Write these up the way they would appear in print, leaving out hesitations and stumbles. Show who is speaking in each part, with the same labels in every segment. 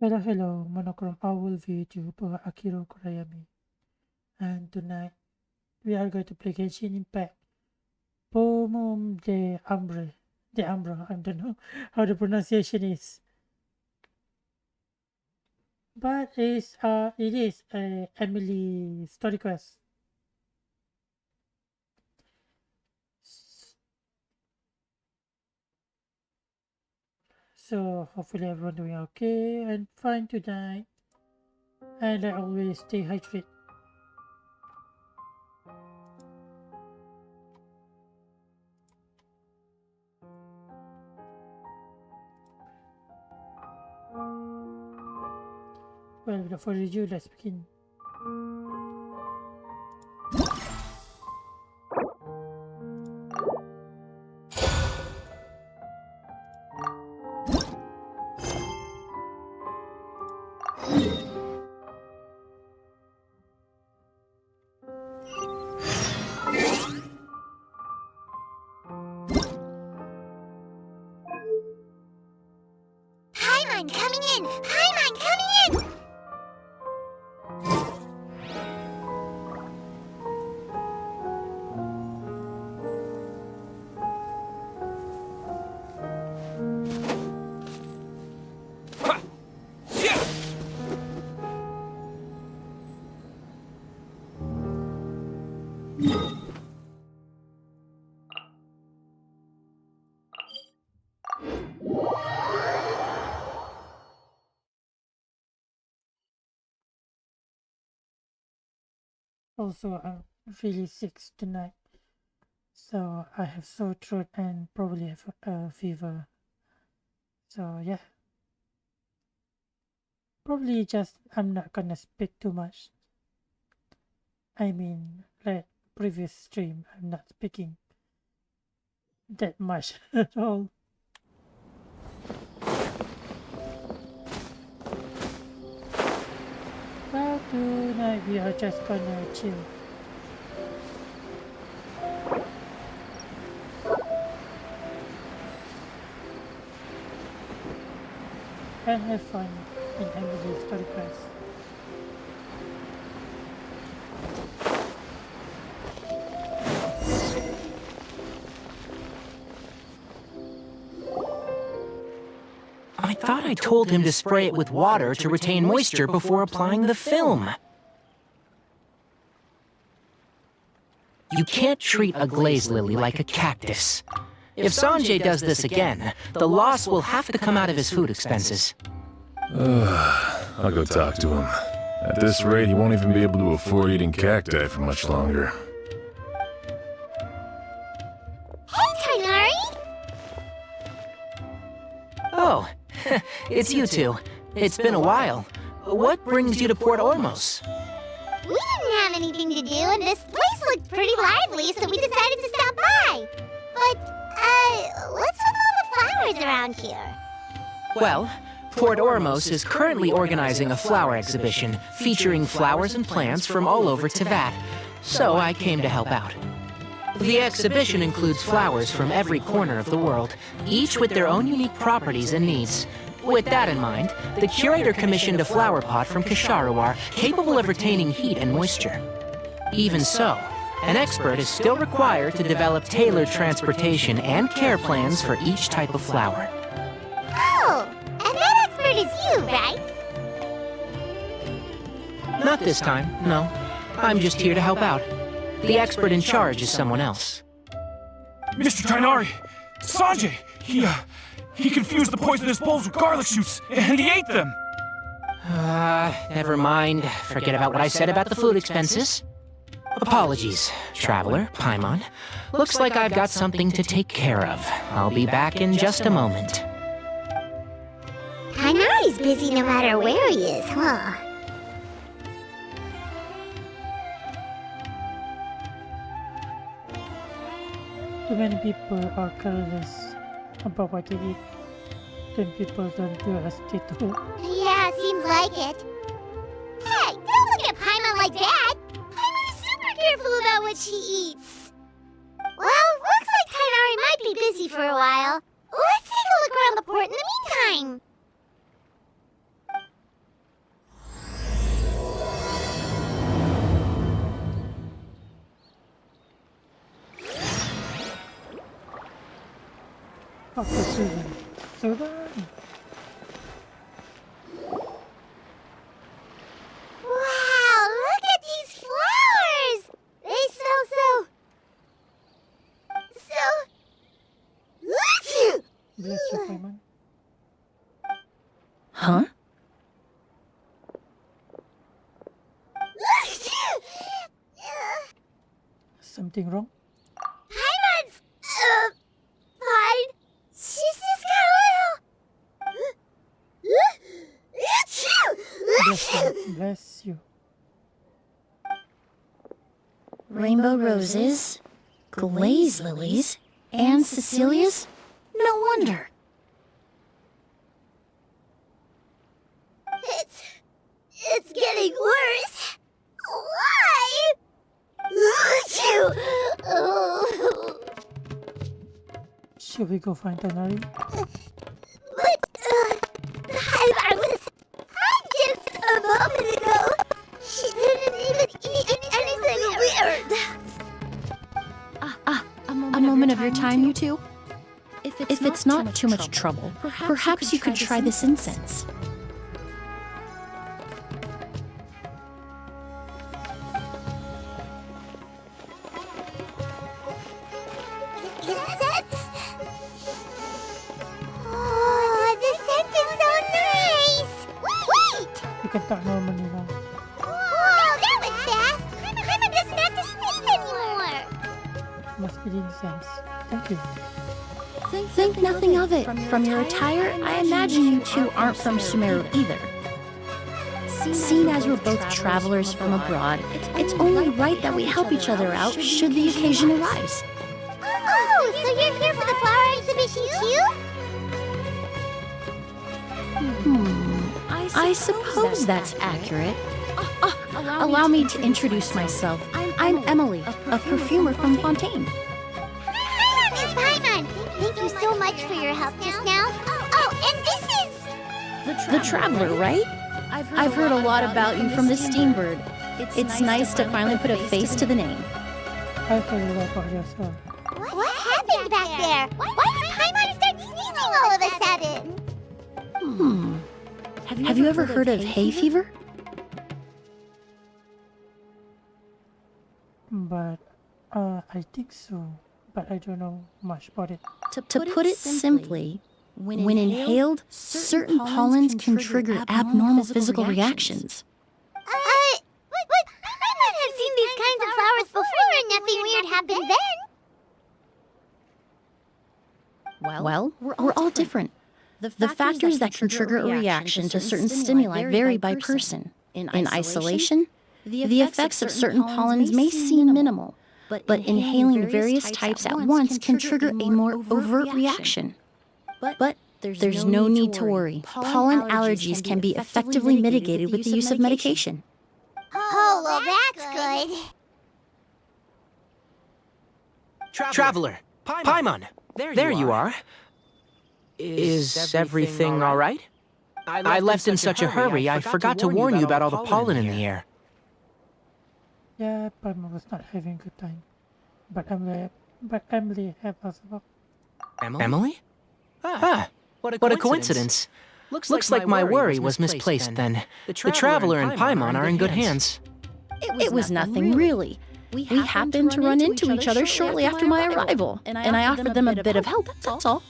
Speaker 1: Hello, Monochrome Owl VTuber Akiro Kurayami. And tonight we are going to play Genshin Impact. Pomum de Ambra. De Ambra, I don't know how the pronunciation is. But it is a Emilie story quest. So hopefully everyone doing okay and fine tonight. And I always stay hydrated. Well, without further ado, let's begin.
Speaker 2: Paimon coming in! Paimon coming in!
Speaker 1: Also, I'm really sick tonight. So I have sore throat and probably have a fever. So yeah. Probably just I'm not gonna speak too much. I mean, like previous stream, I'm not speaking that much at all. But tonight we are just gonna chill. And have fun in Emilie's story quest.
Speaker 3: I thought I told him to spray it with water to retain moisture before applying the film. You can't treat a glaze lily like a cactus. If Sanjay does this again, the loss will have to come out of his food expenses.
Speaker 4: I'll go talk to him. At this rate, he won't even be able to afford eating cacti for much longer.
Speaker 2: Hey, Tighnari!
Speaker 3: Oh, it's you two. It's been a while. What brings you to Port Ormos?
Speaker 2: We didn't have anything to do, and this place looked pretty lively, so we decided to stop by. But, what's with all the flowers around here?
Speaker 3: Well, Port Ormos is currently organizing a flower exhibition featuring flowers and plants from all over Teyvat, so I came to help out. The exhibition includes flowers from every corner of the world, each with their own unique properties and needs. With that in mind, the curator commissioned a flower pot from Kasharawar capable of retaining heat and moisture. Even so, an expert is still required to develop tailored transportation and care plans for each type of flower.
Speaker 2: Oh, and that expert is you, right?
Speaker 3: Not this time, no. I'm just here to help out. The expert in charge is someone else.
Speaker 5: Mr. Tighnari! Sanjay! He confused the poisonous bowls with garlic shoots, and he ate them!
Speaker 3: Never mind. Forget about what I said about the food expenses. Apologies, Traveler, Paimon. Looks like I've got something to take care of. I'll be back in just a moment.
Speaker 2: Tighnari's busy no matter where he is, huh?
Speaker 1: Too many people are careless about what they eat. Then people don't do as they do.
Speaker 2: Yeah, seems like it. Hey, don't look at Paimon like that! Paimon is super careful about what she eats. Well, looks like Tighnari might be busy for a while. Let's take a look around the port in the meantime.
Speaker 1: After Susan.
Speaker 2: Wow, look at these flowers! They smell so...
Speaker 1: Bless you, Paimon.
Speaker 6: Huh?
Speaker 1: Something wrong?
Speaker 2: Paimon's... fine. She's just got a little...
Speaker 1: Bless you.
Speaker 6: Rainbow roses, glaze lilies, and Cecilia's? No wonder.
Speaker 2: It's getting worse. Why?
Speaker 1: Should we go find Tonari?
Speaker 2: But, I was fine just a moment ago. She didn't even eat anything weird.
Speaker 6: A moment of your time, you two? If it's not too much trouble, perhaps you could try this incense.
Speaker 2: Oh, the scent is so nice. Wait!
Speaker 1: You can talk normally now.
Speaker 2: Whoa, that was fast. Paimon doesn't have to sneeze anymore.
Speaker 1: Must be the incense. Thank you.
Speaker 6: Think nothing of it. From your attire, I imagine you two aren't from Sumeru either. Seeing as we're both travelers from abroad, it's only right that we help each other out should the occasion arise.
Speaker 2: Oh, so you're here for the flower exhibition too?
Speaker 6: I suppose that's accurate. Allow me to introduce myself. I'm Emilie, a perfumer from Fontaine.
Speaker 2: Paimon is Paimon. Thank you so much for your help just now. Oh, and this is...
Speaker 6: The Traveler, right? I've heard a lot about you from the Steambird. It's nice to finally put a face to the name.
Speaker 1: I feel a lot about you as well.
Speaker 2: What happened back there? Why did Paimon start sneezing all of a sudden?
Speaker 6: Have you ever heard of hay fever?
Speaker 1: But, I think so. But I don't know much about it.
Speaker 6: To put it simply, when inhaled, certain pollens can trigger abnormal physical reactions.
Speaker 2: What? Paimon has seen these kinds of flowers before and nothing weird happened then.
Speaker 6: Well, we're all different. The factors that can trigger a reaction to certain stimuli vary by person. In isolation, the effects of certain pollens may seem minimal, but inhaling various types at once can trigger a more overt reaction. But there's no need to worry. Pollen allergies can be effectively mitigated with the use of medication.
Speaker 2: Oh, well, that's good.
Speaker 3: Traveler, Paimon, there you are. Is everything all right? I left in such a hurry, I forgot to warn you about all the pollen in the air.
Speaker 1: Yeah, Paimon was not having a good time. But Emilie have as well.
Speaker 3: Emily? What a coincidence. Looks like my worry was misplaced then. The Traveler and Paimon are in good hands.
Speaker 6: It was nothing, really. We happened to run into each other shortly after my arrival, and I offered them a bit of help, that's all.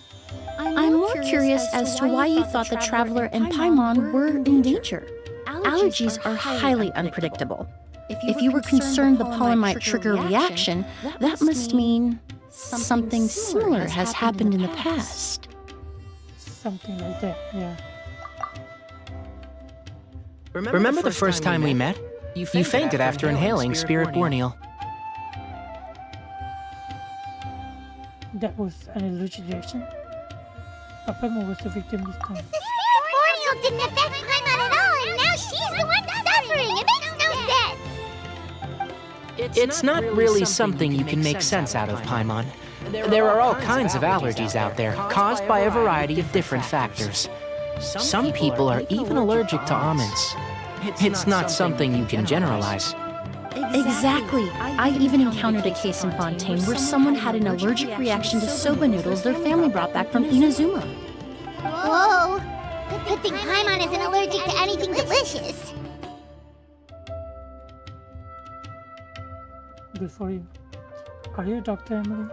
Speaker 6: I'm more curious as to why you thought the Traveler and Paimon were in danger. Allergies are highly unpredictable. If you were concerned the pollen might trigger a reaction, that must mean something similar has happened in the past.
Speaker 1: Something like that, yeah.
Speaker 3: Remember the first time we met? You fainted after inhaling Spirit Borneal.
Speaker 1: That was an allergic reaction. But Paimon was the victim this time.
Speaker 2: The Spirit Borneal didn't affect Paimon at all, and now she's the one suffering. It makes no sense.
Speaker 3: It's not really something you can make sense out of, Paimon. There are all kinds of allergies out there, caused by a variety of different factors. Some people are even allergic to almonds. It's not something you can generalize.
Speaker 6: Exactly. I even encountered a case in Fontaine where someone had an allergic reaction to soba noodles their family brought back from Inazuma.
Speaker 2: Whoa! Good thing Paimon isn't allergic to anything delicious.
Speaker 1: Good for you. Are you a doctor, Emily?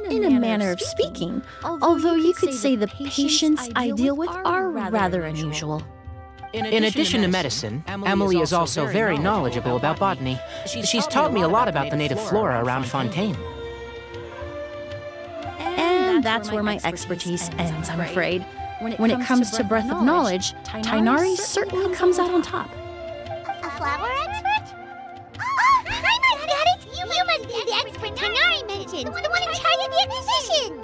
Speaker 6: In a manner of speaking, although you could say the patients I deal with are rather unusual.
Speaker 3: In addition to medicine, Emilie is also very knowledgeable about botany. She's taught me a lot about the native flora around Fontaine.
Speaker 6: And that's where my expertise ends, I'm afraid. When it comes to breadth of knowledge, Tighnari certainly comes out on top.
Speaker 2: A flower expert? Oh, Paimon's got it! You must be the expert Tighnari mentioned! The one in charge of the exhibition!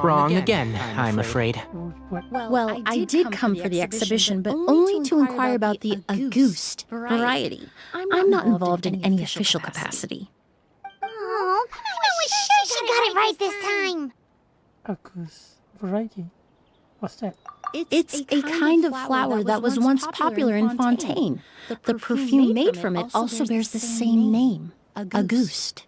Speaker 3: Wrong again, I'm afraid.
Speaker 1: What?
Speaker 6: Well, I did come for the exhibition, but only to inquire about the Auguste variety. I'm not involved in any official capacity.
Speaker 2: Oh, Paimon was sure she got it right this time!
Speaker 1: Auguste variety? What's that?
Speaker 6: It's a kind of flower that was once popular in Fontaine. The perfume made from it also bears the same name, Auguste.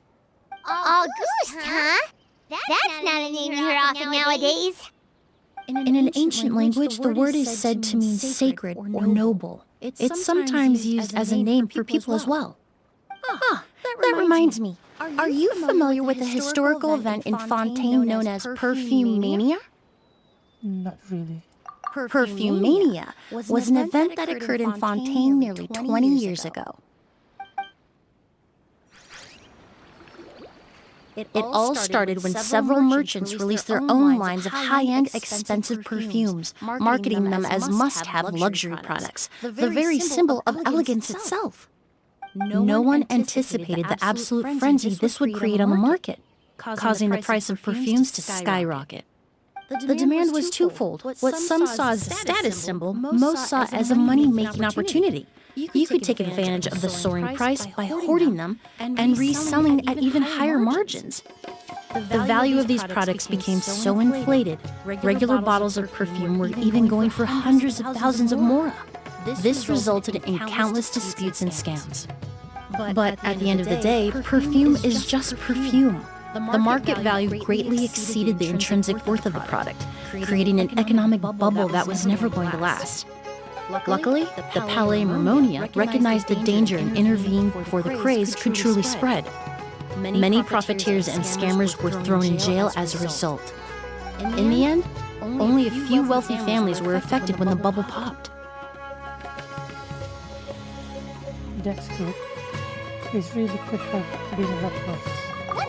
Speaker 2: Auguste, huh? That's not a name you hear often nowadays.
Speaker 6: In an ancient language, the word is said to mean sacred or noble. It's sometimes used as a name for people as well. That reminds me. Are you familiar with a historical event in Fontaine known as Perfume Mania?
Speaker 1: Not really.
Speaker 6: Perfume Mania was an event that occurred in Fontaine nearly 20 years ago. It all started when several merchants released their own lines of high-end, expensive perfumes, marketing them as must-have luxury products, the very symbol of elegance itself. No one anticipated the absolute frenzy this would create on the market, causing the price of perfumes to skyrocket. The demand was twofold. What some saw as a status symbol, most saw as a money-making opportunity. You could take advantage of the soaring price by hoarding them and reselling at even higher margins. The value of these products became so inflated, regular bottles of perfume were even going for hundreds of thousands of mora. This resulted in countless disputes and scams. But at the end of the day, perfume is just perfume. The market value greatly exceeded the intrinsic worth of the product, creating an economic bubble that was never going to last. Luckily, the Palais Mermonia recognized the danger and intervened before the craze could truly spread. Many profiteers and scammers were thrown in jail as a result. In the end, only a few wealthy families were affected when the bubble popped.
Speaker 1: That's good. This really could have been a lot worse.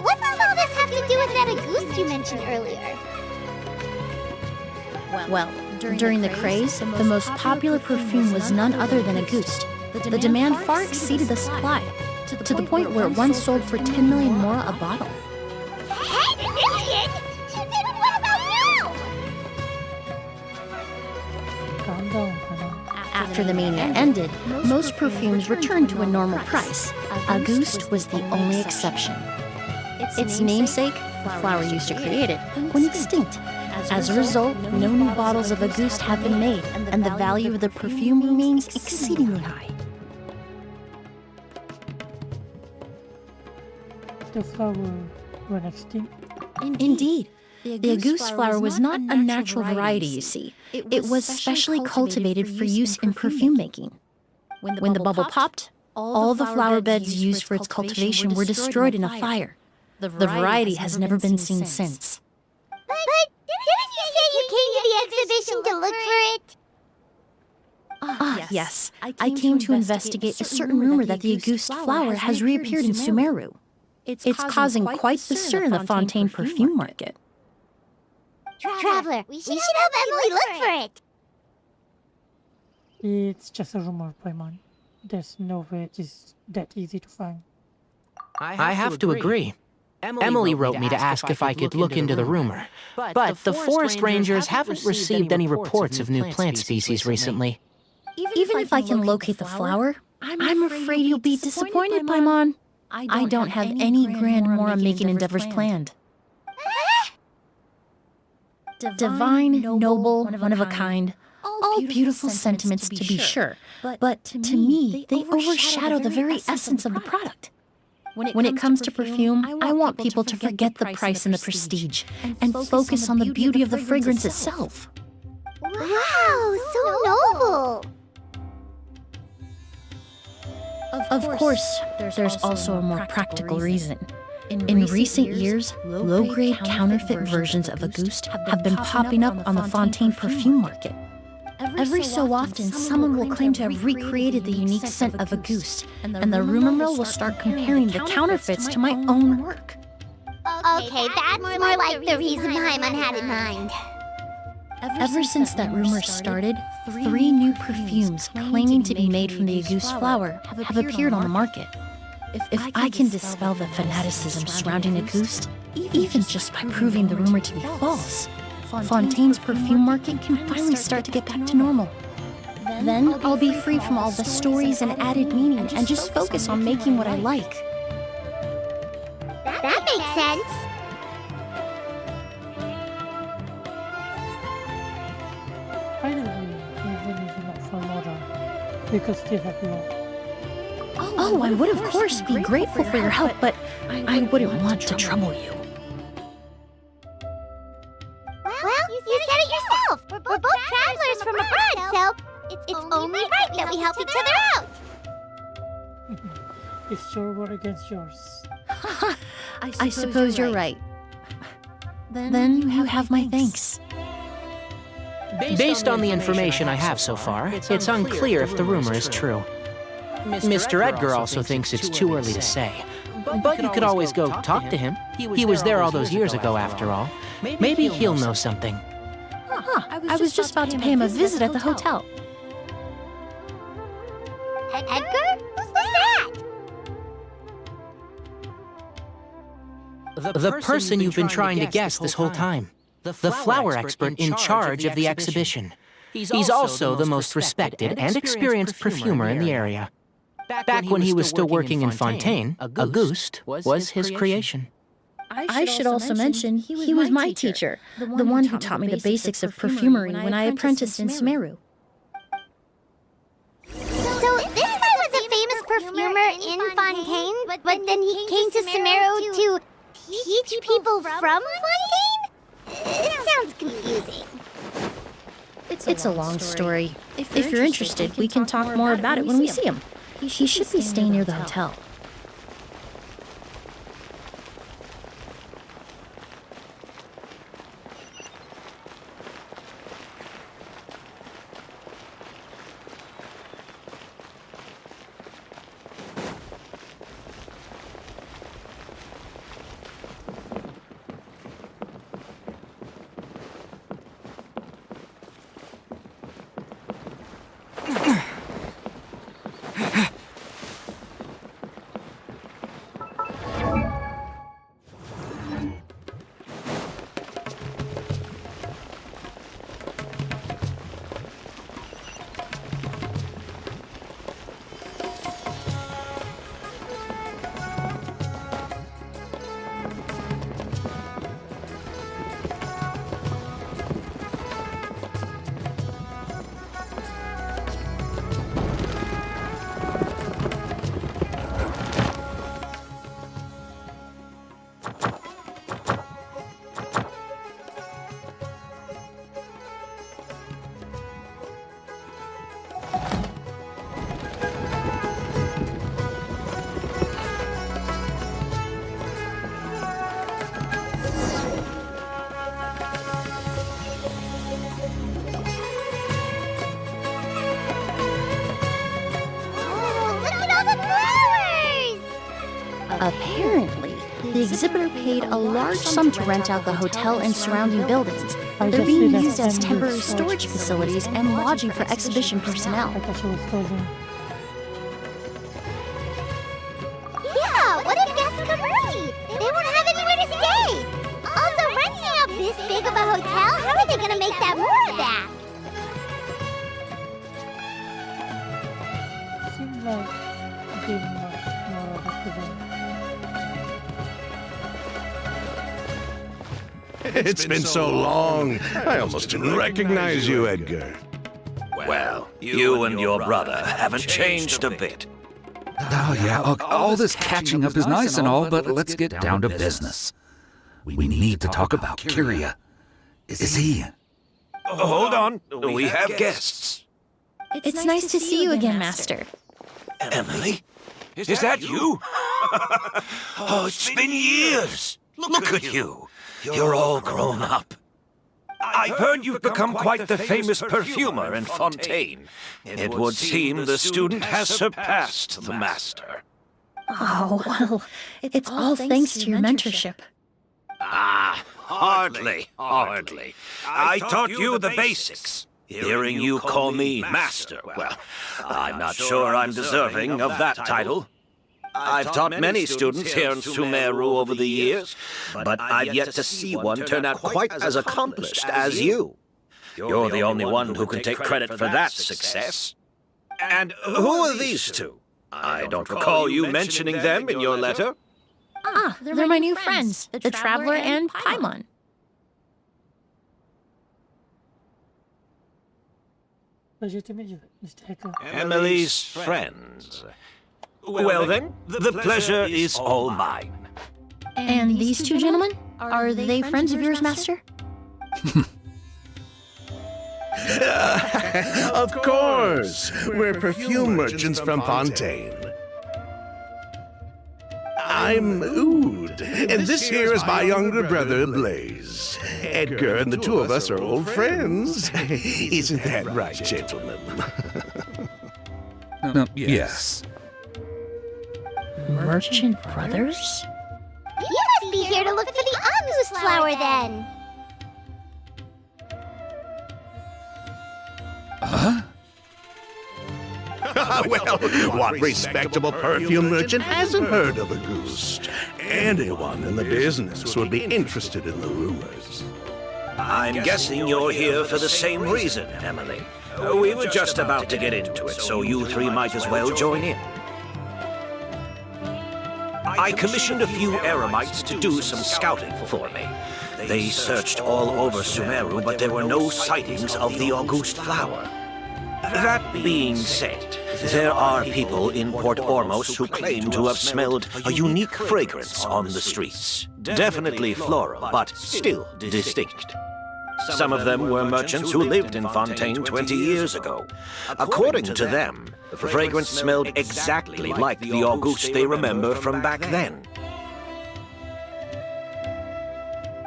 Speaker 2: What does all this have to do with that Auguste you mentioned earlier?
Speaker 6: Well, during the craze, the most popular perfume was none other than Auguste. The demand far exceeded the supply, to the point where it once sold for 10 million mora a bottle.
Speaker 2: 10 million? Then what about now?
Speaker 1: Calm down, Paimon.
Speaker 6: After the mania ended, most perfumes returned to a normal price. Auguste was the only exception. Its namesake, the flower used to create it, went extinct. As a result, no new bottles of Auguste have been made, and the value of the perfume remains exceedingly high.
Speaker 1: The flower went extinct.
Speaker 6: Indeed. The Auguste flower was not a natural variety, you see. It was specially cultivated for use in perfume making. When the bubble popped, all the flower beds used for its cultivation were destroyed in a fire. The variety has never been seen since.
Speaker 2: But didn't you say you came to the exhibition to look for it?
Speaker 6: Yes. I came to investigate a certain rumor that the Auguste flower has reappeared in Sumeru. It's causing quite the stir in the Fontaine perfume market.
Speaker 2: Traveler, we should help Emilie look for it.
Speaker 1: It's just a rumor, Paimon. There's no way it is that easy to find.
Speaker 3: I have to agree. Emilie wrote me to ask if I could look into the rumor, but the forest rangers haven't received any reports of new plant species recently.
Speaker 6: Even if I can locate the flower, I'm afraid you'll be disappointed, Paimon. I don't have any grand mora-making endeavors planned. Divine, noble, one of a kind, all beautiful sentiments to be sure, but to me, they overshadow the very essence of the product. When it comes to perfume, I want people to forget the price and the prestige and focus on the beauty of the fragrance itself.
Speaker 2: Wow, so noble!
Speaker 6: Of course, there's also a more practical reason. In recent years, low-grade counterfeit versions of Auguste have been popping up on the Fontaine perfume market. Every so often, someone will claim to have recreated the unique scent of Auguste, and the rumor mill will start comparing the counterfeits to my own work.
Speaker 2: Okay, that's more like the reason Paimon had in mind.
Speaker 6: Ever since that rumor started, 3 new perfumes claiming to be made from the Auguste flower have appeared on the market. If I can dispel the fanaticism surrounding Auguste, even just by proving the rumor to be false, Fontaine's perfume market can finally start to get back to normal. Then I'll be free from all the stories and added meaning and just focus on making what I like.
Speaker 2: That makes sense.
Speaker 1: Finally, even if not for Laura, we could still have love.
Speaker 6: Oh, I would of course be grateful for your help, but I wouldn't want to trouble you.
Speaker 2: Well, you said it yourself. We're both travelers from abroad, so it's only right that we help each other out.
Speaker 1: It's your word against yours.
Speaker 6: I suppose you're right. Then you have my thanks.
Speaker 3: Based on the information I have so far, it's unclear if the rumor is true. Mr. Edgar also thinks it's too early to say. But you could always go talk to him. He was there all those years ago, after all. Maybe he'll know something.
Speaker 6: I was just about to pay him a visit at the hotel.
Speaker 2: Edgar? Who's that?
Speaker 3: The person you've been trying to guess this whole time. The flower expert in charge of the exhibition. He's also the most respected and experienced perfumer in the area. Back when he was still working in Fontaine, Auguste was his creation.
Speaker 6: I should also mention he was my teacher, the one who taught me the basics of perfumery when I apprenticed in Sumeru.
Speaker 2: So this guy was a famous perfumer in Fontaine, but then he came to Sumeru to teach people from Fontaine? It sounds confusing.
Speaker 6: It's a long story. If you're interested, we can talk more about it when we see him. He should be staying near the hotel. Apparently, the exhibitor paid a large sum to rent out the hotel and surrounding buildings. They're being used as temporary storage facilities and lodging for exhibition personnel.
Speaker 1: I thought she was closing.
Speaker 2: Yeah, what if guests come early? They won't have anywhere to stay. Also, renting out this big of a hotel, how are they going to make that more back?
Speaker 1: Seems like they much more about the event.
Speaker 7: It's been so long. I almost didn't recognize you, Edgar. Well, you and your brother haven't changed a bit.
Speaker 8: Oh, yeah, all this catching up is nice and all, but let's get down to business. We need to talk about Kyria. Is he...
Speaker 7: Hold on, we have guests.
Speaker 6: It's nice to see you again, Master.
Speaker 7: Emilie? Is that you? Oh, it's been years. Look at you. You're all grown up. I've heard you've become quite the famous perfumer in Fontaine. It would seem the student has surpassed the master.
Speaker 6: Oh, well, it's all thanks to your mentorship.
Speaker 7: Ah, hardly. I taught you the basics. Hearing you call me master, well, I'm not sure I'm deserving of that title. I've taught many students here in Sumeru over the years, but I've yet to see one turn out quite as accomplished as you. You're the only one who can take credit for that success. And who are these two? I don't recall you mentioning them in your letter.
Speaker 6: Ah, they're my new friends, the Traveler and Paimon.
Speaker 1: Pleasure to meet you, Mr. Echo.
Speaker 7: Emilie's friends. Well then, the pleasure is all mine.
Speaker 6: And these two gentlemen? Are they friends of yours, Master?
Speaker 9: Of course! We're perfume merchants from Fontaine. I'm Oud, and this here is my younger brother, Blaze. Edgar and the two of us are old friends. Isn't that right, gentlemen?
Speaker 8: Yes.
Speaker 6: Merchant brothers?
Speaker 2: You must be here to look for the August flower, then.
Speaker 8: Huh?
Speaker 9: Well, what respectable perfume merchant hasn't heard of a goose? Anyone in the business would be interested in the rumors.
Speaker 7: I'm guessing you're here for the same reason, Emilie. We were just about to get into it, so you three might as well join in. I commissioned a few eremites to do some scouting for me. They searched all over Sumeru, but there were no sightings of the August flower. That being said, there are people in Port Ormos who claim to have smelled a unique fragrance on the streets. Definitely floral, but still distinct. Some of them were merchants who lived in Fontaine 20 years ago. According to them, the fragrance smelled exactly like the August they remember from back then.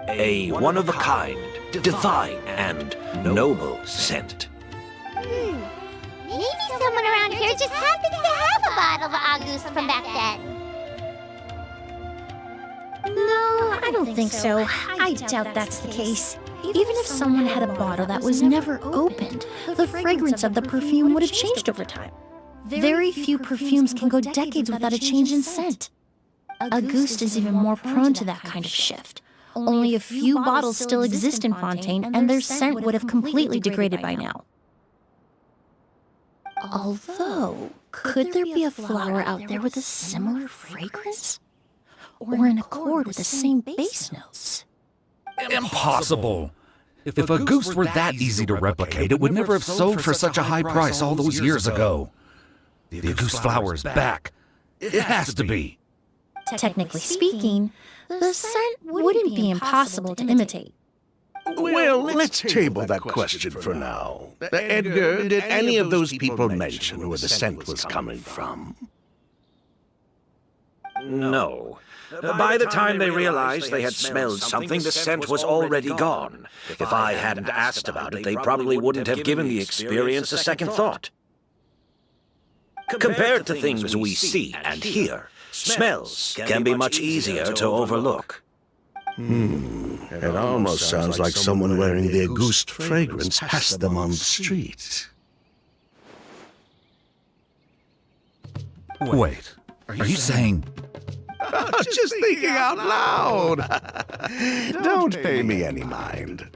Speaker 7: A one-of-a-kind, divine, and noble scent.
Speaker 2: Maybe someone around here just happens to have a bottle of August from back then.
Speaker 6: No, I don't think so. I doubt that's the case. Even if someone had a bottle that was never opened, the fragrance of the perfume would have changed over time. Very few perfumes can go decades without a change in scent. August is even more prone to that kind of shift. Only a few bottles still exist in Fontaine, and their scent would have completely degraded by now. Although, could there be a flower out there with a similar fragrance? Or in accord with the same base notes?
Speaker 8: Impossible! If a goose were that easy to replicate, it would never have sold for such a high price all those years ago. The goose flower is back. It has to be.
Speaker 6: Technically speaking, the scent wouldn't be impossible to imitate.
Speaker 9: Well, let's table that question for now. Edgar, did any of those people mention where the scent was coming from?
Speaker 7: No. By the time they realized they had smelled something, the scent was already gone. If I hadn't asked about it, they probably wouldn't have given the experience a second thought. Compared to things we see and hear, smells can be much easier to overlook.
Speaker 9: It almost sounds like someone wearing the August fragrance passed them on the street.
Speaker 8: Wait, are you saying...
Speaker 9: Just thinking out loud. Don't pay me any mind.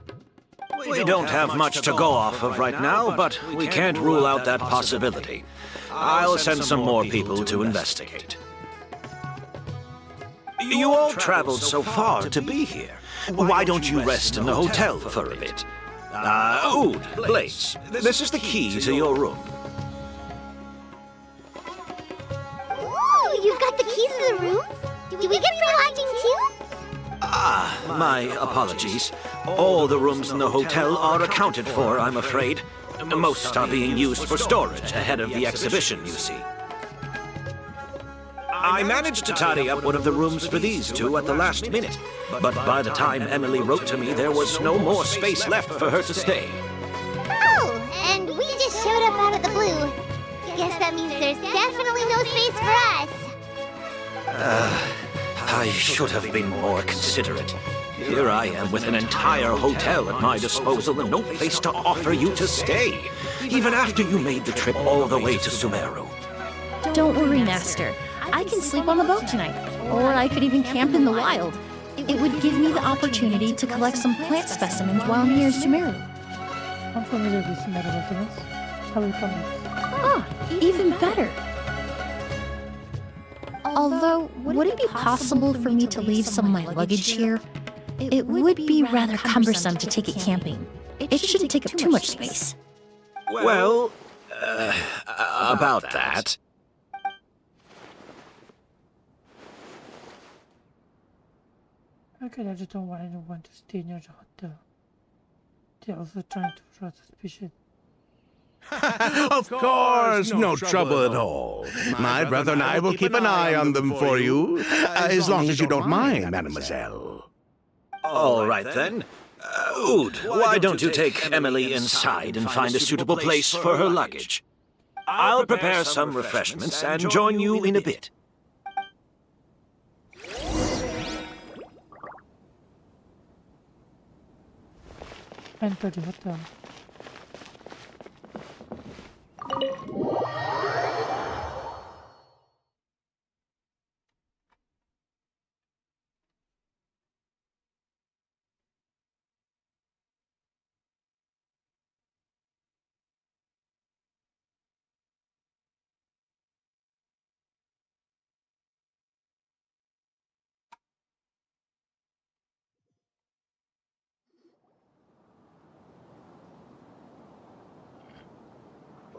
Speaker 7: We don't have much to go off of right now, but we can't rule out that possibility. I'll send some more people to investigate. You all traveled so far to be here. Why don't you rest in the hotel for a bit? Ood, Blaze, this is the key to your room.
Speaker 2: Ooh, you've got the keys to the room? Do we get free lodging too?
Speaker 7: My apologies. All the rooms in the hotel are accounted for, I'm afraid. Most are being used for storage ahead of the exhibition, you see. I managed to tidy up one of the rooms for these two at the last minute, but by the time Emilie wrote to me, there was no more space left for her to stay.
Speaker 2: Oh, and we just showed up out of the blue. Guess that means there's definitely no space for us.
Speaker 7: I should have been more considerate. Here I am with an entire hotel at my disposal and no place to offer you to stay, even after you made the trip all the way to Sumeru.
Speaker 6: Don't worry, Master. I can sleep on the boat tonight, or I could even camp in the wild. It would give me the opportunity to collect some plant specimens while near Sumeru.
Speaker 1: I'm familiar with Sumeru residents. I will come with.
Speaker 6: Ah, even better. Although, would it be possible for me to leave some of my luggage here? It would be rather cumbersome to take it camping. It shouldn't take up too much space.
Speaker 7: Well, about that.
Speaker 1: Okay, I just don't want anyone to stay near the hotel. They're also trying to draw suspicion.
Speaker 9: Of course, no trouble at all. My brother and I will keep an eye on them for you, as long as you don't mind, mademoiselle.
Speaker 7: All right, then. Ood, why don't you take Emilie inside and find a suitable place for her luggage? I'll prepare some refreshments and join you in a bit.
Speaker 1: Enter the hotel.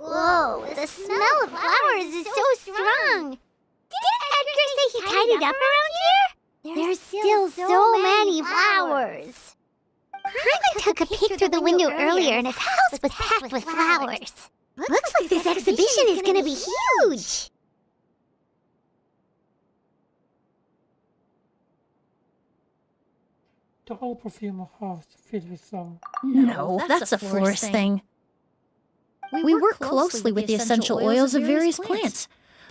Speaker 2: Whoa, the smell of flowers is so strong. Didn't Edgar say he tidied up around here? There's still so many flowers. Paimon took a peek through the window earlier and his house was packed with flowers. Looks like this exhibition is gonna be huge.
Speaker 1: The whole perfume house filled with flowers.
Speaker 6: No, that's a florist thing. We work closely with the essential oils of various plants,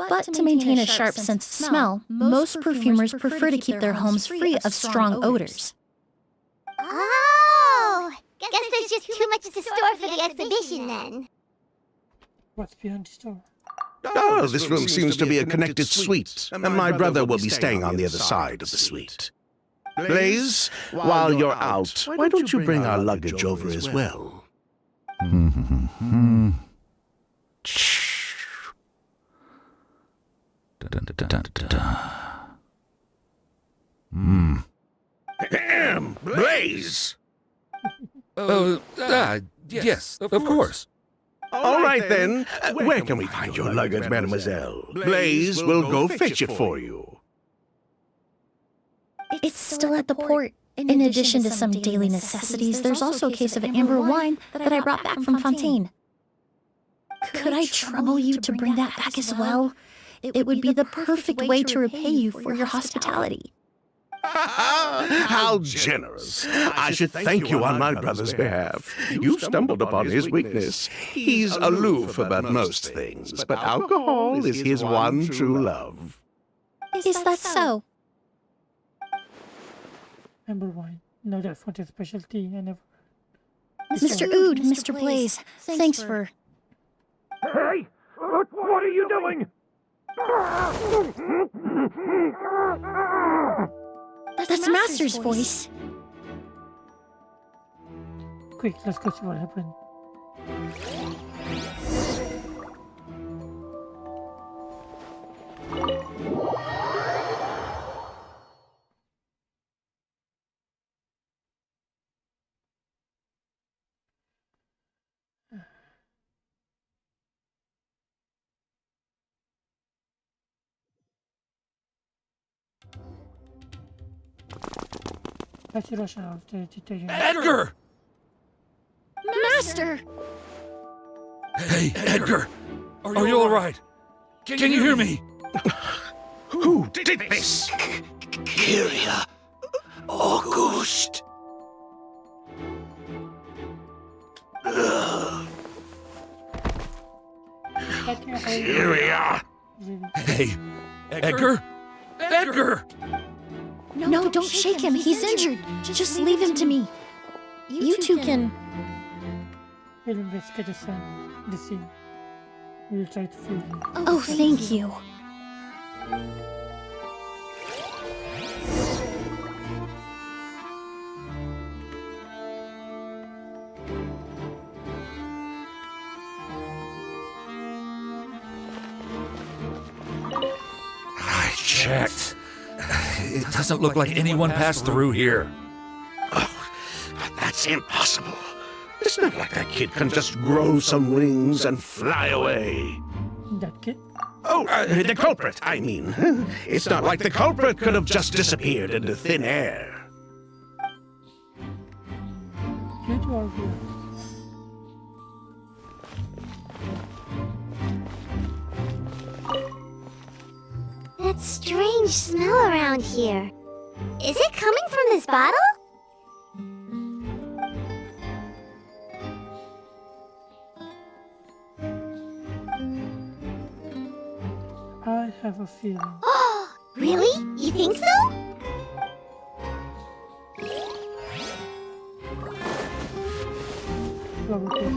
Speaker 6: but to maintain a sharp sense of smell, most perfumers prefer to keep their homes free of strong odors.
Speaker 2: Oh, guess there's just too much to store for the exhibition then.
Speaker 1: What's behind the store?
Speaker 9: Oh, this room seems to be a connected suite, and my brother will be staying on the other side of the suite. Blaze, while you're out, why don't you bring our luggage over as well? Blaze!
Speaker 8: Yes, of course.
Speaker 9: All right then, where can we find your luggage, mademoiselle? Blaze will go fetch it for you.
Speaker 6: It's still at the port. In addition to some daily necessities, there's also a case of amber wine that I brought back from Fontaine. Could I trouble you to bring that back as well? It would be the perfect way to repay you for your hospitality.
Speaker 9: How generous. I should thank you on my brother's behalf. You've stumbled upon his weakness. He's aloof about most things, but alcohol is his one true love.
Speaker 6: Is that so?
Speaker 1: Amber wine. No, that's not his specialty. I never.
Speaker 6: Mr. Ood, Mr. Blaze, thanks for...
Speaker 5: Hey! What are you doing?
Speaker 6: That's Master's voice.
Speaker 1: Quick, let's go see what happened. Let's rush out to take him.
Speaker 5: Edgar!
Speaker 6: Master!
Speaker 5: Hey, Edgar! Are you alright? Can you hear me?
Speaker 9: Who did this?
Speaker 7: Kyria. August.
Speaker 9: Kyria!
Speaker 5: Hey, Edgar? Edgar!
Speaker 6: No, don't shake him. He's injured. Just leave him to me. You two can...
Speaker 1: We'll investigate the scene. We'll try to free him.
Speaker 6: Oh, thank you.
Speaker 8: I checked. It doesn't look like anyone passed through here.
Speaker 9: Oh, that's impossible. It's not like that kid can just grow some wings and fly away.
Speaker 1: That kid?
Speaker 9: Oh, the culprit, I mean. It's not like the culprit could have just disappeared into thin air.
Speaker 1: Good or good?
Speaker 2: That strange smell around here. Is it coming from this bottle?
Speaker 1: I have a feeling.
Speaker 2: Oh, really? You think so?
Speaker 1: Probably.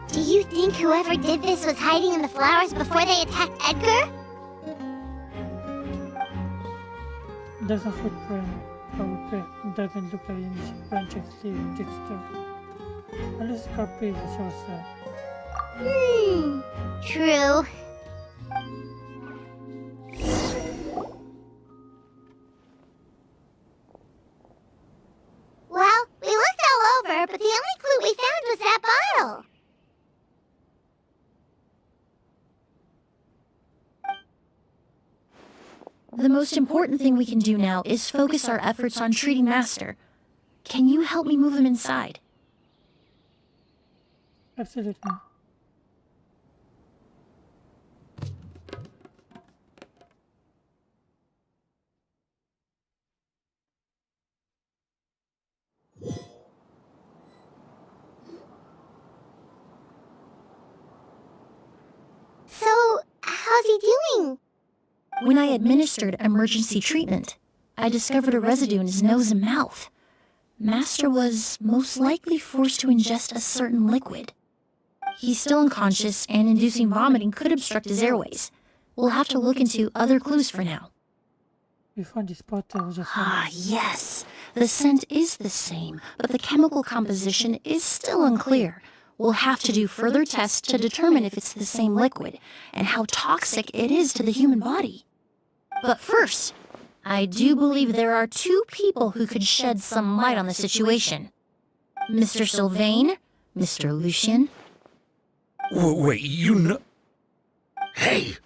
Speaker 2: Do you think whoever did this was hiding in the flowers before they attacked Edgar?
Speaker 1: There's a footprint. Probably doesn't look like any branch of the texture. Unless Scarpe shows that.
Speaker 2: True. Well, we looked all over, but the only clue we found was that bottle.
Speaker 6: The most important thing we can do now is focus our efforts on treating Master. Can you help me move him inside?
Speaker 1: Absolutely.
Speaker 2: So, how's he doing?
Speaker 6: When I administered emergency treatment, I discovered a residue in his nose and mouth. Master was most likely forced to ingest a certain liquid. He's still unconscious, and inducing vomiting could obstruct his airways. We'll have to look into other clues for now.
Speaker 1: We found this bottle just
Speaker 6: Ah, yes. The scent is the same, but the chemical composition is still unclear. We'll have to do further tests to determine if it's the same liquid, and how toxic it is to the human body. But first, I do believe there are two people who could shed some light on the situation. Mr. Sylvain, Mr. Lucien.
Speaker 8: Wait, you know...
Speaker 9: Hey!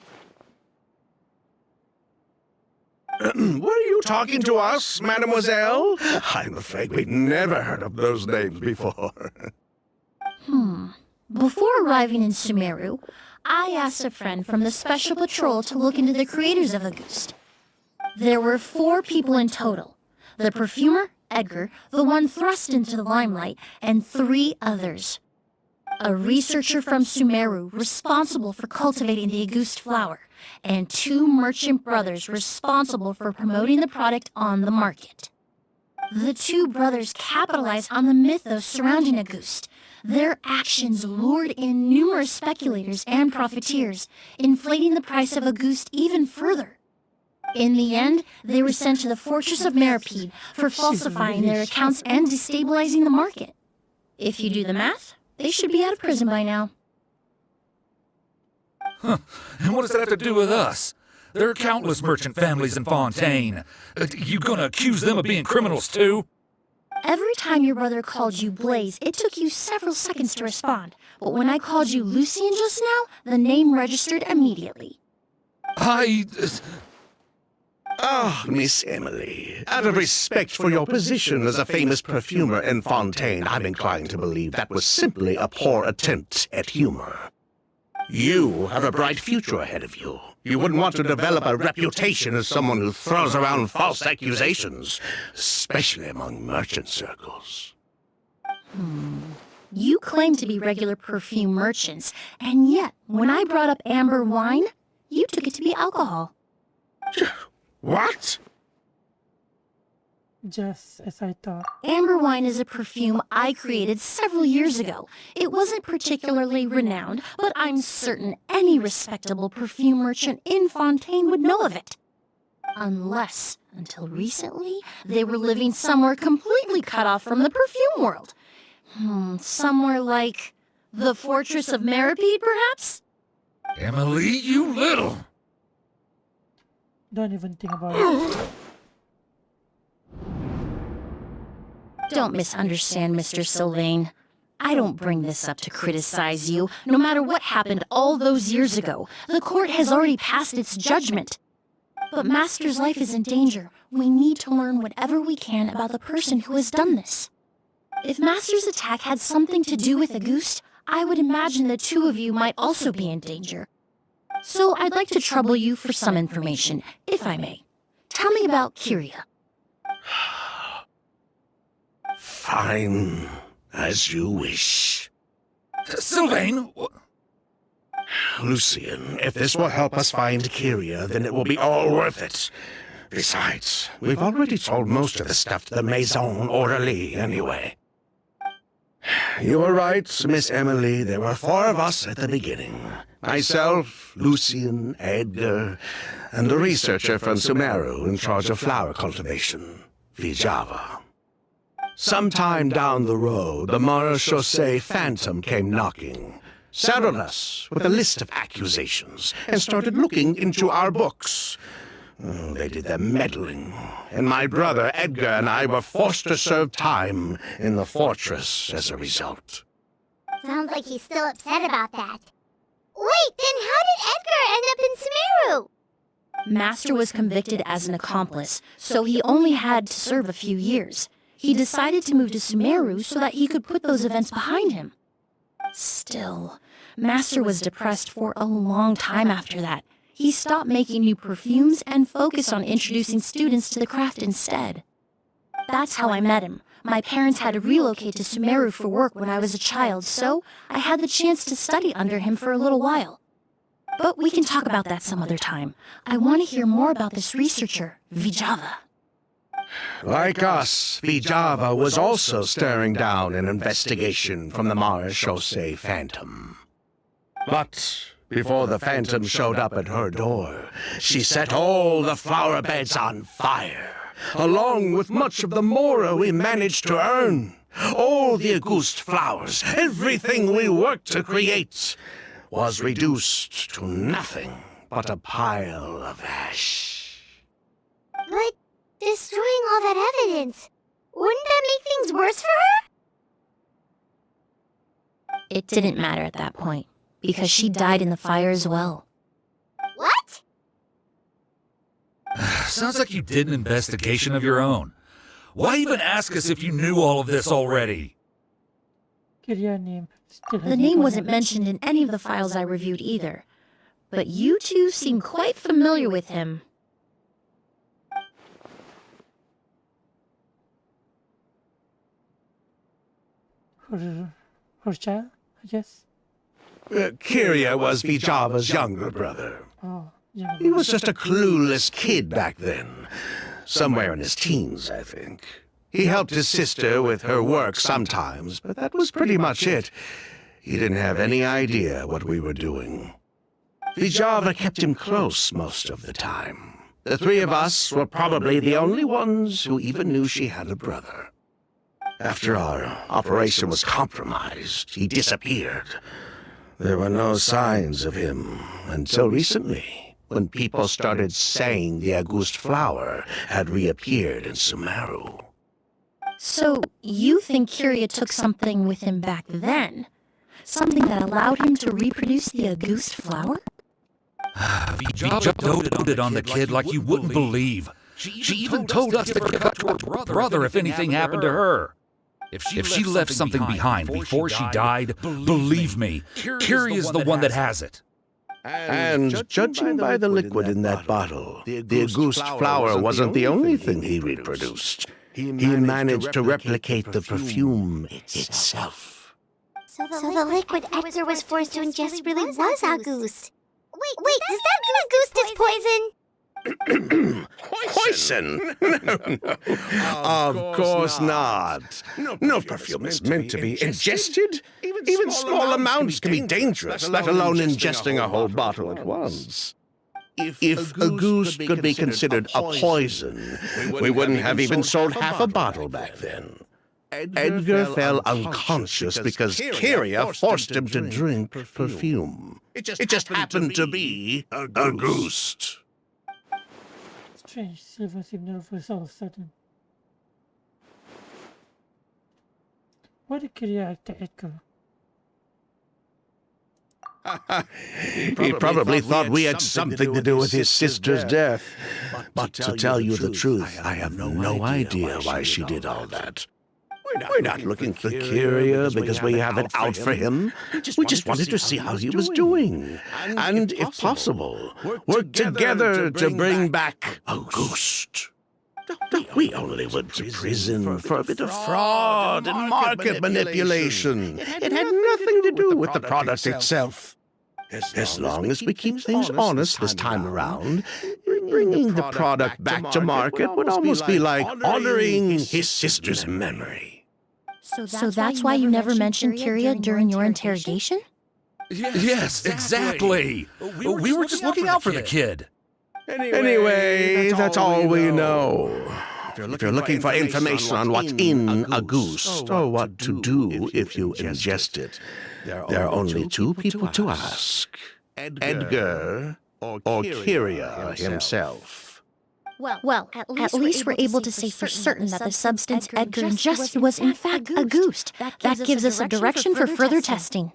Speaker 9: Were you talking to us, mademoiselle? I'm afraid we'd never heard of those names before.
Speaker 6: Before arriving in Sumeru, I asked a friend from the Special Patrol to look into the creators of Auguste. There were 4 people in total. The perfumer, Edgar, the one thrust into the limelight, and 3 others. A researcher from Sumeru responsible for cultivating the Auguste flower, and 2 merchant brothers responsible for promoting the product on the market. The 2 brothers capitalized on the mythos surrounding Auguste. Their actions lured in numerous speculators and profiteers, inflating the price of Auguste even further. In the end, they were sent to the fortress of Meripede for falsifying their accounts and destabilizing the market. If you do the math, they should be out of prison by now.
Speaker 8: Huh. And what does that have to do with us? There are countless merchant families in Fontaine. You gonna accuse them of being criminals too?
Speaker 6: Every time your brother called you Blaze, it took you several seconds to respond. But when I called you Lucien just now, the name registered immediately.
Speaker 9: Ah, Miss Emilie, out of respect for your position as a famous perfumer in Fontaine, I'm inclined to believe that was simply a poor attempt at humor. You have a bright future ahead of you. You wouldn't want to develop a reputation as someone who throws around false accusations, especially among merchant circles.
Speaker 6: You claim to be regular perfume merchants, and yet, when I brought up amber wine, you took it to be alcohol.
Speaker 9: What?
Speaker 1: Just as I thought.
Speaker 6: Amber wine is a perfume I created several years ago. It wasn't particularly renowned, but I'm certain any respectable perfume merchant in Fontaine would know of it. Unless, until recently, they were living somewhere completely cut off from the perfume world. Somewhere like the Fortress of Meripede, perhaps?
Speaker 8: Emilie, you little!
Speaker 1: Don't even think about it.
Speaker 6: Don't misunderstand, Mr. Sylvain. I don't bring this up to criticize you. No matter what happened all those years ago, the court has already passed its judgment. But Master's life is in danger. We need to learn whatever we can about the person who has done this. If Master's attack had something to do with Auguste, I would imagine the two of you might also be in danger. So I'd like to trouble you for some information, if I may. Tell me about Kyria.
Speaker 9: Fine, as you wish.
Speaker 8: Sylvain!
Speaker 9: Lucien, if this will help us find Kyria, then it will be all worth it. Besides, we've already told most of the stuff to the Maison Orderly anyway. You were right, Miss Emilie. There were 4 of us at the beginning. Myself, Lucien, Edgar, and the researcher from Sumeru in charge of flower cultivation, Vijava. Sometime down the road, the Marechaussee Phantom came knocking, saddled us with a list of accusations, and started looking into our books. They did their meddling, and my brother Edgar and I were forced to serve time in the fortress as a result.
Speaker 2: Sounds like he's still upset about that. Wait, then how did Edgar end up in Sumeru?
Speaker 6: Master was convicted as an accomplice, so he only had to serve a few years. He decided to move to Sumeru so that he could put those events behind him. Still, Master was depressed for a long time after that. He stopped making new perfumes and focused on introducing students to the craft instead. That's how I met him. My parents had to relocate to Sumeru for work when I was a child, so I had the chance to study under him for a little while. But we can talk about that some other time. I want to hear more about this researcher, Vijava.
Speaker 9: Like us, Vijava was also staring down an investigation from the Marechaussee Phantom. But before the Phantom showed up at her door, she set all the flower beds on fire, along with much of the mora we managed to earn. All the Auguste flowers, everything we worked to create, was reduced to nothing but a pile of ash.
Speaker 2: But destroying all that evidence, wouldn't that make things worse for her?
Speaker 6: It didn't matter at that point, because she died in the fire as well.
Speaker 2: What?
Speaker 8: Sounds like you did an investigation of your own. Why even ask us if you knew all of this already?
Speaker 1: Kyria name still
Speaker 6: The name wasn't mentioned in any of the files I reviewed either. But you two seem quite familiar with him.
Speaker 1: her child, I guess.
Speaker 9: Kyria was Vijava's younger brother.
Speaker 1: Oh, yeah.
Speaker 9: He was just a clueless kid back then. Somewhere in his teens, I think. He helped his sister with her work sometimes, but that was pretty much it. He didn't have any idea what we were doing. Vijava kept him close most of the time. The 3 of us were probably the only ones who even knew she had a brother. After our operation was compromised, he disappeared. There were no signs of him until recently, when people started saying the Auguste flower had reappeared in Sumeru.
Speaker 6: So, you think Kyria took something with him back then? Something that allowed him to reproduce the Auguste flower?
Speaker 8: She just doted on the kid like you wouldn't believe. She even told us to give up to her brother if anything happened to her. If she left something behind before she died, believe me, Kiri is the one that has it.
Speaker 9: And judging by the liquid in that bottle, the Auguste flower wasn't the only thing he reproduced. He managed to replicate the perfume itself.
Speaker 2: So the liquid Edgar was forced to ingest really was Auguste. Wait, does that mean Auguste is poison?
Speaker 9: Poison? No. Of course not. No perfume is meant to be ingested. Even small amounts can be dangerous, let alone ingesting a whole bottle at once. If Auguste could be considered a poison, we wouldn't have even sold half a bottle back then. Edgar fell unconscious because Kyria forced him to drink perfume. It just happened to be Auguste.
Speaker 1: Strange, Silver seemed nervous all of a sudden. Why did Kyria act to Edgar?
Speaker 9: He probably thought we had something to do with his sister's death. But to tell you the truth, I have no idea why she did all that. We're not looking for Kyria because we have it out for him. We just wanted to see how he was doing. And if possible, work together to bring back Auguste. We only went to prison for a bit of fraud and market manipulation. It had nothing to do with the product itself. As long as we keep things honest this time around, bringing the product back to market would almost be like honoring his sister's memory.
Speaker 6: So that's why you never mentioned Kyria during your interrogation?
Speaker 8: Yes, exactly. We were just looking out for the kid.
Speaker 9: Anyway, that's all we know. If you're looking for information on what's in Auguste, or what to do if you ingest it, there are only two people to ask. Edgar or Kyria himself.
Speaker 6: Well, at least we're able to say for certain that the substance Edgar ingested was in fact Auguste. That gives us a direction for further testing.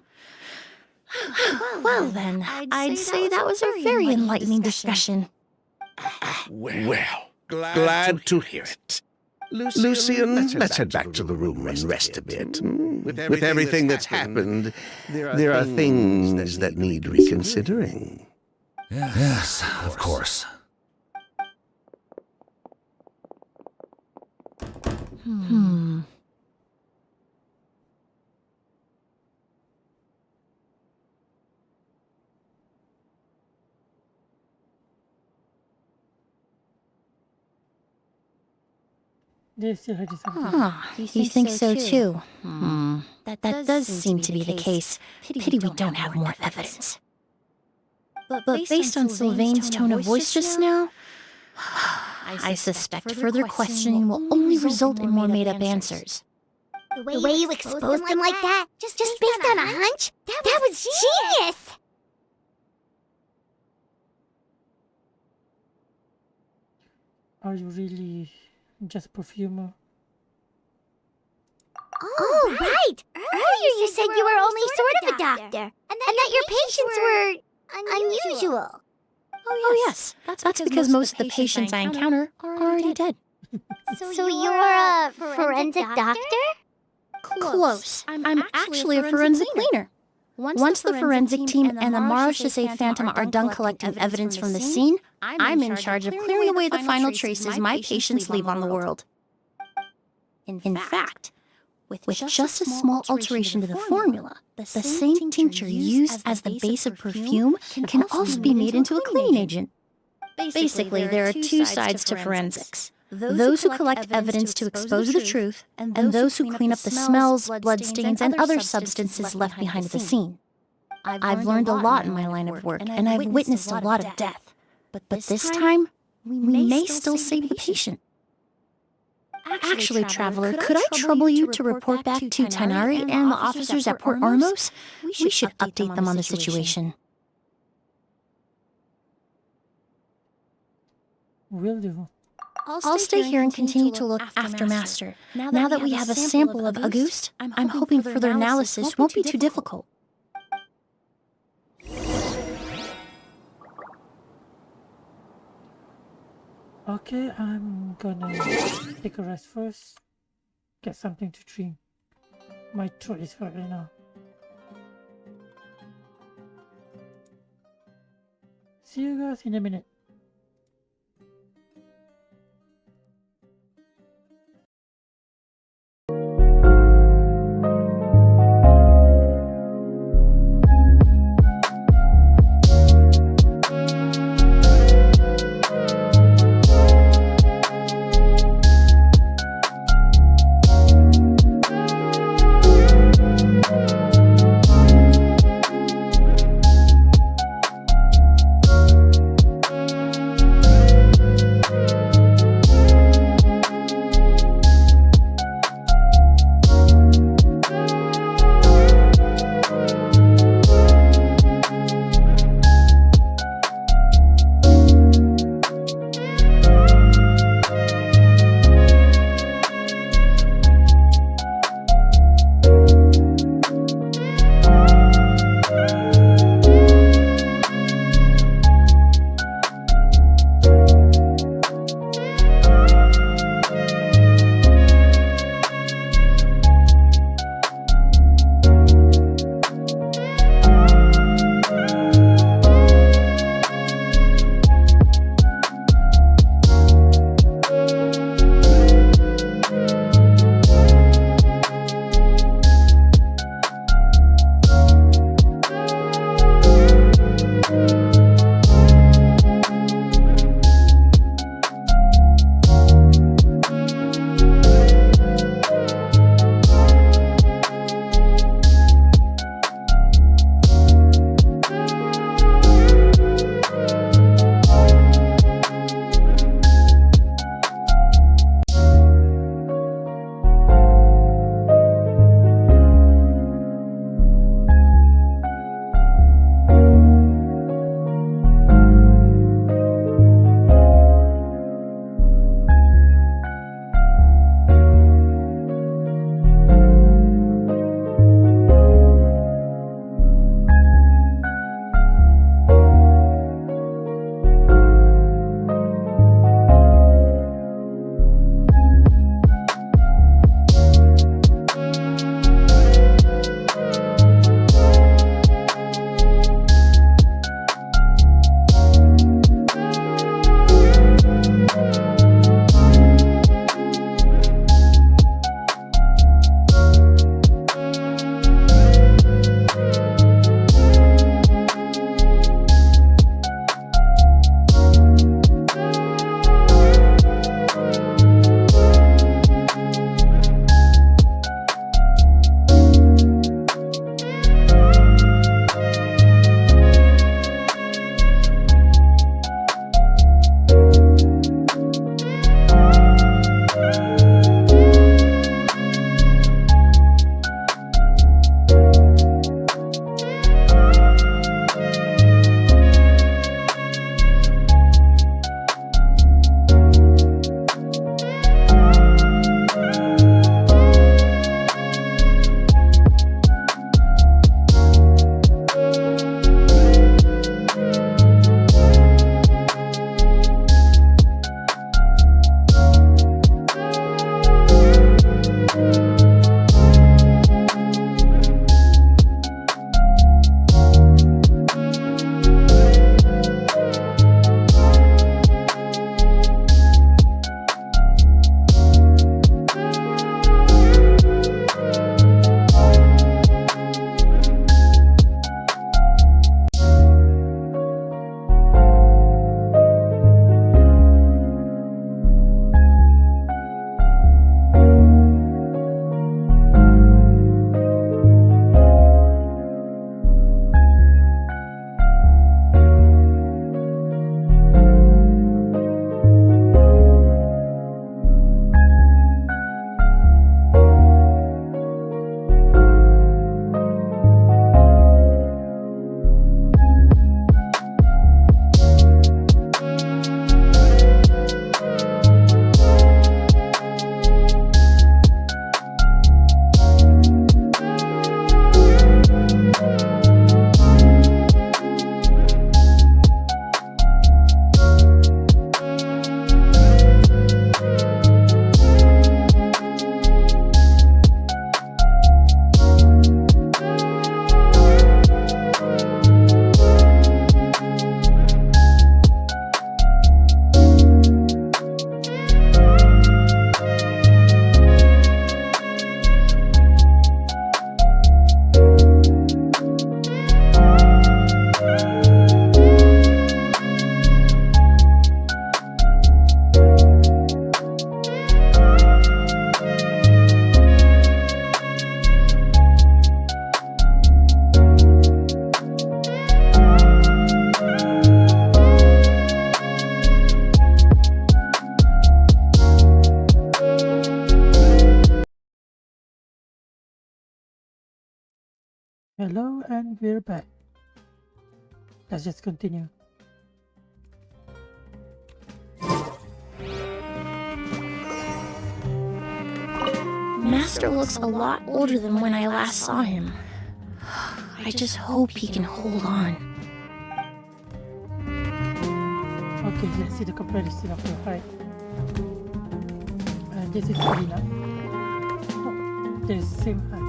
Speaker 6: Well then, I'd say that was a very enlightening discussion.
Speaker 9: Well, glad to hear it. Lucian, let's head back to the room and rest a bit. With everything that's happened, there are things that need reconsidering.
Speaker 8: Yes, of course.
Speaker 1: They still had something.
Speaker 6: You think so too? That does seem to be the case. Pity we don't have more evidence. But based on Sylvain's tone of voice just now, I suspect further questioning will only result in more made-up answers.
Speaker 2: The way you exposed them like that, just based on a hunch? That was genius!
Speaker 1: Are you really just a perfumer?
Speaker 2: Oh, right! Earlier you said you were only sort of a doctor, and that your patients were unusual.
Speaker 6: Oh yes, that's because most of the patients I encounter are already dead.
Speaker 2: So you're a forensic doctor?
Speaker 6: Close. I'm actually a forensic cleaner. Once the forensic team and the Monochrome Phantom are done collecting evidence from the scene, I'm in charge of clearing away the final traces my patients leave on the world. In fact, with just a small alteration to the formula, the same tincture used as the base of perfume can also be made into a cleaning agent. Basically, there are two sides to forensics. Those who collect evidence to expose the truth, and those who clean up the smells, bloodstains, and other substances left behind at the scene. I've learned a lot in my line of work, and I've witnessed a lot of death. But this time, we may still save the patient. Actually, Traveler, could I trouble you to report back to Tighnari and the officers at Port Ormos? We should update them on the situation.
Speaker 1: Will do.
Speaker 6: I'll stay here and continue to look after Master. Now that we have a sample of Auguste, I'm hoping further analysis won't be too difficult.
Speaker 1: Okay, I'm gonna take a rest first. Get something to drink. My throat is hurt right now. See you guys in a minute. Hello, and we're back. Let's just continue.
Speaker 6: Master looks a lot older than when I last saw him. I just hope he can hold on.
Speaker 1: Okay, let's see the comparison of your height. And this is Flyin. Oh, there is the same height.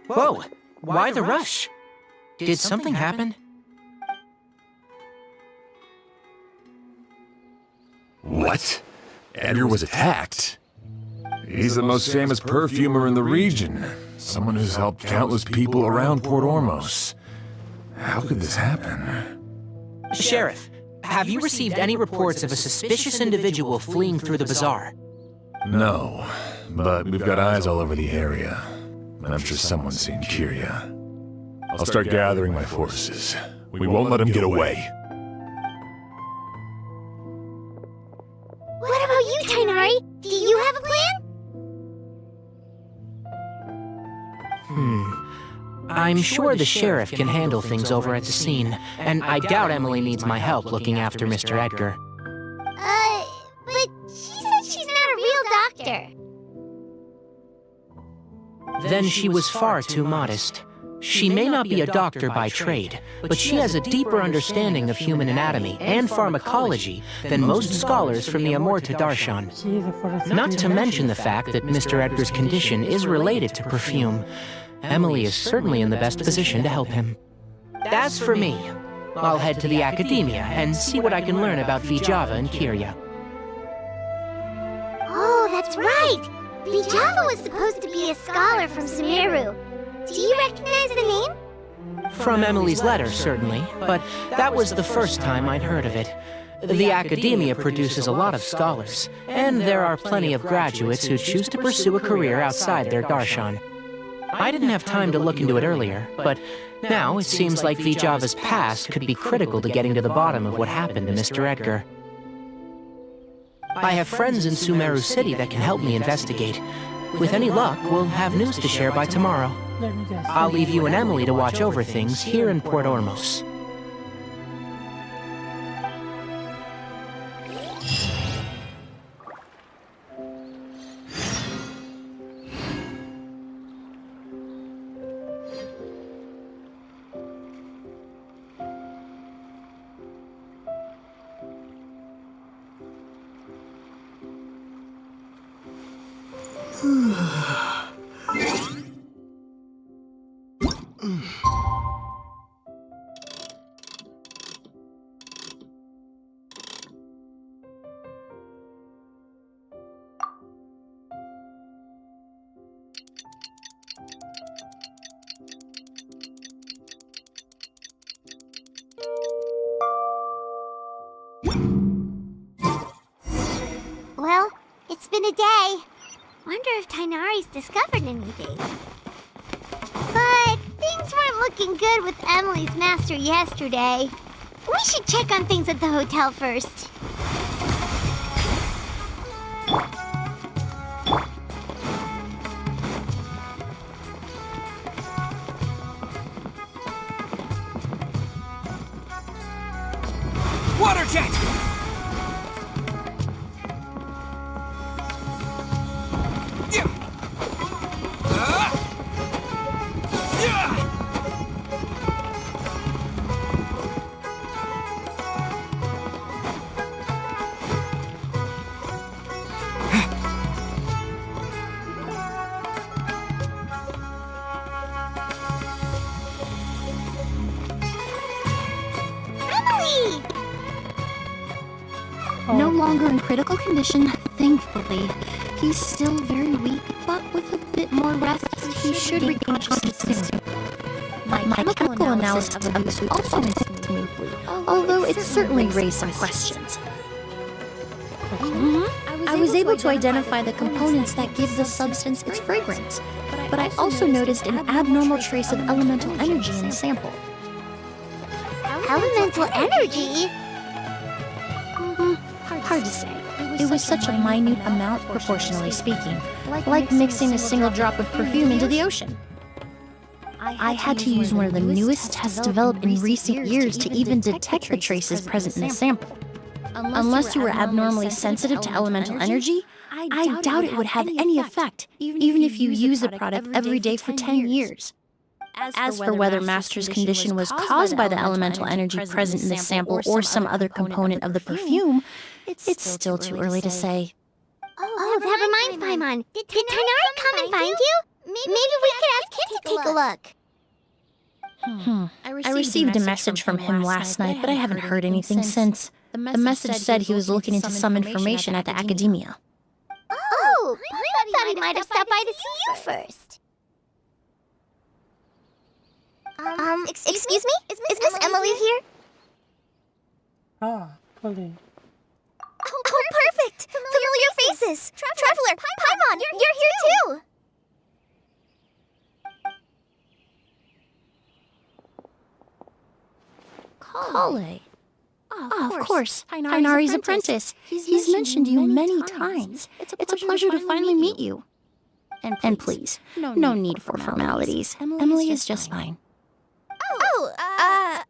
Speaker 3: Whoa! Why the rush? Did something happen?
Speaker 4: What? Edgar was attacked? He's the most famous perfumer in the region. Someone who's helped countless people around Port Ormos. How could this happen?
Speaker 3: Sheriff, have you received any reports of a suspicious individual fleeing through the bazaar?
Speaker 4: No, but we've got eyes all over the area. I'm sure someone's seen Kiria. I'll start gathering my forces. We won't let him get away.
Speaker 2: What about you, Tighnari? Do you have a plan?
Speaker 3: I'm sure the sheriff can handle things over at the scene, and I doubt Emilie needs my help looking after Mr. Edgar.
Speaker 2: But she said she's not a real doctor.
Speaker 3: Then she was far too modest. She may not be a doctor by trade, but she has a deeper understanding of human anatomy and pharmacology than most scholars from the Amorta Darshan.
Speaker 1: She is a forest.
Speaker 3: Not to mention the fact that Mr. Edgar's condition is related to perfume. Emilie is certainly in the best position to help him. As for me, I'll head to the academia and see what I can learn about Vijava and Kiria.
Speaker 2: Oh, that's right! Vijava was supposed to be a scholar from Sumeru. Do you recognize the name?
Speaker 3: From Emilie's letter, certainly, but that was the first time I'd heard of it. The academia produces a lot of scholars, and there are plenty of graduates who choose to pursue a career outside their darshan. I didn't have time to look into it earlier, but now it seems like Vijava's past could be critical to getting to the bottom of what happened to Mr. Edgar. I have friends in Sumeru City that can help me investigate. With any luck, we'll have news to share by tomorrow.
Speaker 1: Let me guess.
Speaker 3: I'll leave you and Emilie to watch over things here in Port Ormos.
Speaker 2: Well, it's been a day. Wonder if Tighnari's discovered anything. But things weren't looking good with Emilie's master yesterday. We should check on things at the hotel first.
Speaker 5: Water jet!
Speaker 2: Emily!
Speaker 6: No longer in critical condition, thankfully. He's still very weak, but with a bit more rest, he should regain consciousness soon. My chemical analysis of the suit also went smoothly, although it certainly raised some questions. I was able to identify the components that give the substance its fragrance, but I also noticed an abnormal trace of elemental energy in the sample.
Speaker 2: Elemental energy?
Speaker 6: Hard to say. It was such a minute amount, proportionally speaking, like mixing a single drop of perfume into the ocean. I had to use one of the newest tests developed in recent years to even detect the traces present in the sample. Unless you were abnormally sensitive to elemental energy, I doubt it would have any effect, even if you use the product every day for 10 years. As for whether Master's condition was caused by the elemental energy present in the sample or some other component of the perfume, it's still too early to say.
Speaker 2: Oh, that reminds Paimon. Did Tighnari come and find you? Maybe we could ask him to take a look.
Speaker 6: I received a message from him last night, but I haven't heard anything since. The message said he was looking into some information at the academia.
Speaker 2: Oh, I thought he might have stopped by to see you first. Excuse me? Is Miss Emily here?
Speaker 1: Ah, Colleen.
Speaker 2: Oh, perfect! Familiar faces! Traveler, Paimon, you're here too!
Speaker 6: Kale. Of course. Tighnari's apprentice. He's mentioned you many times. It's a pleasure to finally meet you. And please, no need for formalities. Emily is just fine.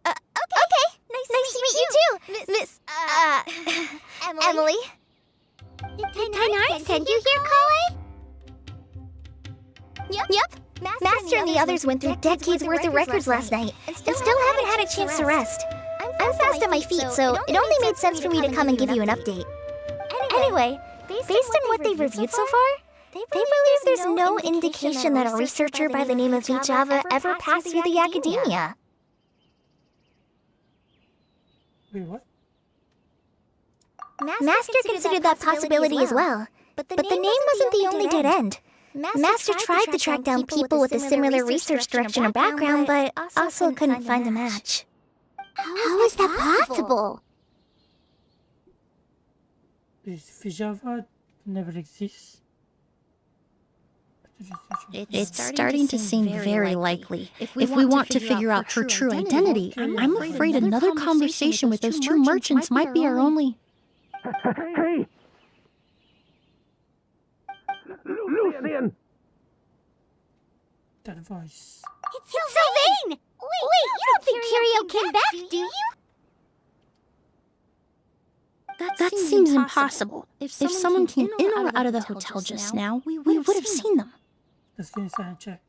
Speaker 2: Okay. Nice to meet you too, Miss, Emily. Did Tighnari send you here, Kale? Yep. Master and the others went through decades worth of records last night, and still haven't had a chance to rest. I'm fast on my feet, so it only made sense for me to come and give you an update. Anyway, based on what they've reviewed so far, they believe there's no indication that a researcher by the name of Java ever passed through the academia.
Speaker 1: Wait, what?
Speaker 2: Master considered that possibility as well, but the name wasn't the only dead end. Master tried to track down people with a similar research direction or background, but also couldn't find a match. How is that possible?
Speaker 1: If Java never exists.
Speaker 6: It's starting to seem very likely. If we want to figure out her true identity, I'm afraid another conversation with those two merchants might be our only...
Speaker 9: Hey! Lucian!
Speaker 1: That voice.
Speaker 2: It's Sylvain! Wait, you don't think Curio came back, do you?
Speaker 6: That seems impossible. If someone came in or out of the hotel just now, we would have seen them.
Speaker 1: Let's go inside and check.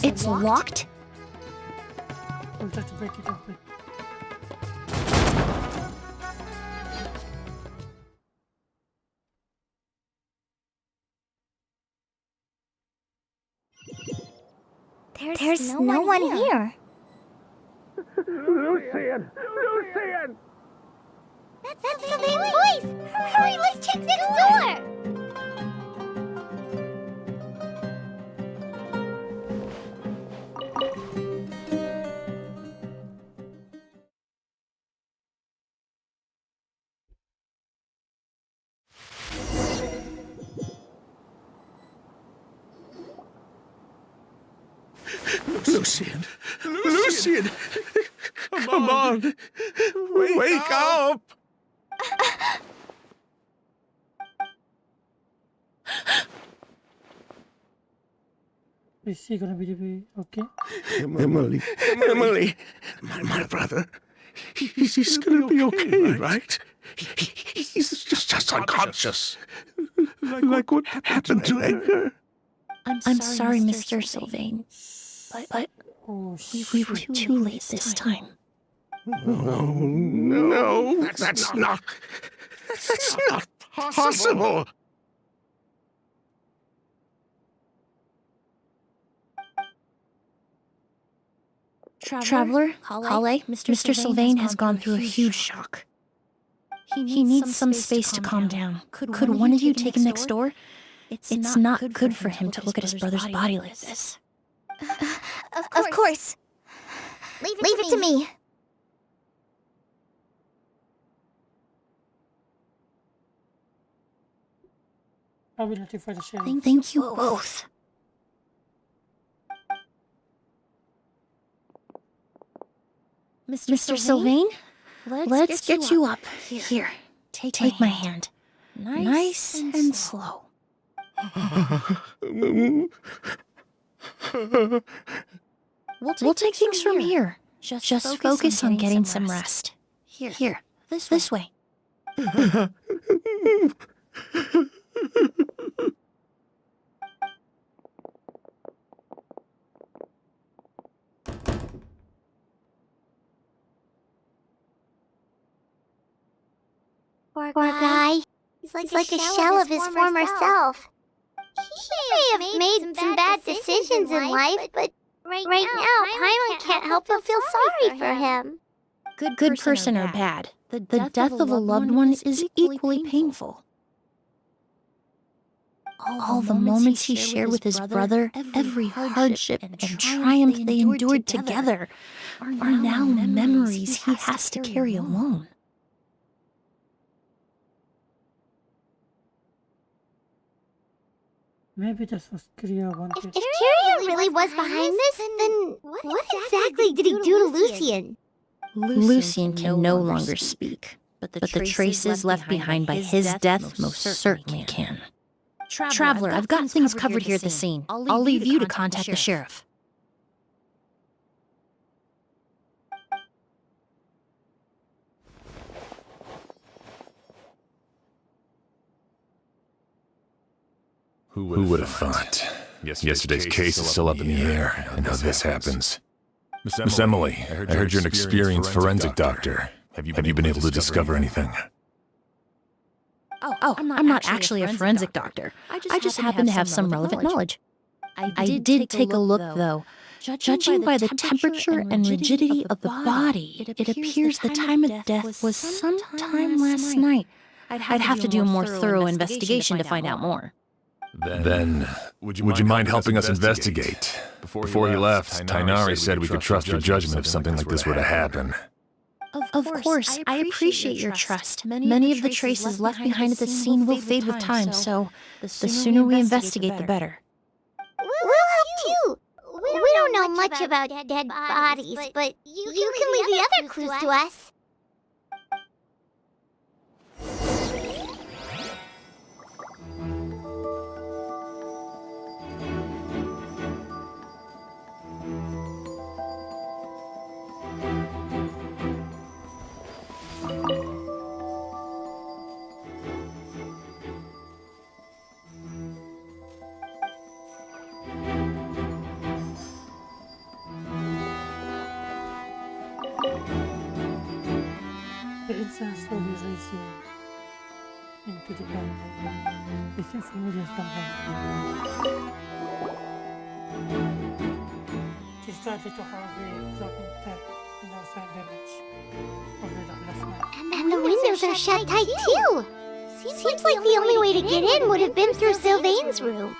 Speaker 6: It's locked?
Speaker 1: We'll try to break it open.
Speaker 2: There's no one here.
Speaker 9: Lucian!
Speaker 2: That's Sylvain's voice! Hurry, let's check next door!
Speaker 9: Lucian! Come on! Wake up!
Speaker 1: Is he gonna be okay?
Speaker 9: Emily! My brother. He's gonna be okay, right? He's just unconscious. Like what happened to Edgar?
Speaker 6: I'm sorry, Mr. Sylvain, but
Speaker 1: Oh,
Speaker 6: we were too late this time.
Speaker 9: Oh, no, that's not possible.
Speaker 6: Traveler, Halle, Mr. Sylvain has gone through a huge shock. He needs some space to calm down. Could one of you take him next door? It's not good for him to look at his brother's body like this.
Speaker 2: Of course. Leave it to me.
Speaker 1: I will notify the sheriff.
Speaker 6: Thank you both. Mr. Sylvain, let's get you up. Here, take my hand. Nice and slow. We'll take things from here. Just focus on getting some rest. Here, this way.
Speaker 2: Poor guy. He's like a shell of his former self. He may have made some bad decisions in life, but right now, Paimon can't help but feel sorry for him.
Speaker 6: Good person or bad, the death of a loved one is equally painful. All the moments he shared with his brother, every hardship and triumph they endured together, are now memories he has to carry alone.
Speaker 1: Maybe this was Kiria
Speaker 2: If
Speaker 1: wanted.
Speaker 2: Kiria really was behind this, then what exactly did he do to Lucian?
Speaker 6: Lucian can no longer speak, but the traces left behind by his death most certainly can. Traveler, I've got things covered here at the scene. I'll leave you to contact the sheriff.
Speaker 4: Who would have thought? Yesterday's case is still up in the air, and now this happens. Miss Emilie, I heard you're an experienced forensic doctor. Have you been able to discover anything?
Speaker 6: Oh, I'm not actually a forensic doctor. I just happen to have some relevant knowledge. I did take a look, though. Judging by the temperature and rigidity of the body, it appears the time of death was sometime last night. I'd have to do a more thorough investigation to find out more.
Speaker 4: Then, would you mind helping us investigate? Before he left, Tighnari said we could trust your judgment if something like this were to happen.
Speaker 6: Of course, I appreciate your trust. Many of the traces left behind at the scene will fade with time, so the sooner we investigate, the better.
Speaker 2: We'll help too. We don't know much about dead bodies, but you can leave the other clues to us.
Speaker 1: The incense slowly raising into the ground. They seem familiar somehow. She started to hardly absorbing tech and no sign damage over the last night.
Speaker 2: And the windows are shut tight too. Seems like the only way to get in would have been through Sylvain's room.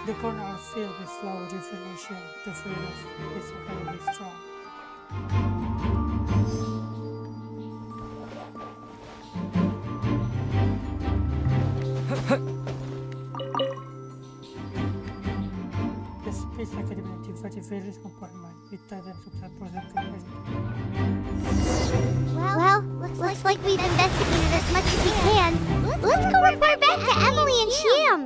Speaker 1: The corner are filled with flower definition. The fragrance is incredibly strong. The Space Academy 1940 compartment with Titan subside
Speaker 2: Well, looks like we've investigated as much as we can. Let's go report back to Emilie and Sham.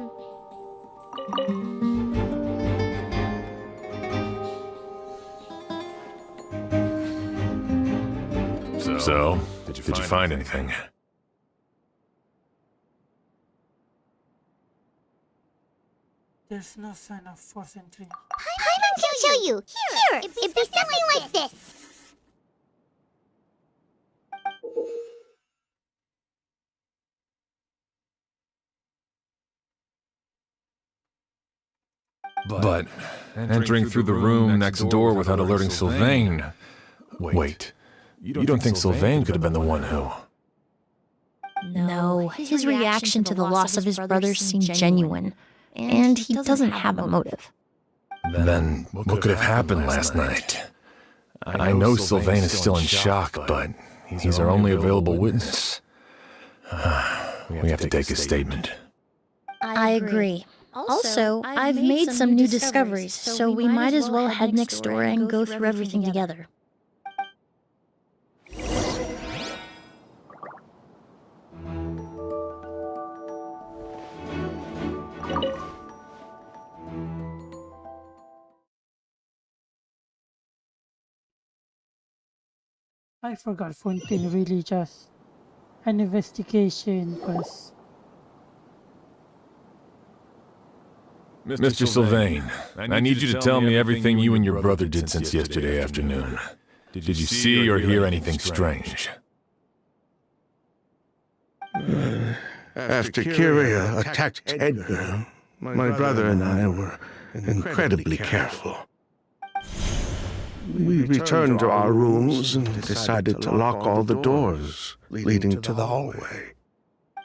Speaker 4: So, did you find anything?
Speaker 1: There's no sign of force entry.
Speaker 2: I can show you. Here, it'd be something like this.
Speaker 4: But entering through the room next door without alerting Sylvain... Wait, you don't think Sylvain could have been the one who...
Speaker 6: No, his reaction to the loss of his brothers seemed genuine, and he doesn't have a motive.
Speaker 4: Then, what could have happened last night? I know Sylvain is still in shock, but he's our only available witness. We have to take his statement.
Speaker 6: I agree. Also, I've made some new discoveries, so we might as well head next door and go through everything together.
Speaker 1: I forgot Fontaine really just an investigation quest.
Speaker 4: Mr. Sylvain, I need you to tell me everything you and your brother did since yesterday afternoon. Did you see or hear anything strange?
Speaker 9: After Kyria attacked Edgar, my brother and I were incredibly careful. We returned to our rooms and decided to lock all the doors leading to the hallway.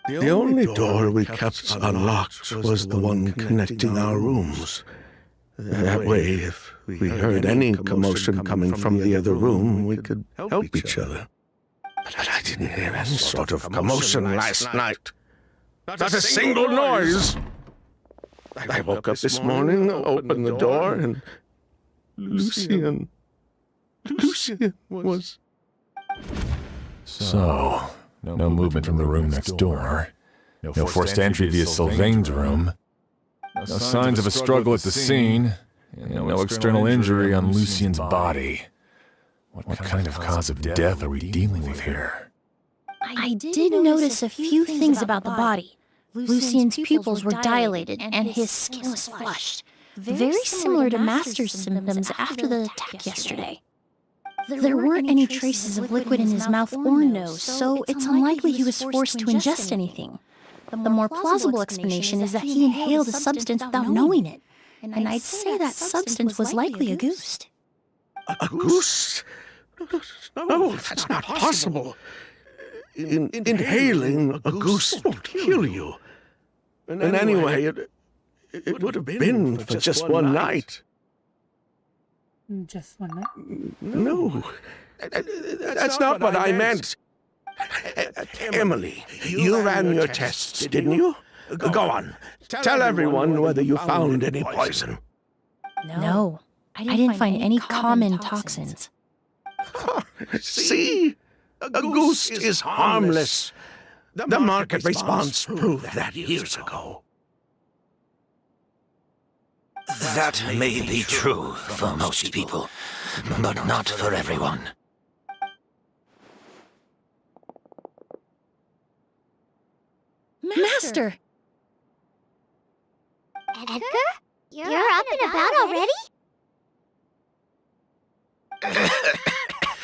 Speaker 9: The only door we kept unlocked was the one connecting our rooms. That way, if we heard any commotion coming from the other room, we could help each other. But I didn't hear any sort of commotion last night. Not a single noise! I woke up this morning, opened the door, and Lucien was...
Speaker 4: So, no movement from the room next door. No forced entry via Sylvain's room. No signs of a struggle at the scene. And no external injury on Lucien's body. What kind of cause of death are we dealing with here?
Speaker 6: I did notice a few things about the body. Lucien's pupils were dilated, and his skin was flushed. Very similar to Master's symptoms after the attack yesterday. There weren't any traces of liquid in his mouth or nose, so it's unlikely he was forced to ingest anything. The more plausible explanation is that he inhaled a substance without knowing it, and I'd say that substance was likely a goose.
Speaker 9: A goose? No, that's not possible. Inhaling a goose won't kill you. And anyway, it would have been for just one night.
Speaker 1: Just one night?
Speaker 9: No, that's not what I meant. Emilie, you ran your tests, didn't you? Go on. Tell everyone whether you found any poison.
Speaker 6: No, I didn't find any common toxins.
Speaker 9: See? A goose is harmless. The market response proved that years ago.
Speaker 7: That may be true for most people, but not for everyone.
Speaker 6: Master!
Speaker 2: Edgar? You're up and about already?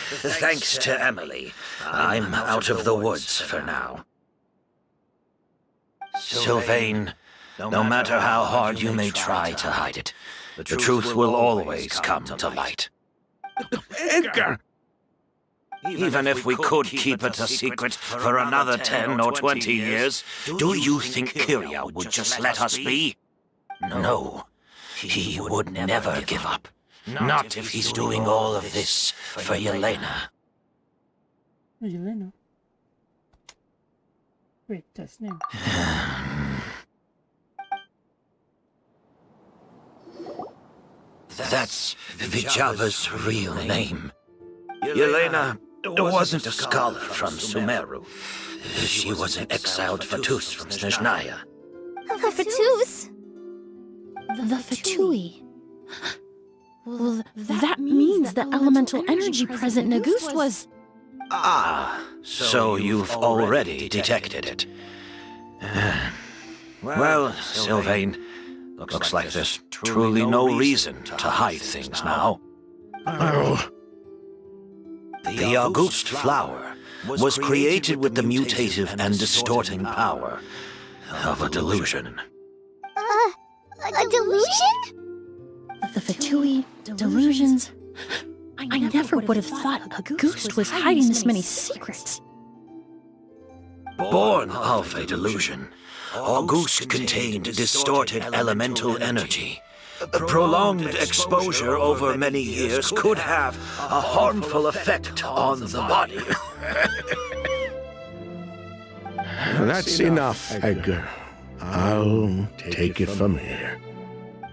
Speaker 7: Thanks to Emilie, I'm out of the woods for now. Sylvain, no matter how hard you may try to hide it, the truth will always come to light.
Speaker 9: Edgar!
Speaker 7: Even if we could keep it a secret for another 10 or 20 years, do you think Kyria would just let us be? No, he would never give up. Not if he's doing all of this for Yelena.
Speaker 1: Yelena? Wait, that's name.
Speaker 7: That's Vijava's real name. Yelena wasn't a scholar from Sumeru. She was an exiled Fatus from Snezhnaya.
Speaker 2: The Fatus?
Speaker 6: The Fatui. Well, that means the elemental energy present in a goose was...
Speaker 7: Ah, so you've already detected it. Well, Sylvain, looks like there's truly no reason to hide things now.
Speaker 9: Oh,
Speaker 7: The August Flower was created with the mutative and distorting power of a delusion.
Speaker 2: A delusion?
Speaker 6: The Fatui, delusions. I never would have thought a goose was hiding this many secrets.
Speaker 7: Born of a delusion, August contained distorted elemental energy. Prolonged exposure over many years could have a harmful effect on the body.
Speaker 9: that's enough, Edgar. I'll take it from here.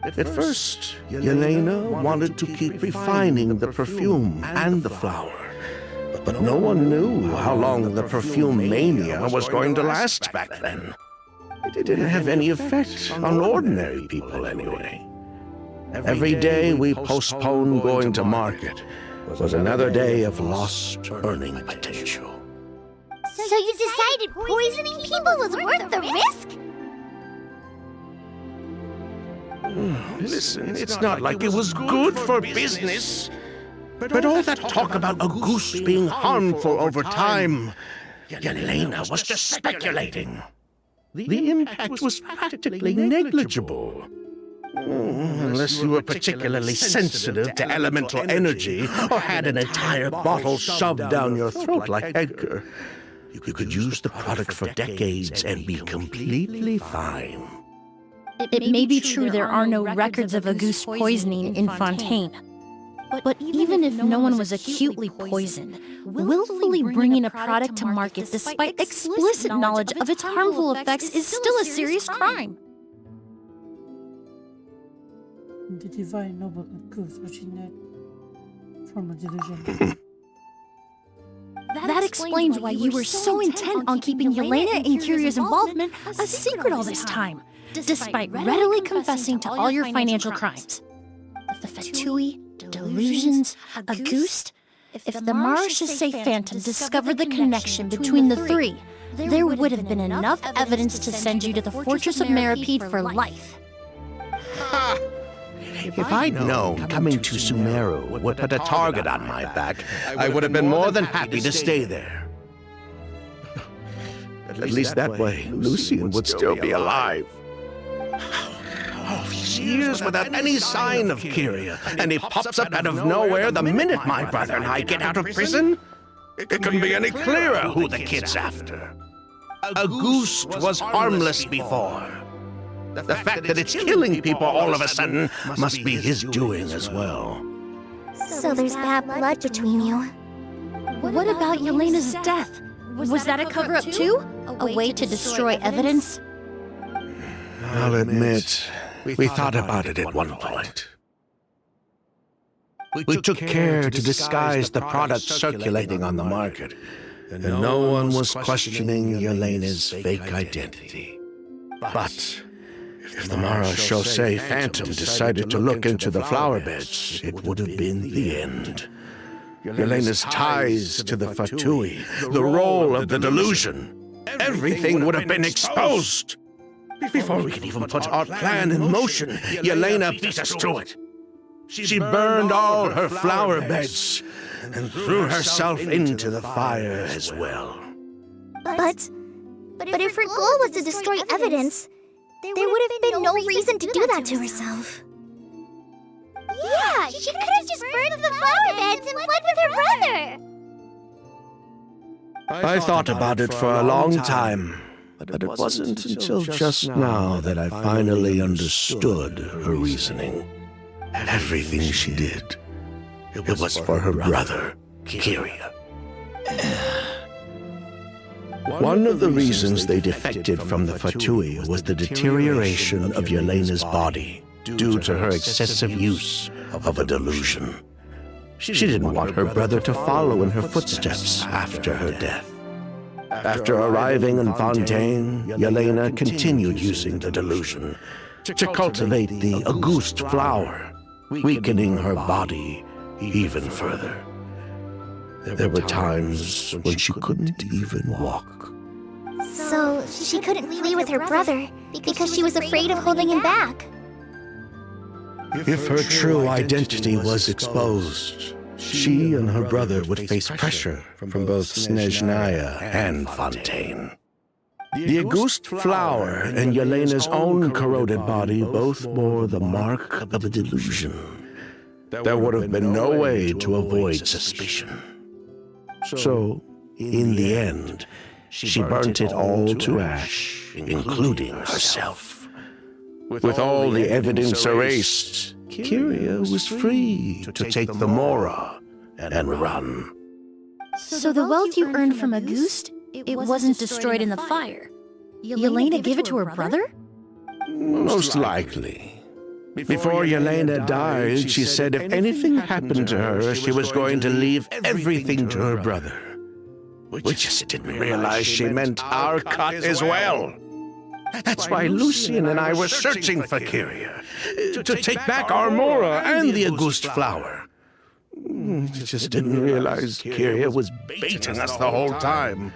Speaker 9: At first, Yelena wanted to keep refining the perfume and the flower. But no one knew how long the perfume mania was going to last back then. It didn't have any effect on ordinary people anyway. Every day we postponed going to market was another day of lost earning potential.
Speaker 2: So you decided poisoning people was worth the risk?
Speaker 9: Listen, it's not like it was good for business. But all that talk about a goose being harmful over time, Yelena was just speculating. The impact was practically negligible. Unless you were particularly sensitive to elemental energy or had an entire bottle shoved down your throat like Edgar, you could use the product for decades and be completely fine.
Speaker 6: It may be true there are no records of a goose poisoning in Fontaine. But even if no one was acutely poisoned, willfully bringing a product to market despite explicit knowledge of its harmful effects is still a serious crime.
Speaker 1: The divine noble goose originated from a delusion.
Speaker 6: That explains why you were so intent on keeping Yelena and Kiria's involvement a secret all this time, despite readily confessing to all your financial crimes. The Fatui, delusions, a goose. If the Maréchaussée Phantom discovered the connection between the three, there would have been enough evidence to send you to the Fortress of Meripede for life.
Speaker 9: Ha! If I'd known coming to Sumeru would put a target on my back, I would have been more than happy to stay there. At least that way, Lucian would still be alive. All these years without any sign of Kyria, and he pops up out of nowhere the minute my brother and I get out of prison? It couldn't be any clearer who the kid's after. August was harmless before. The fact that it's killing people all of a sudden must be his doing as well.
Speaker 2: So there's bad blood between you.
Speaker 6: What about Yelena's death? Was that a cover-up too? A way to destroy evidence?
Speaker 9: I'll admit, we thought about it at one point. We took care to disguise the product circulating on the market, and no one was questioning Yelena's fake identity. But if the Maréchaussée Phantom decided to look into the flower beds, it would have been the end. Yelena's ties to the Fatui, the role of the delusion, everything would have been exposed. Before we could even put our plan in motion, Yelena beat us to it. She burned all her flower beds and threw herself into the fire as well.
Speaker 2: But if her goal was to destroy evidence, there would have been no reason to do that to herself. Yeah, she could have just burned the flower beds and fled with her brother.
Speaker 9: I thought about it for a long time, but it wasn't until just now that I finally understood her reasoning. Everything she did, it was for her brother, Kyria. One of the reasons they defected from the Fatui was the deterioration of Yelena's body due to her excessive use of a delusion. She didn't want her brother to follow in her footsteps after her death. After arriving in Fontaine, Yelena continued using the delusion to cultivate the August flower, weakening her body even further. There were times when she couldn't even walk.
Speaker 2: So she couldn't flee with her brother because she was afraid of holding him back.
Speaker 9: If her true identity was exposed, she and her brother would face pressure from both Snezhnaya and Fontaine. The August flower and Yelena's own corroded body both bore the mark of a delusion. There would have been no way to avoid suspicion. So, in the end, she burnt it all to ash, including herself. With all the evidence erased, Kyria was free to take the Mora and run.
Speaker 6: So the wealth you earned from August, it wasn't destroyed in the fire. Yelena gave it to her brother?
Speaker 9: Most likely. Before Yelena died, she said if anything happened to her, she was going to leave everything to her brother. We just didn't realize she meant our cut as well. That's why Lucian and I were searching for Kyria, to take back our Mora and the August flower. We just didn't realize Kyria was baiting us the whole time.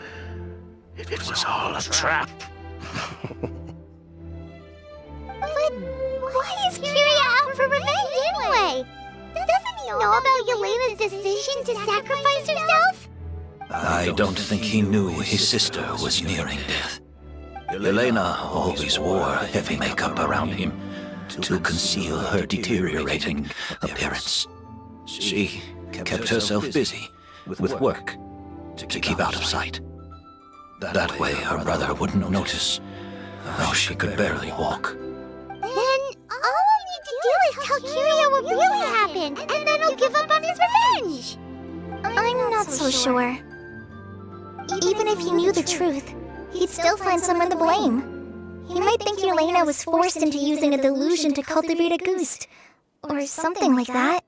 Speaker 9: It was all a trap.
Speaker 2: But why is Kyria out for revenge anyway? Doesn't he know about Yelena's decision to sacrifice herself?
Speaker 7: I don't think he knew his sister was nearing death. Yelena always wore heavy makeup around him to conceal her deteriorating appearance. She kept herself busy with work to keep out of sight. That way her brother wouldn't notice how she could barely walk.
Speaker 2: Then all we need to do is tell Kyria what really happened, and then he'll give up on his revenge. I'm not so sure. Even if he knew the truth, he'd still find someone to blame. He might think Yelena was forced into using a delusion to cultivate a goose, or something like that.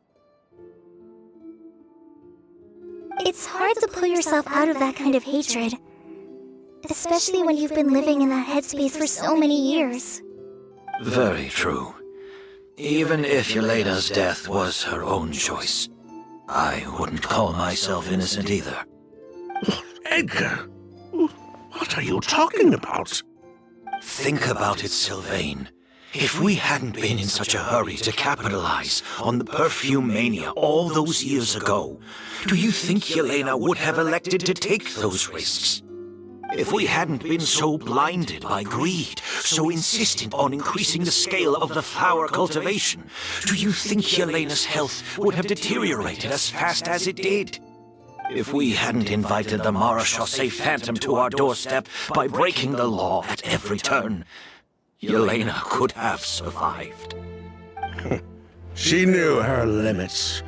Speaker 2: It's hard to pull yourself out of that kind of hatred, especially when you've been living in that headspace for so many years.
Speaker 7: Very true. Even if Yelena's death was her own choice, I wouldn't call myself innocent either.
Speaker 9: Edgar, what are you talking about?
Speaker 7: Think about it, Sylvain. If we hadn't been in such a hurry to capitalize on the perfume mania all those years ago, do you think Yelena would have elected to take those risks? If we hadn't been so blinded by greed, so insistent on increasing the scale of the flower cultivation, do you think Yelena's health would have deteriorated as fast as it did? If we hadn't invited the Marechaussee Phantom to our doorstep by breaking the law at every turn, Yelena could have survived.
Speaker 9: She knew her limits.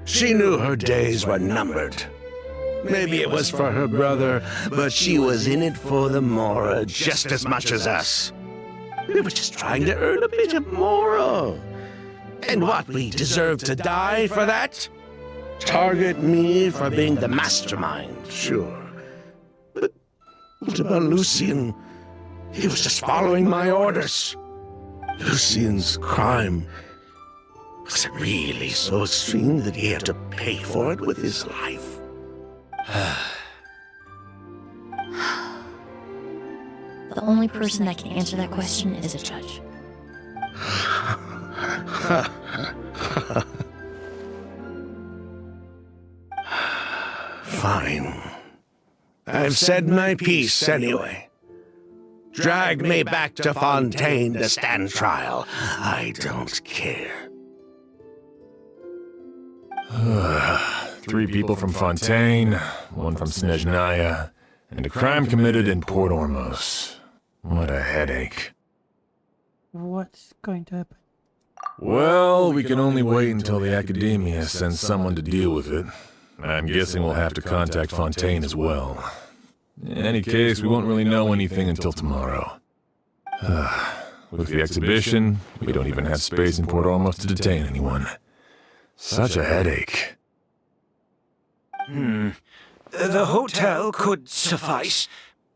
Speaker 9: She knew her days were numbered. Maybe it was for her brother, but she was in it for the Mora just as much as us. We were just trying to earn a bit of Mora. And what, we deserve to die for that? Target me for being the mastermind, sure. But what about Lucian? He was just following my orders. Lucian's crime, was it really so extreme that he had to pay for it with his life?
Speaker 6: The only person that can answer that question is a judge.
Speaker 9: Fine. I've said my piece anyway. Drag me back to Fontaine to stand trial. I don't care.
Speaker 4: 3 people from Fontaine, 1 from Snezhnaya, and a crime committed in Port Ormos. What a headache.
Speaker 1: What's going to happen?
Speaker 4: Well, we can only wait until the Academia sends someone to deal with it. I'm guessing we'll have to contact Fontaine as well. In any case, we won't really know anything until tomorrow. With the exhibition, we don't even have space in Port Ormos to detain anyone. Such a headache.
Speaker 7: The hotel could suffice.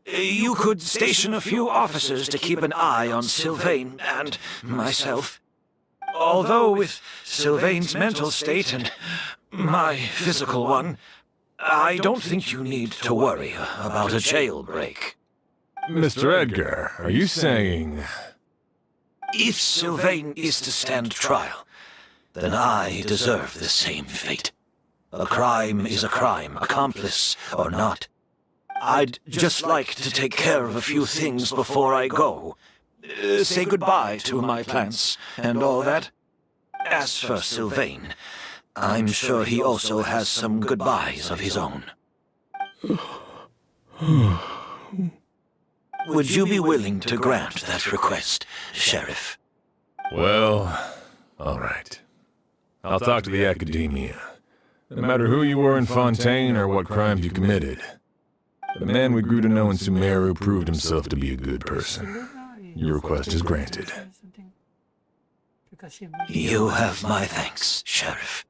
Speaker 7: You could station a few officers to keep an eye on Sylvain and myself. Although with Sylvain's mental state and my physical one, I don't think you need to worry about a jailbreak.
Speaker 4: Mr. Edgar, are you saying...
Speaker 7: If Sylvain is to stand trial, then I deserve the same fate. A crime is a crime, accomplice or not. I'd just like to take care of a few things before I go. Say goodbye to my plants and all that. As for Sylvain, I'm sure he also has some goodbyes of his own. Would you be willing to grant that request, Sheriff?
Speaker 4: Well, all right. I'll talk to the Academia. No matter who you were in Fontaine or what crimes you committed, the man we grew to know in Sumeru proved himself to be a good person. Your request is granted.
Speaker 7: You have my thanks, Sheriff.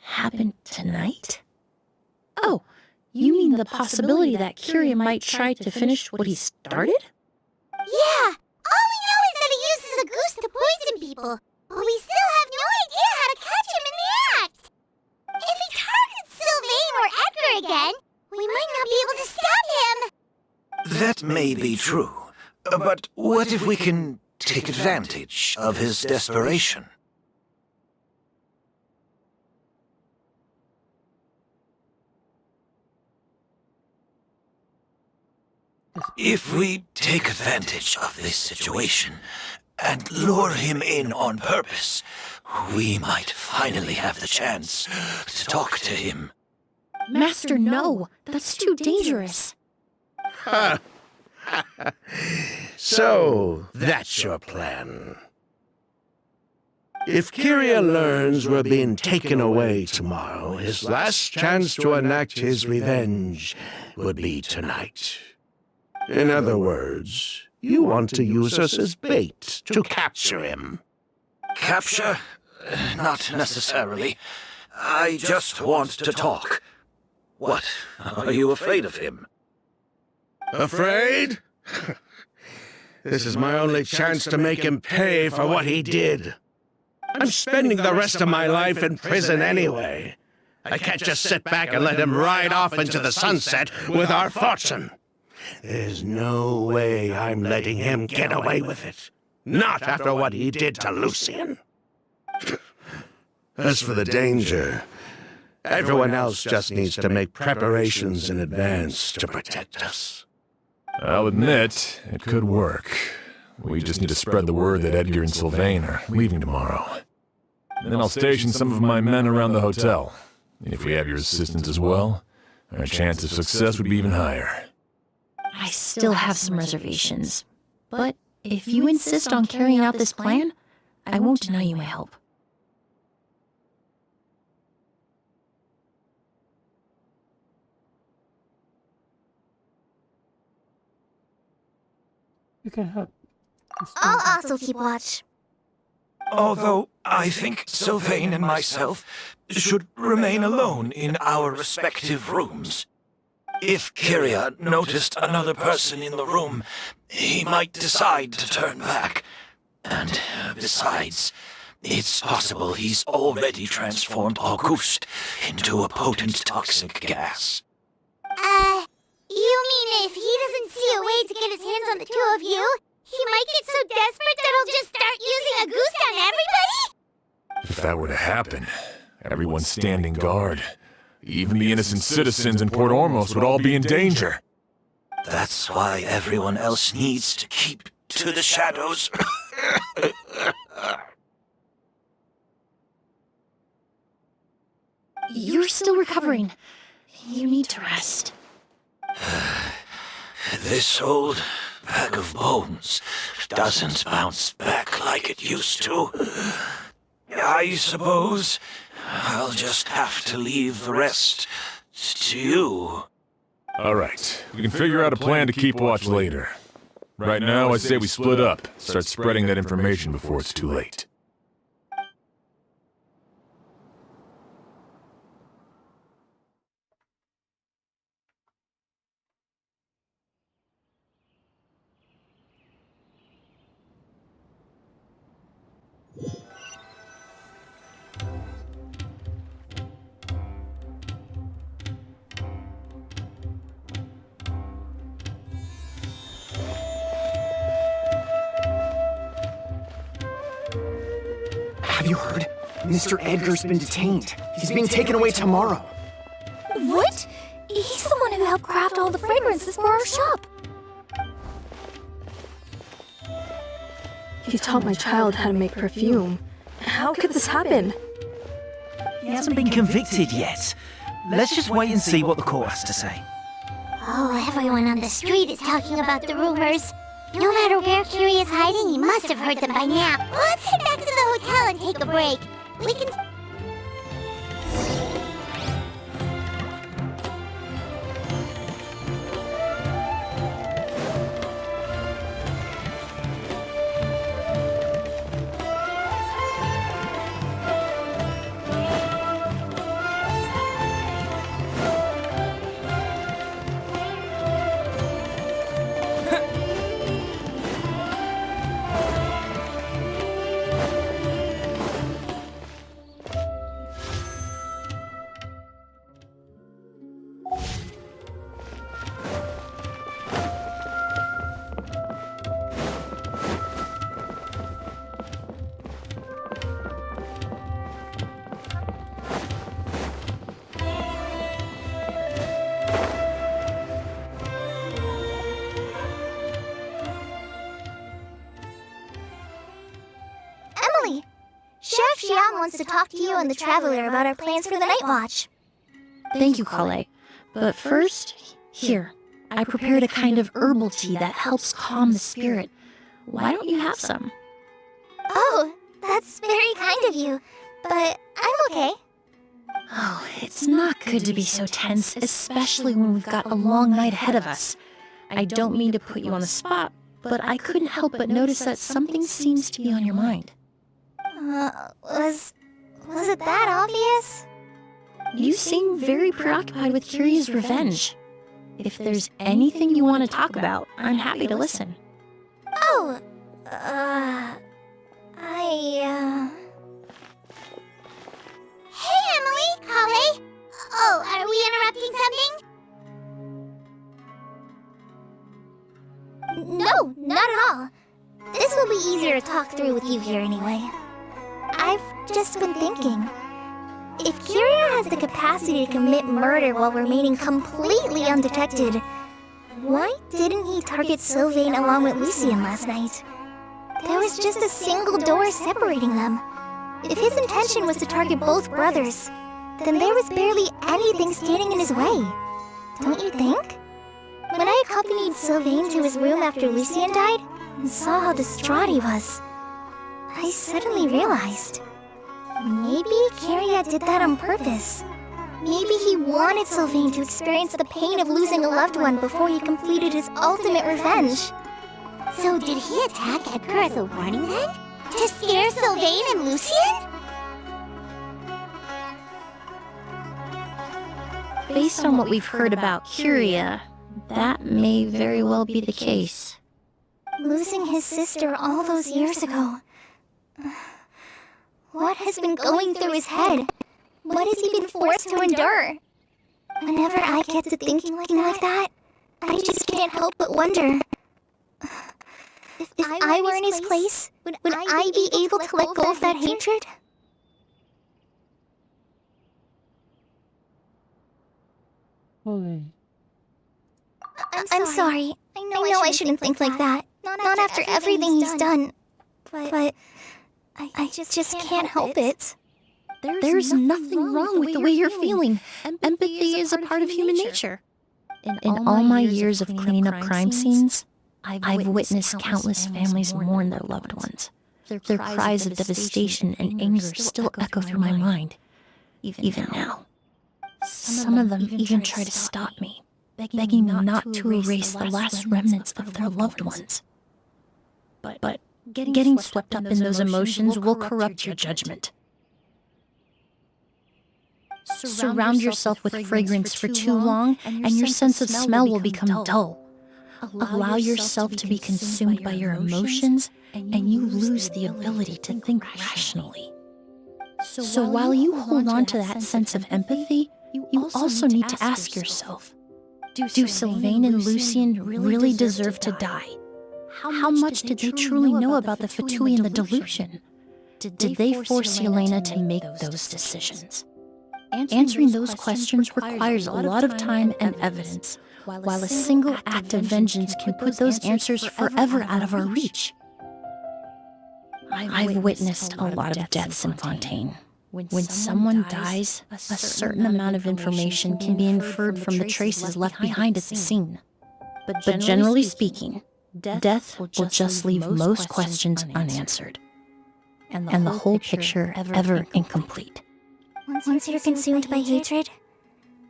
Speaker 6: Happened tonight? Oh, you mean the possibility that Kiria might try to finish what he started?
Speaker 2: Yeah, all we know is that he uses a goose to poison people, but we still have no idea how to catch him in the act. If he targets Sylvain or Edgar again, we might not be able to stop him.
Speaker 7: That may be true, but what if we can take advantage of his desperation? If we take advantage of this situation and lure him in on purpose, we might finally have the chance to talk to him.
Speaker 6: Master, no! That's too dangerous.
Speaker 9: So, that's your plan. If Kiria learns we're being taken away tomorrow, his last chance to enact his revenge would be tonight. In other words, you want to use us as bait to capture him.
Speaker 7: Capture? Not necessarily. I just want to talk. What? Are you afraid of him?
Speaker 9: Afraid? This is my only chance to make him pay for what he did. I'm spending the rest of my life in prison anyway. I can't just sit back and let him ride off into the sunset with our fortune. There's no way I'm letting him get away with it. Not after what he did to Lucien. As for the danger, everyone else just needs to make preparations in advance to protect us.
Speaker 4: I'll admit, it could work. We just need to spread the word that Edgar and Sylvain are leaving tomorrow. Then I'll station some of my men around the hotel. If we have your assistance as well, our chance of success would be even higher.
Speaker 6: I still have some reservations, but if you insist on carrying out this plan, I won't deny you my help.
Speaker 1: You can help.
Speaker 2: I'll also keep watch.
Speaker 7: Although I think Sylvain and myself should remain alone in our respective rooms. If Kiria noticed another person in the room, he might decide to turn back. And besides, it's possible he's already transformed Auguste into a potent toxic gas.
Speaker 2: You mean if he doesn't see a way to get his hands on the two of you, he might get so desperate that he'll just start using a goose on everybody?
Speaker 4: If that were to happen, everyone's standing guard. Even the innocent citizens in Port Ormos would all be in danger.
Speaker 7: That's why everyone else needs to keep to the shadows.
Speaker 6: You're still recovering. You need to rest.
Speaker 7: This old bag of bones doesn't bounce back like it used to. I suppose I'll just have to leave the rest to you.
Speaker 4: All right, we can figure out a plan to keep watch later. Right now, I say we split up, start spreading that information before it's too late.
Speaker 10: You heard? Mr. Edgar's been detained. He's being taken away tomorrow.
Speaker 2: What? He's the one who helped craft all the fragrances for our shop.
Speaker 11: He taught my child how to make perfume. How could this happen?
Speaker 12: He hasn't been convicted yet. Let's just wait and see what the court has to say.
Speaker 2: Oh, everyone on the street is talking about the rumors. No matter where Kiri is hiding, he must have heard them by now. Let's head back to the hotel and take a break. We can... Emilie! Sheriff Xiang wants to talk to you and the Traveler about our plans for the night watch.
Speaker 6: Thank you, Kale. But first, here, I prepared a kind of herbal tea that helps calm the spirit. Why don't you have some?
Speaker 2: Oh, that's very kind of you, but I'm okay.
Speaker 6: Oh, it's not good to be so tense, especially when we've got a long night ahead of us. I don't mean to put you on the spot, but I couldn't help but notice that something seems to be on your mind.
Speaker 2: Was it that obvious?
Speaker 6: You seem very preoccupied with Kiria's revenge. If there's anything you want to talk about, I'm happy to listen.
Speaker 2: Oh, Hey, Emilie, Kale. Oh, are we interrupting something? No, not at all. This will be easier to talk through with you here anyway. I've just been thinking. If Kiria has the capacity to commit murder while remaining completely undetected, why didn't he target Sylvain along with Lucien last night? There was just a single door separating them. If his intention was to target both brothers, then there was barely anything standing in his way. Don't you think? When I accompanied Sylvain to his room after Lucien died, and saw how distraught he was, I suddenly realized, maybe Kiria did that on purpose. Maybe he wanted Sylvain to experience the pain of losing a loved one before he completed his ultimate revenge. So did he attack Edgar as a warning then? To scare Sylvain and Lucien?
Speaker 6: Based on what we've heard about Kiria, that may very well be the case.
Speaker 2: Losing his sister all those years ago. What has been going through his head? What has he been forced to endure? Whenever I get to thinking like that, I just can't help but wonder. If I were in his place, would I be able to let go of that hatred?
Speaker 1: Holy.
Speaker 2: I'm sorry. I know I shouldn't think like that. Not after everything he's done. But I just can't help it.
Speaker 6: There's nothing wrong with the way you're feeling. Empathy is a part of human nature. In all my years of cleaning up crime scenes, I've witnessed countless families mourn their loved ones. Their cries of devastation and anger still echo through my mind, even now. Some of them even try to stop me, begging me not to erase the last remnants of their loved ones. But getting swept up in those emotions will corrupt your judgment. Surround yourself with fragrance for too long, and your sense of smell will become dull. Allow yourself to be consumed by your emotions, and you lose the ability to think rationally. So while you hold on to that sense of empathy, you also need to ask yourself, do Sylvain and Lucien really deserve to die? How much did they truly know about the Fatui and the delusion? Did they force Yelena to make those decisions? Answering those questions requires a lot of time and evidence, while a single act of vengeance can put those answers forever out of our reach. I've witnessed a lot of deaths in Fontaine. When someone dies, a certain amount of information can be inferred from the traces left behind at the scene. But generally speaking, death will just leave most questions unanswered, and the whole picture ever incomplete.
Speaker 2: Once you're consumed by hatred,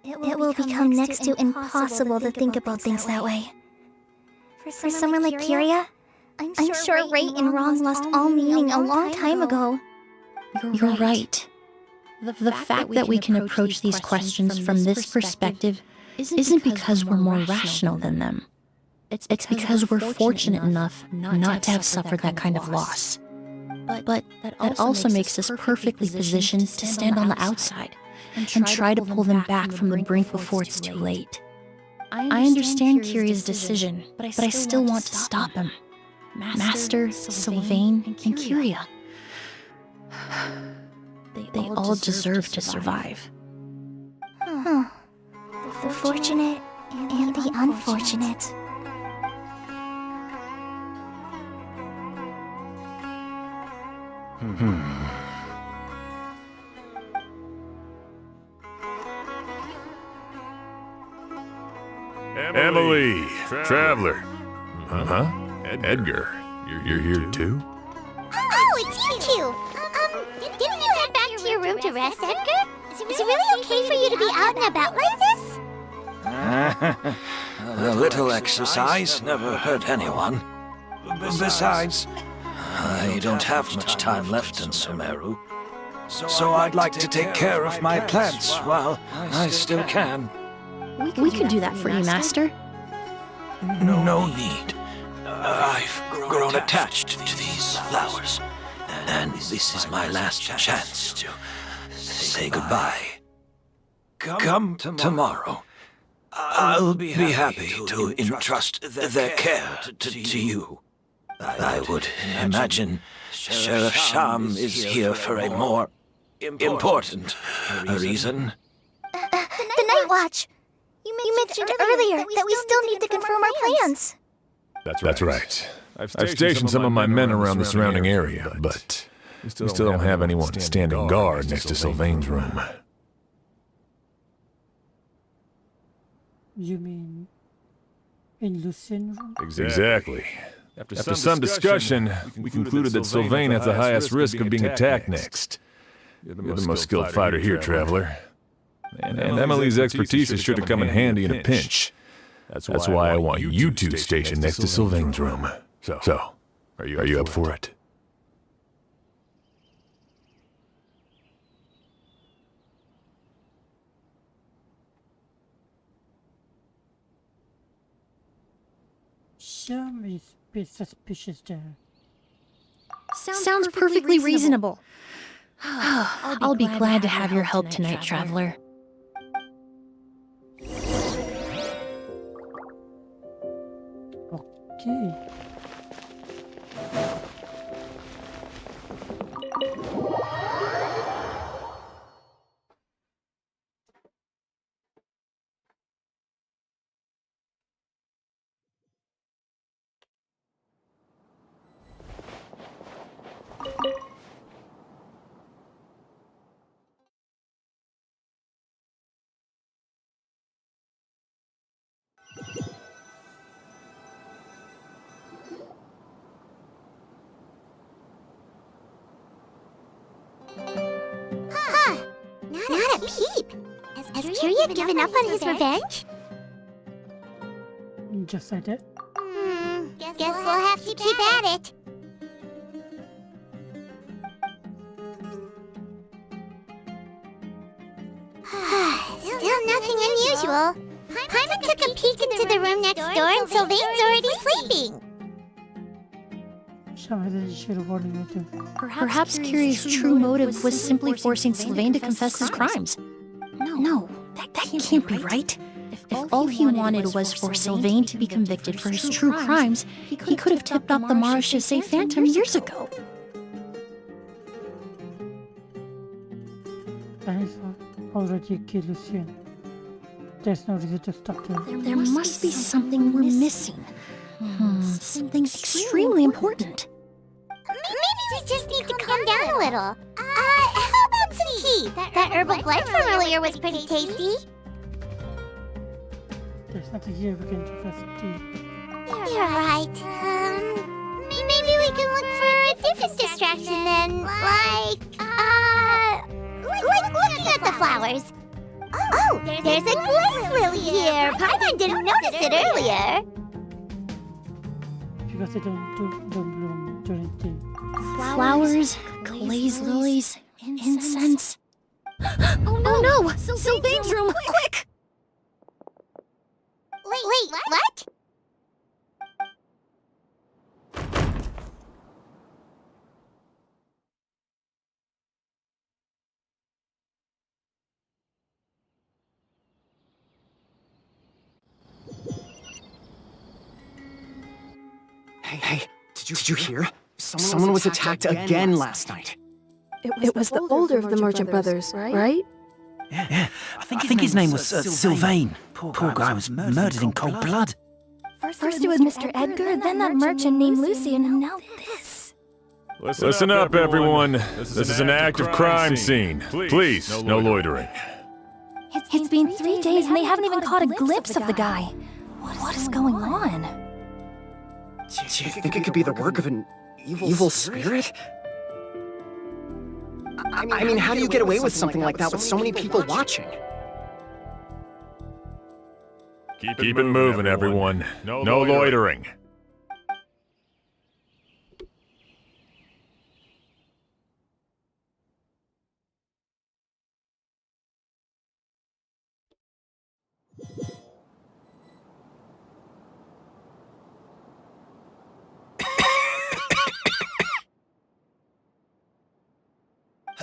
Speaker 2: it will become next to impossible to think about things that way. For someone like Kyria, I'm sure right and wrong lost all meaning a long time ago.
Speaker 6: You're right. The fact that we can approach these questions from this perspective isn't because we're more rational than them. It's because we're fortunate enough not to have suffered that kind of loss. But that also makes us perfectly positioned to stand on the outside and try to pull them back from the brink before it's too late. I understand Kyria's decision, but I still want to stop him. Master, Sylvain, and Kyria. They all deserve to survive.
Speaker 2: The fortunate and the unfortunate.
Speaker 4: Emilie, Traveler. Edgar, you're here too?
Speaker 2: Oh, it's you two! Didn't you head back to your room to rest, Edgar? Is it really okay for you to be out and about like this?
Speaker 7: A little exercise never hurt anyone. Besides, I don't have much time left in Sumeru, so I'd like to take care of my plants while I still can.
Speaker 6: We could do that for you, Master.
Speaker 7: No need. I've grown attached to these flowers, and this is my last chance to say goodbye. Come tomorrow. I'll be happy to entrust their care to you. I would imagine Sheriff Sham is here for a more important reason.
Speaker 2: The Night Watch! You mentioned earlier that we still need to confirm our plans.
Speaker 4: That's right. I've stationed some of my men around the surrounding area, but we still don't have anyone standing guard next to Sylvain's room.
Speaker 1: You mean in Lucien's room?
Speaker 4: Exactly. After some discussion, we concluded that Sylvain has the highest risk of being attacked next. You're the most skilled fighter here, Traveler. And Emilie's expertise is sure to come in handy in a pinch. That's why I want you two stationed next to Sylvain's room. So, are you up for it?
Speaker 1: Sham is a bit suspicious there.
Speaker 6: Sounds perfectly reasonable. I'll be glad to have your help tonight, Traveler.
Speaker 1: Okay.
Speaker 2: Not a peep! Has Kyria given up on his revenge?
Speaker 1: Just like that.
Speaker 2: Guess we'll have to keep at it. Still nothing unusual. Paimon took a peek into the room next door and Sylvain's already sleeping.
Speaker 1: Sham should have warned me too.
Speaker 6: Perhaps Kyria's true motive was simply forcing Sylvain to confess his crimes. No, that can't be right. If all he wanted was for Sylvain to be convicted for his true crimes, he could have tipped off the Marechaussee Phantom years ago.
Speaker 1: And he's already killed Lucien. There's no reason to stop there.
Speaker 6: There must be something we're missing. Something extremely important.
Speaker 2: Maybe we just need to calm down a little. How about some tea? That herbal blend from earlier was pretty tasty.
Speaker 1: There's nothing here we can drink some tea.
Speaker 2: You're right. Maybe we can look for a different distraction then, like looking at the flowers. Oh, there's a glaze lily here. Paimon didn't notice it earlier.
Speaker 1: Because they don't bloom during tea.
Speaker 6: Flowers, glaze lilies, incense. Oh no! Sylvain's room, quick!
Speaker 2: Wait, what?
Speaker 10: Hey, did you hear? Someone was attacked again last night.
Speaker 11: It was the older of the merchant brothers, right?
Speaker 12: Yeah. I think his name was Sylvain. Poor guy was murdered in cold blood.
Speaker 2: First it was Mr. Edgar, then that merchant named Lucian, and now this.
Speaker 4: Listen up, everyone. This is an active crime scene. Please, no loitering.
Speaker 2: It's been 3 days and they haven't even caught a glimpse of the guy. What is going on?
Speaker 10: Do you think it could be the work of an evil spirit? I mean, how do you get away with something like that with so many people watching?
Speaker 4: Keep it moving, everyone. No loitering.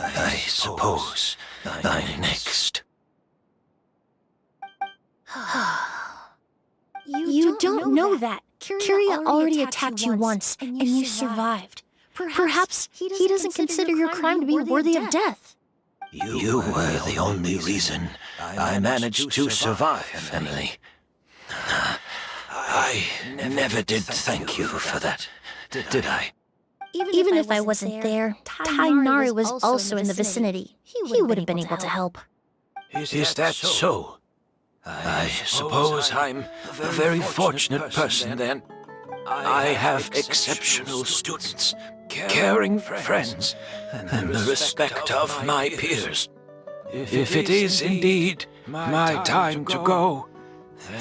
Speaker 7: I suppose I'm next.
Speaker 6: You don't know that. Curia already attacked you once, and you survived. Perhaps he doesn't consider your crime to be worthy of death.
Speaker 7: You were the only reason I managed to survive, Emilie. I never did thank you for that, did I?
Speaker 6: Even if I wasn't there, Tainari was also in the vicinity. He would have been able to help.
Speaker 7: Is that so? I suppose I'm a very fortunate person, then. I have exceptional students, caring friends, and the respect of my peers. If it is indeed my time to go,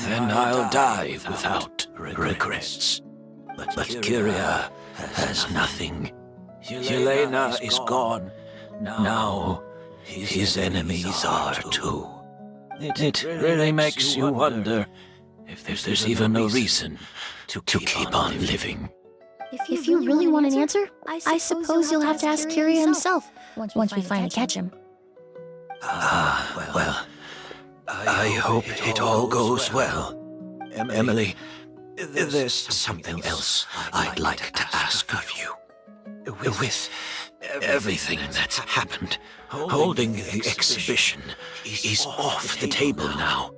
Speaker 7: then I'll die without regrets. But Kyria has nothing. Yelena is gone. Now his enemies are too. It really makes you wonder if there's even a reason to keep on living.
Speaker 6: If you really want an answer, I suppose you'll have to ask Kyria himself, once we finally catch him.
Speaker 7: Well, I hope it all goes well. Emilie, there's something else I'd like to ask of you. With everything that's happened, holding the exhibition is off the table now.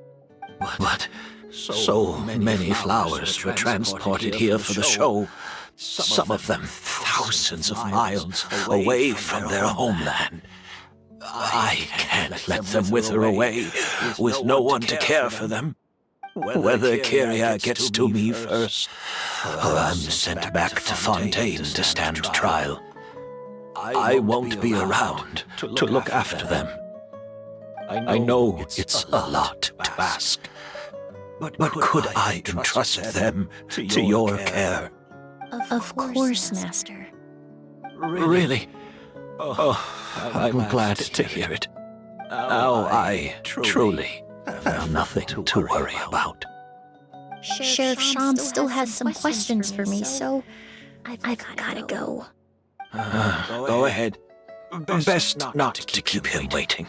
Speaker 7: But so many flowers were transported here for the show, some of them thousands of miles away from their homeland. I can't let them wither away with no one to care for them. Whether Kyria gets to me first, or I'm sent back to Fontaine to stand trial, I won't be around to look after them. I know it's a lot to ask, but could I entrust them to your care?
Speaker 6: Of course, Master.
Speaker 7: Really? Oh, I'm glad to hear it. Now I truly have nothing to worry about.
Speaker 6: Sheriff Sham still has some questions for me, so I've gotta go.
Speaker 7: Go ahead. Best not to keep him waiting.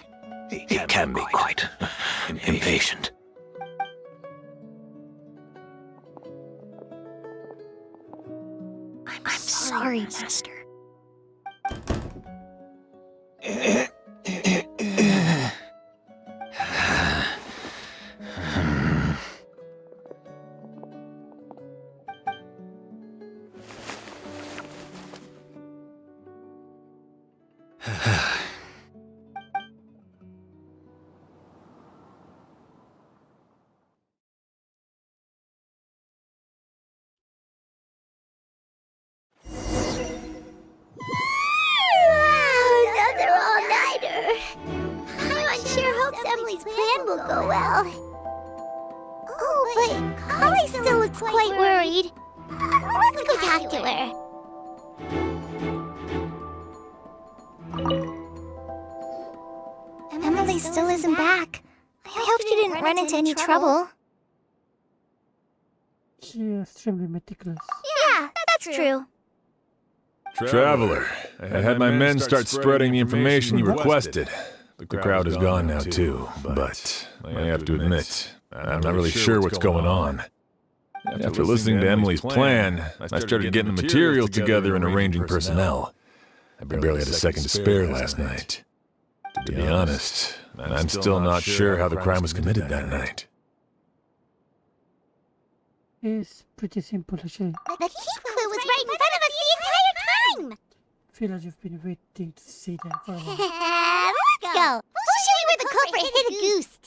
Speaker 7: He can be quite impatient.
Speaker 6: I'm sorry, Master.
Speaker 2: Emily's plan will go well. Oh, but Kali still looks quite worried. Let's go talk to her. Emily still isn't back. I hope she didn't run into any trouble.
Speaker 1: She is extremely meticulous.
Speaker 2: Yeah, that's true.
Speaker 4: Traveler, I had my men start spreading the information you requested. The crowd is gone now too, but I have to admit, I'm not really sure what's going on. After listening to Emily's plan, I started getting the materials together and arranging personnel. I barely had a second to spare last night. To be honest, I'm still not sure how the crime was committed that night.
Speaker 1: It's pretty simple actually.
Speaker 2: The key clue was right in front of us the entire time!
Speaker 1: I feel like you've been waiting to see that for a while.
Speaker 2: Let's go! We'll show you where the culprit hid a goose!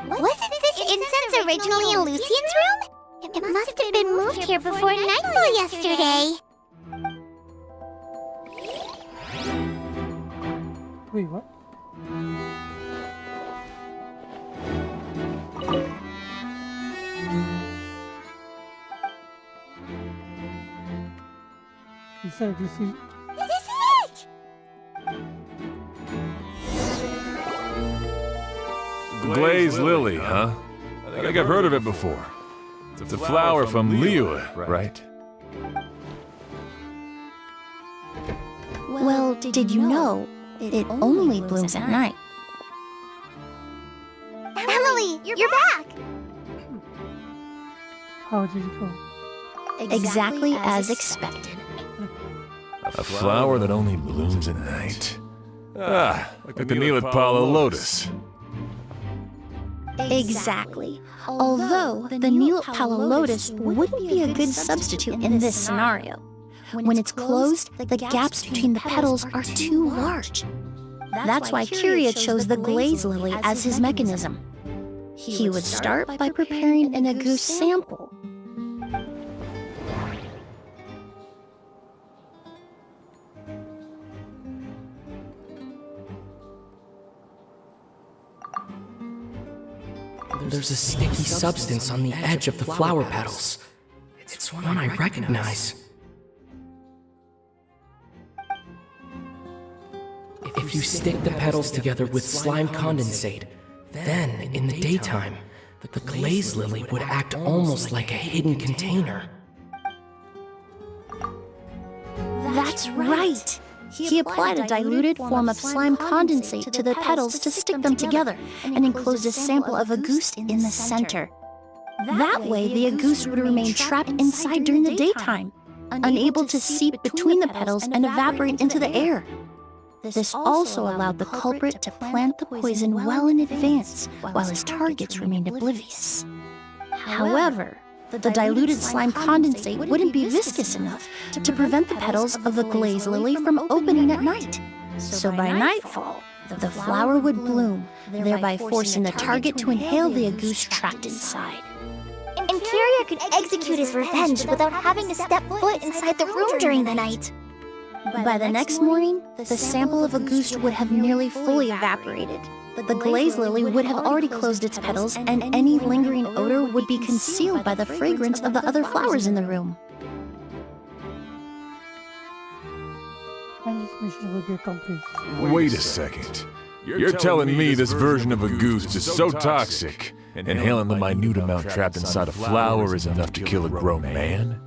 Speaker 2: Wasn't this incense originally in Lucian's room? It must have been moved here before nightfall yesterday.
Speaker 1: Wait, what? Is that this is?
Speaker 2: This is it!
Speaker 4: Glaze lily, huh? I think I've heard of it before. It's a flower from Liua, right?
Speaker 6: Well, did you know it only blooms at night?
Speaker 2: Emily, you're back!
Speaker 1: How did it go?
Speaker 6: Exactly as expected.
Speaker 4: A flower that only blooms at night. Ah, like the Neelipala lotus.
Speaker 6: Exactly. Although the Neelipala lotus wouldn't be a good substitute in this scenario. When it's closed, the gaps between the petals are too large. That's why Kyria chose the glaze lily as his mechanism. He would start by preparing an agouti sample.
Speaker 3: There's a sticky substance on the edge of the flower petals. It's one I recognize. If you stick the petals together with slime condensate, then, in the daytime, the glaze lily would act almost like a hidden container.
Speaker 6: That's right! He applied a diluted form of slime condensate to the petals to stick them together and enclosed a sample of agouti in the center. That way, the agouti would remain trapped inside during the daytime, unable to seep between the petals and evaporate into the air. This also allowed the culprit to plant the poison well in advance, while his targets remained oblivious. However, the diluted slime condensate wouldn't be viscous enough to prevent the petals of the glaze lily from opening at night. So by nightfall, the flower would bloom, thereby forcing the target to inhale the agouti trapped inside.
Speaker 2: And Kyria could execute his revenge without having to step foot inside the room during the night.
Speaker 6: By the next morning, the sample of agouti would have nearly fully evaporated. The glaze lily would have already closed its petals, and any lingering odor would be concealed by the fragrance of the other flowers in the room.
Speaker 1: And this mission will be accomplished.
Speaker 4: Wait a second. You're telling me this version of a goose is so toxic, inhaling the minute amount trapped inside a flower is enough to kill a grown man?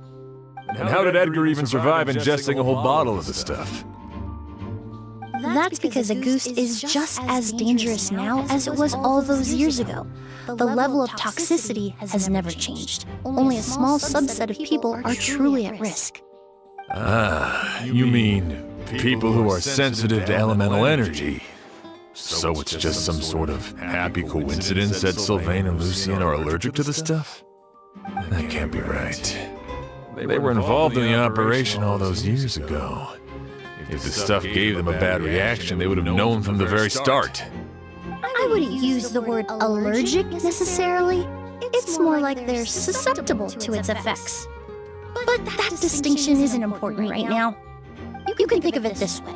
Speaker 4: And how did Edgar even survive ingesting a whole bottle of the stuff?
Speaker 6: That's because agouti is just as dangerous now as it was all those years ago. The level of toxicity has never changed. Only a small subset of people are truly at risk.
Speaker 4: Ah, you mean people who are sensitive to elemental energy. So it's just some sort of happy coincidence that Sylvain and Lucien are allergic to the stuff? That can't be right. They were involved in the operation all those years ago. If the stuff gave them a bad reaction, they would have known from the very start.
Speaker 6: I wouldn't use the word allergic necessarily. It's more like they're susceptible to its effects. But that distinction isn't important right now. You can think of it this way.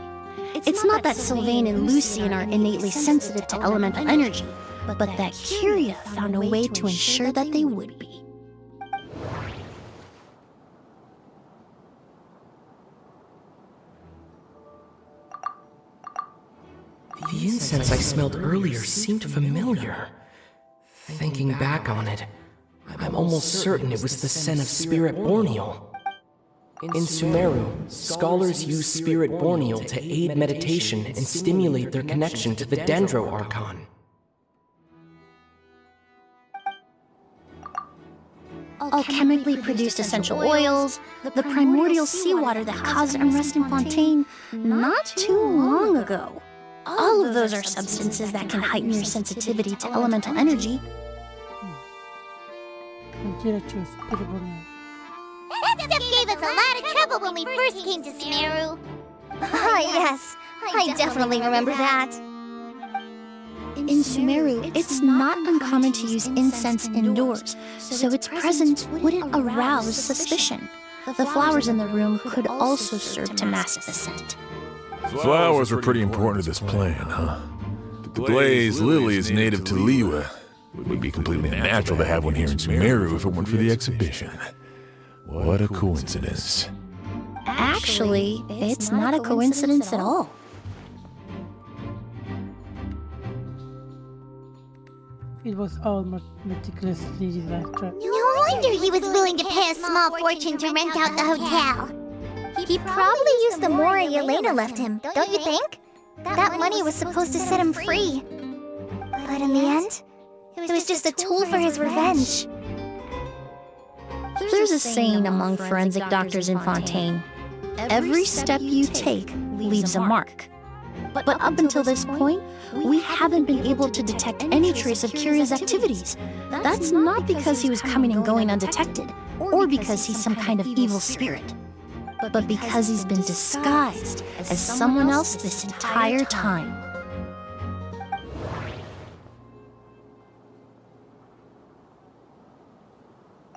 Speaker 6: It's not that Sylvain and Lucien are innately sensitive to elemental energy, but that Kyria found a way to ensure that they would be.
Speaker 3: The incense I smelled earlier seemed familiar. Thinking back on it, I'm almost certain it was the scent of Spirit Borneal. In Sumeru, scholars use Spirit Borneal to aid meditation and stimulate their connection to the Dendro Archon.
Speaker 6: Alchemically produced essential oils, the primordial seawater that caused unrest in Fontaine not too long ago. All of those are substances that can heighten your sensitivity to elemental energy.
Speaker 2: That stuff gave us a lot of trouble when we first came to Sumeru. Ah, yes. I definitely remember that.
Speaker 6: In Sumeru, it's not uncommon to use incense indoors, so its presence wouldn't arouse suspicion. The flowers in the room could also serve to mask the scent.
Speaker 4: Flowers were pretty important to this plan, huh? The glazed lily is native to Liyue. It would be completely natural to have one here in Sumeru if it weren't for the exhibition. What a coincidence.
Speaker 6: Actually, it's not a coincidence at all.
Speaker 1: It was all meticulously designed.
Speaker 2: No wonder he was willing to pay a small fortune to rent out the hotel. He probably used the Mora Yelena left him, don't you think? That money was supposed to set him free. But in the end, it was just a tool for his revenge.
Speaker 6: There's a saying among forensic doctors in Fontaine. Every step you take leaves a mark. But up until this point, we haven't been able to detect any trace of Kyria's activities. That's not because he was coming and going undetected, or because he's some kind of evil spirit, but because he's been disguised as someone else this entire time.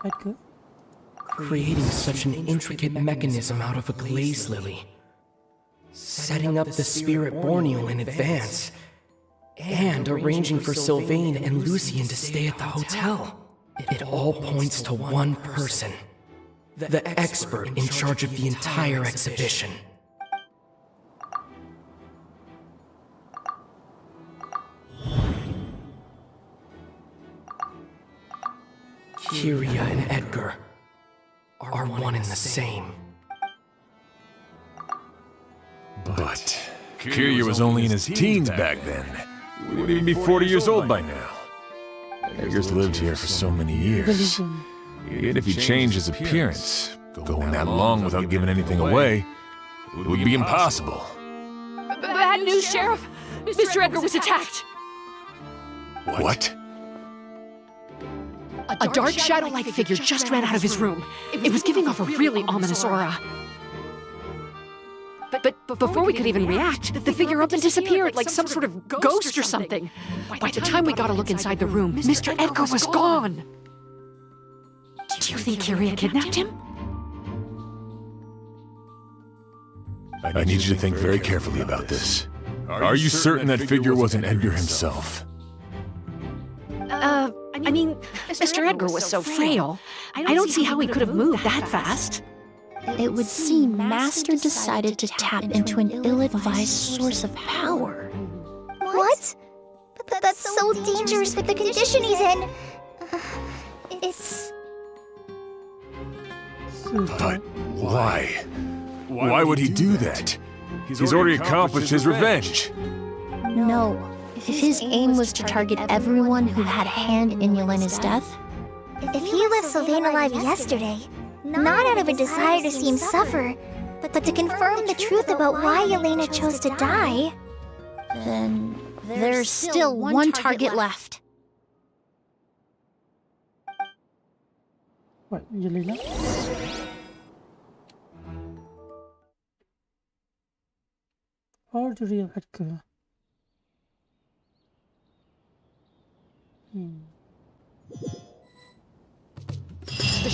Speaker 1: Edgar?
Speaker 3: Creating such an intricate mechanism out of a glaze lily, setting up the Spirit Borneal in advance, and arranging for Sylvain and Lucien to stay at the hotel. It all points to one person, the expert in charge of the entire exhibition. Kyria and Edgar are one and the same.
Speaker 4: But Kyria was only in his teens back then. He would even be 40 years old by now. Edgar's lived here for so many years. Even if he changed his appearance, going that long without giving anything away, it would be impossible.
Speaker 13: Bad news, Sheriff! Mr. Edgar was attacked!
Speaker 4: What?
Speaker 13: A dark shadow-like figure just ran out of his room. It was giving off a really ominous aura. But before we could even react, the figure up and disappeared like some sort of ghost or something. By the time we got a look inside the room, Mr. Edgar was gone! Do you think Kyria kidnapped him?
Speaker 4: I need you to think very carefully about this. Are you certain that figure wasn't Edgar himself?
Speaker 13: I mean, Mr. Edgar was so frail. I don't see how he could have moved that fast.
Speaker 6: It would seem Master decided to tap into an ill-advised source of power.
Speaker 2: What? But that's so dangerous with the condition he's in. It's...
Speaker 4: But why? Why would he do that? He's already accomplished his revenge.
Speaker 6: No. If his aim was to target everyone who had a hand in Yelena's death...
Speaker 2: If he left Sylvain alive yesterday, not out of a desire to see him suffer, but to confirm the truth about why Yelena chose to die...
Speaker 6: Then there's still one target left.
Speaker 1: What, Yelena? Or the real Edgar?
Speaker 13: The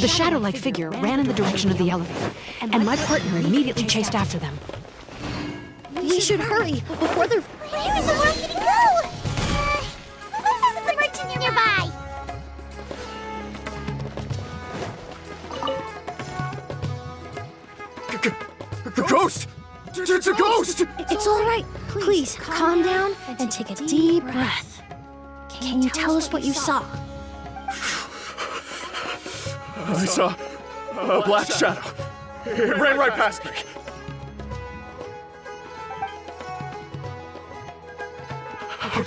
Speaker 13: shadow-like figure ran in the direction of the elevator, and my partner immediately chased after them.
Speaker 6: We should hurry before they're...
Speaker 2: Where in the world did he go? Who's the merchant nearby?
Speaker 5: Ghost! It's a ghost!
Speaker 6: It's all right. Please, calm down and take a deep breath. Can you tell us what you saw?
Speaker 5: I saw a black shadow. It ran right past me. How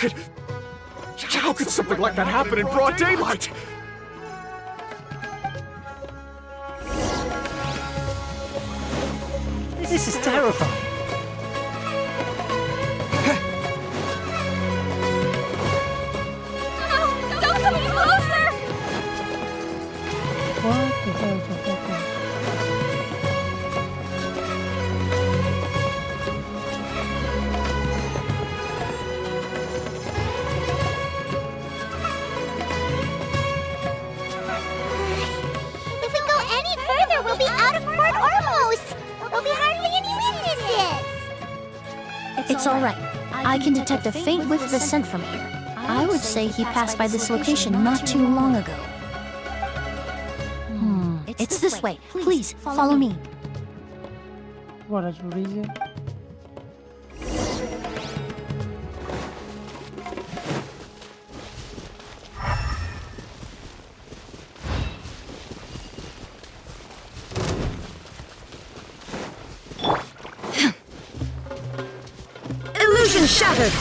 Speaker 5: could something like that happen in broad daylight?
Speaker 12: This is terrifying.
Speaker 2: Don't come any closer!
Speaker 1: What the hell just happened?
Speaker 2: If we go any further, we'll be out of Port Ormos! There'll be hardly any witnesses!
Speaker 6: It's all right. I can detect a faint whiff of the scent from here. I would say he passed by this location not too long ago. It's this way. Please, follow me.
Speaker 1: What is your reason?
Speaker 11: Illusion shattered!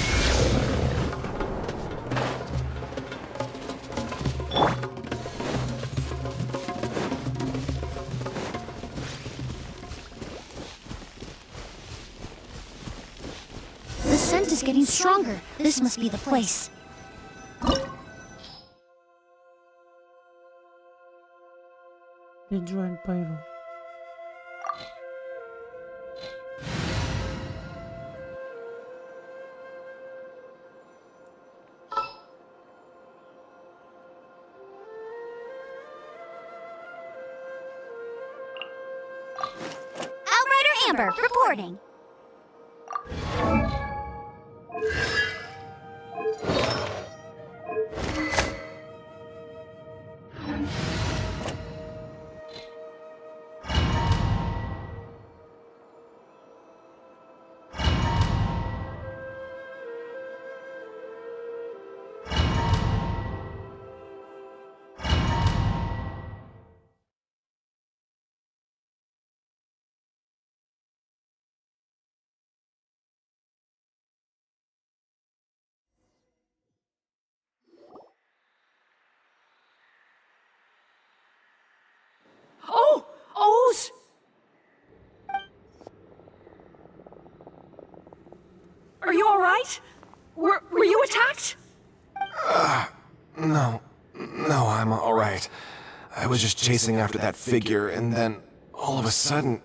Speaker 6: The scent is getting stronger. This must be the place.
Speaker 1: Ninja and Pyro.
Speaker 2: Outrider Amber, reporting.
Speaker 13: Oh! O's! Are you all right? Were you attacked?
Speaker 9: No, I'm all right. I was just chasing after that figure, and then, all of a sudden,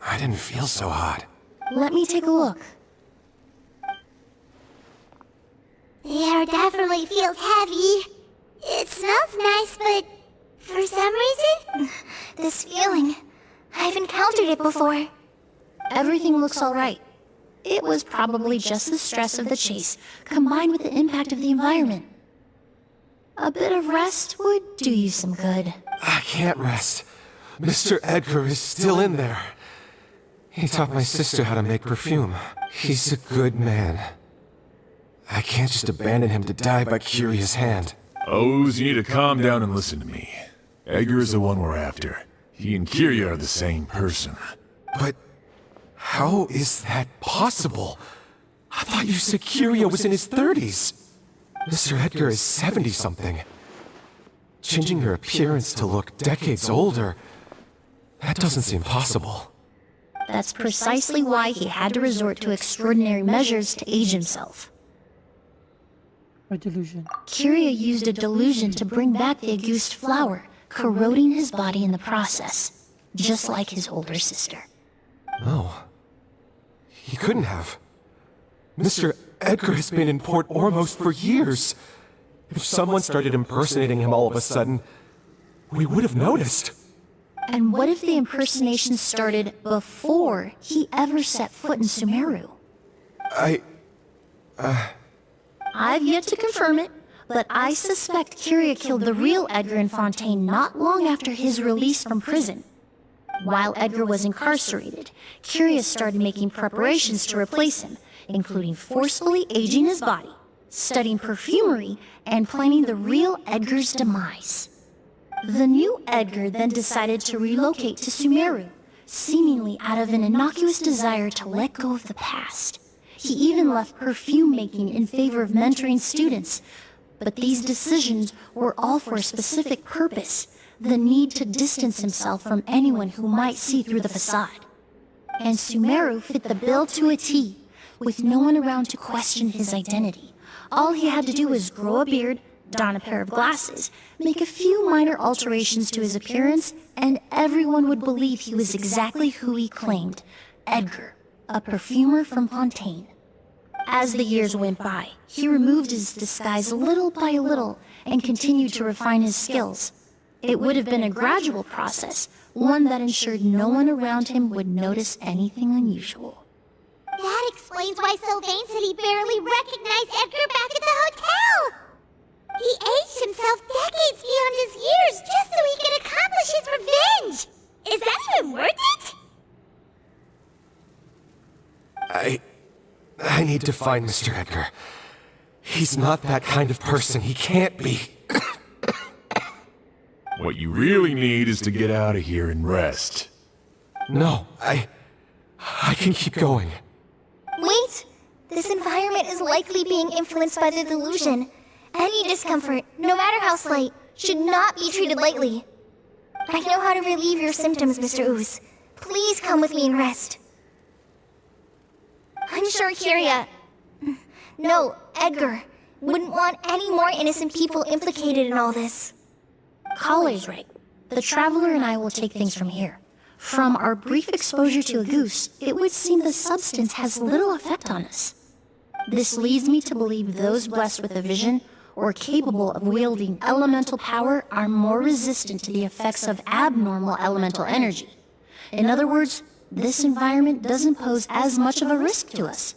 Speaker 9: I didn't feel so hot.
Speaker 6: Let me take a look.
Speaker 2: The air definitely feels heavy. It smells nice, but for some reason, this feeling, I've encountered it before.
Speaker 6: Everything looks all right. It was probably just the stress of the chase, combined with the impact of the environment. A bit of rest would do you some good.
Speaker 9: I can't rest. Mr. Edgar is still in there. He taught my sister how to make perfume. He's a good man. I can't just abandon him to die by Curia's hand.
Speaker 4: O's, you need to calm down and listen to me. Edgar is the one we're after. He and Kyria are the same person.
Speaker 9: But how is that possible? I thought you said Kyria was in his 30s. Mr. Edgar is 70-something. Changing her appearance to look decades older, that doesn't seem possible.
Speaker 6: That's precisely why he had to resort to extraordinary measures to age himself.
Speaker 1: A delusion.
Speaker 6: Kyria used a delusion to bring back the Auguste flower, corroding his body in the process, just like his older sister.
Speaker 9: No. He couldn't have. Mr. Edgar has been in Port Ormos for years.
Speaker 14: If someone started impersonating him all of a sudden, we would have noticed.
Speaker 6: And what if the impersonation started before he ever set foot in Sumeru? I've yet to confirm it, but I suspect Kyria killed the real Edgar in Fontaine not long after his release from prison. While Edgar was incarcerated, Kyria started making preparations to replace him, including forcefully aging his body, studying perfumery, and planning the real Edgar's demise. The new Edgar then decided to relocate to Sumeru, seemingly out of an innocuous desire to let go of the past. He even left perfume making in favor of mentoring students, but these decisions were all for a specific purpose: the need to distance himself from anyone who might see through the facade. And Sumeru fit the bill to a T, with no one around to question his identity. All he had to do was grow a beard, don a pair of glasses, make a few minor alterations to his appearance, and everyone would believe he was exactly who he claimed: Edgar, a perfumer from Fontaine. As the years went by, he removed his disguise little by little and continued to refine his skills. It would have been a gradual process, one that ensured no one around him would notice anything unusual.
Speaker 2: That explains why Sylvain said he barely recognized Edgar back at the hotel! He aged himself decades beyond his years just so he could accomplish his revenge! Is that even worth it?
Speaker 14: I need to find Mr. Edgar. He's not that kind of person. He can't be.
Speaker 4: What you really need is to get out of here and rest.
Speaker 14: No, I can keep going.
Speaker 2: Wait! This environment is likely being influenced by the delusion. Any discomfort, no matter how slight, should not be treated lightly. I know how to relieve your symptoms, Mr. Ooze. Please come with me and rest. I'm sure Kyria... No, Edgar wouldn't want any more innocent people implicated in all this.
Speaker 6: Kale's right. The Traveler and I will take things from here. From our brief exposure to a goose, it would seem the substance has little effect on us. This leads me to believe those blessed with a vision or capable of wielding elemental power are more resistant to the effects of abnormal elemental energy. In other words, this environment doesn't pose as much of a risk to us.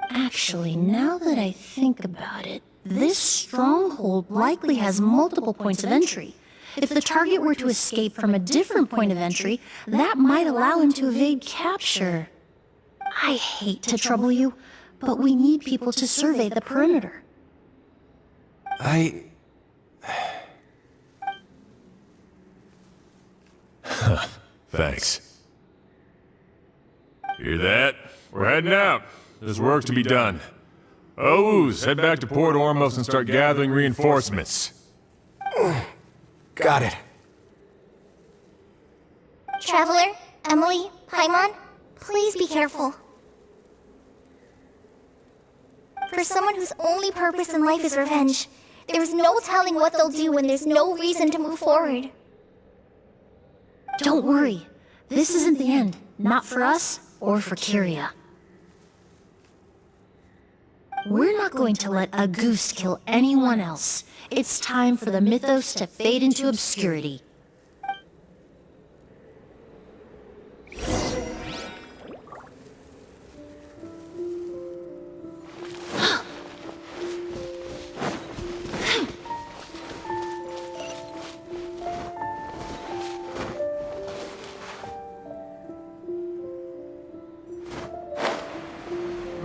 Speaker 6: Actually, now that I think about it, this stronghold likely has multiple points of entry. If the target were to escape from a different point of entry, that might allow him to evade capture. I hate to trouble you, but we need people to survey the perimeter.
Speaker 4: Thanks. Hear that? We're heading out. There's work to be done. Ooze, head back to Port Ormos and start gathering reinforcements.
Speaker 14: Got it.
Speaker 2: Traveler, Emilie, Paimon, please be careful. For someone whose only purpose in life is revenge, there's no telling what they'll do when there's no reason to move forward.
Speaker 6: Don't worry. This isn't the end. Not for us or for Kyria. We're not going to let a goose kill anyone else. It's time for the mythos to fade into obscurity.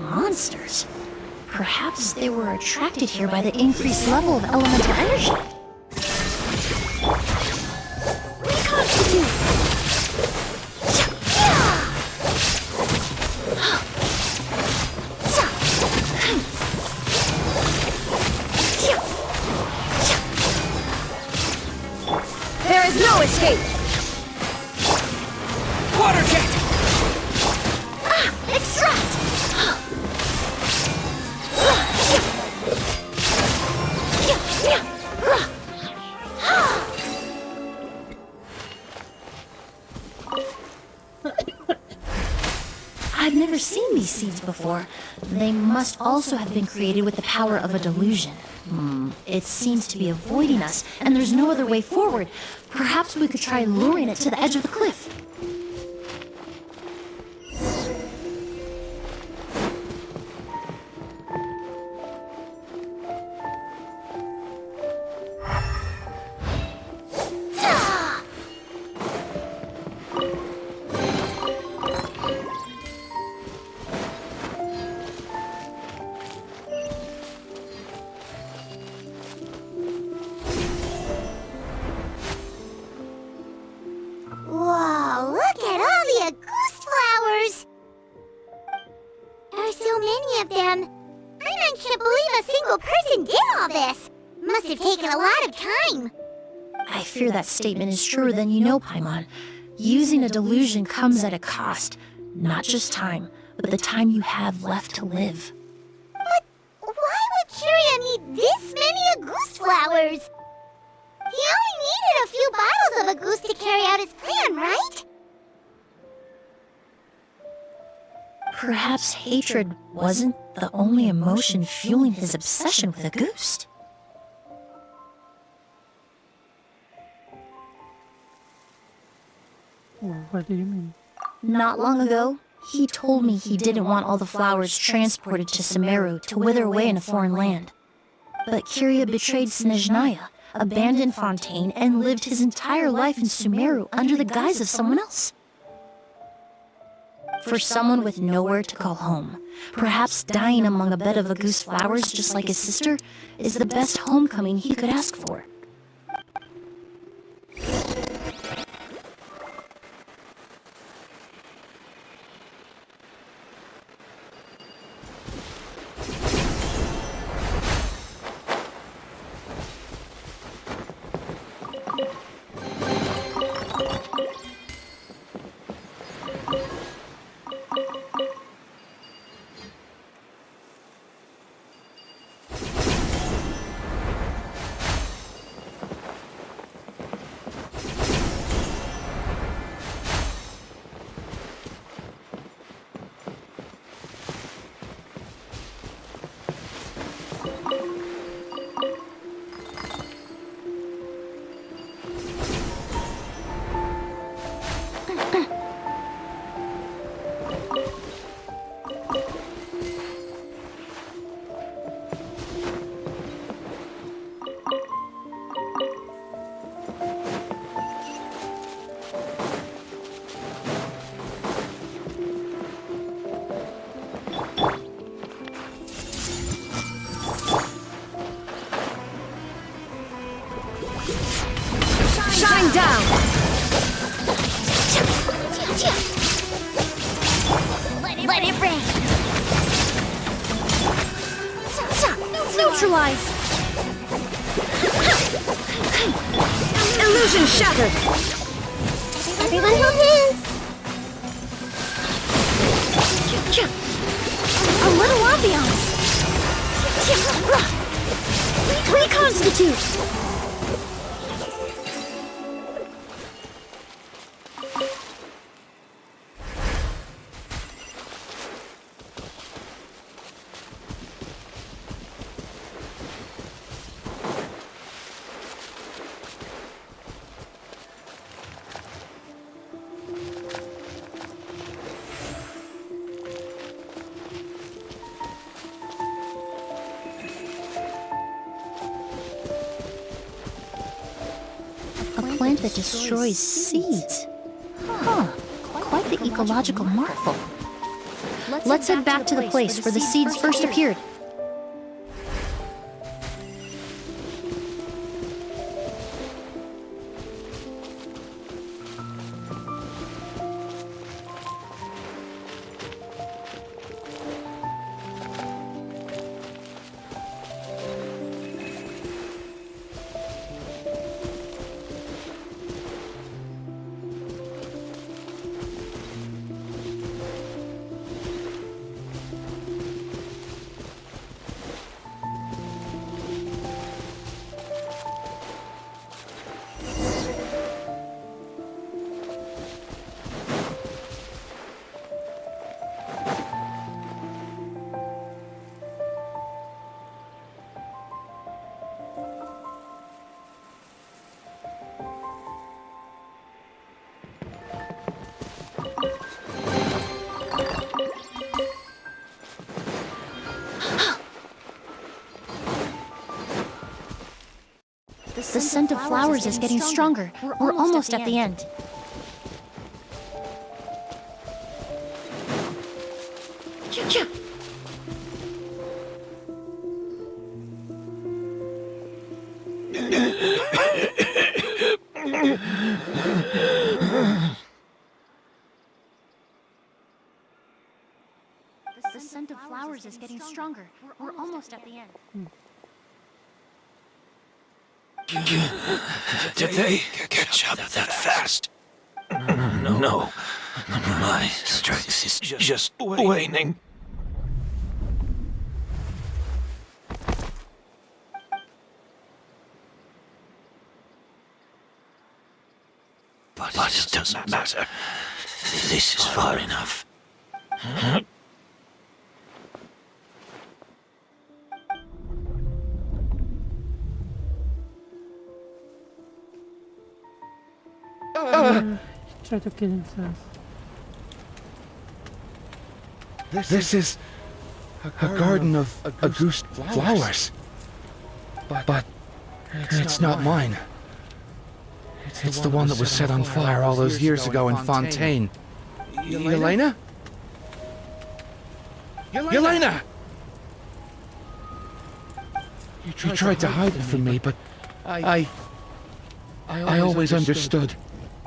Speaker 6: Monsters. Perhaps they were attracted here by the increased level of elemental energy. Recon to you!
Speaker 13: There is no escape! Water jet!
Speaker 2: Extract!
Speaker 6: I've never seen these seeds before. They must also have been created with the power of a delusion. It seems to be avoiding us, and there's no other way forward. Perhaps we could try luring it to the edge of the cliff.
Speaker 2: Whoa, look at all the Auguste flowers! There are so many of them. I can't believe a single person did all this. Must have taken a lot of time.
Speaker 6: I fear that statement is truer than you know, Paimon. Using a delusion comes at a cost. Not just time, but the time you have left to live.
Speaker 2: But why would Kiria need this many Auguste flowers? He only needed a few bottles of Auguste to carry out his plan, right?
Speaker 6: Perhaps hatred wasn't the only emotion fueling his obsession with Auguste.
Speaker 1: What do you mean?
Speaker 6: Not long ago, he told me he didn't want all the flowers transported to Sumeru to wither away in a foreign land. But Kiria betrayed Snezhnaya, abandoned Fontaine, and lived his entire life in Sumeru under the guise of someone else. For someone with nowhere to call home, perhaps dying among a bed of Auguste flowers just like his sister is the best homecoming he could ask for.
Speaker 2: Shine down! Let it rain!
Speaker 6: Neutralize!
Speaker 2: Illusion shattered! Everyone hold hands!
Speaker 6: A little ambiance! Reconstitute! A plant that destroys seeds. Huh, quite the ecological marvel. Let's head back to the place where the seeds first appeared. The scent of flowers is getting stronger. We're almost at the end. The scent of flowers is getting stronger. We're almost at the end.
Speaker 7: Did they catch up that fast? No. My strength is just waning. But it doesn't matter. This is far enough.
Speaker 1: Try to kill himself.
Speaker 14: This is a garden of August flowers. But it's not mine. It's the one that was set on fire all those years ago in Fontaine. Yelena? Yelena! You tried to hide it from me, but I always understood.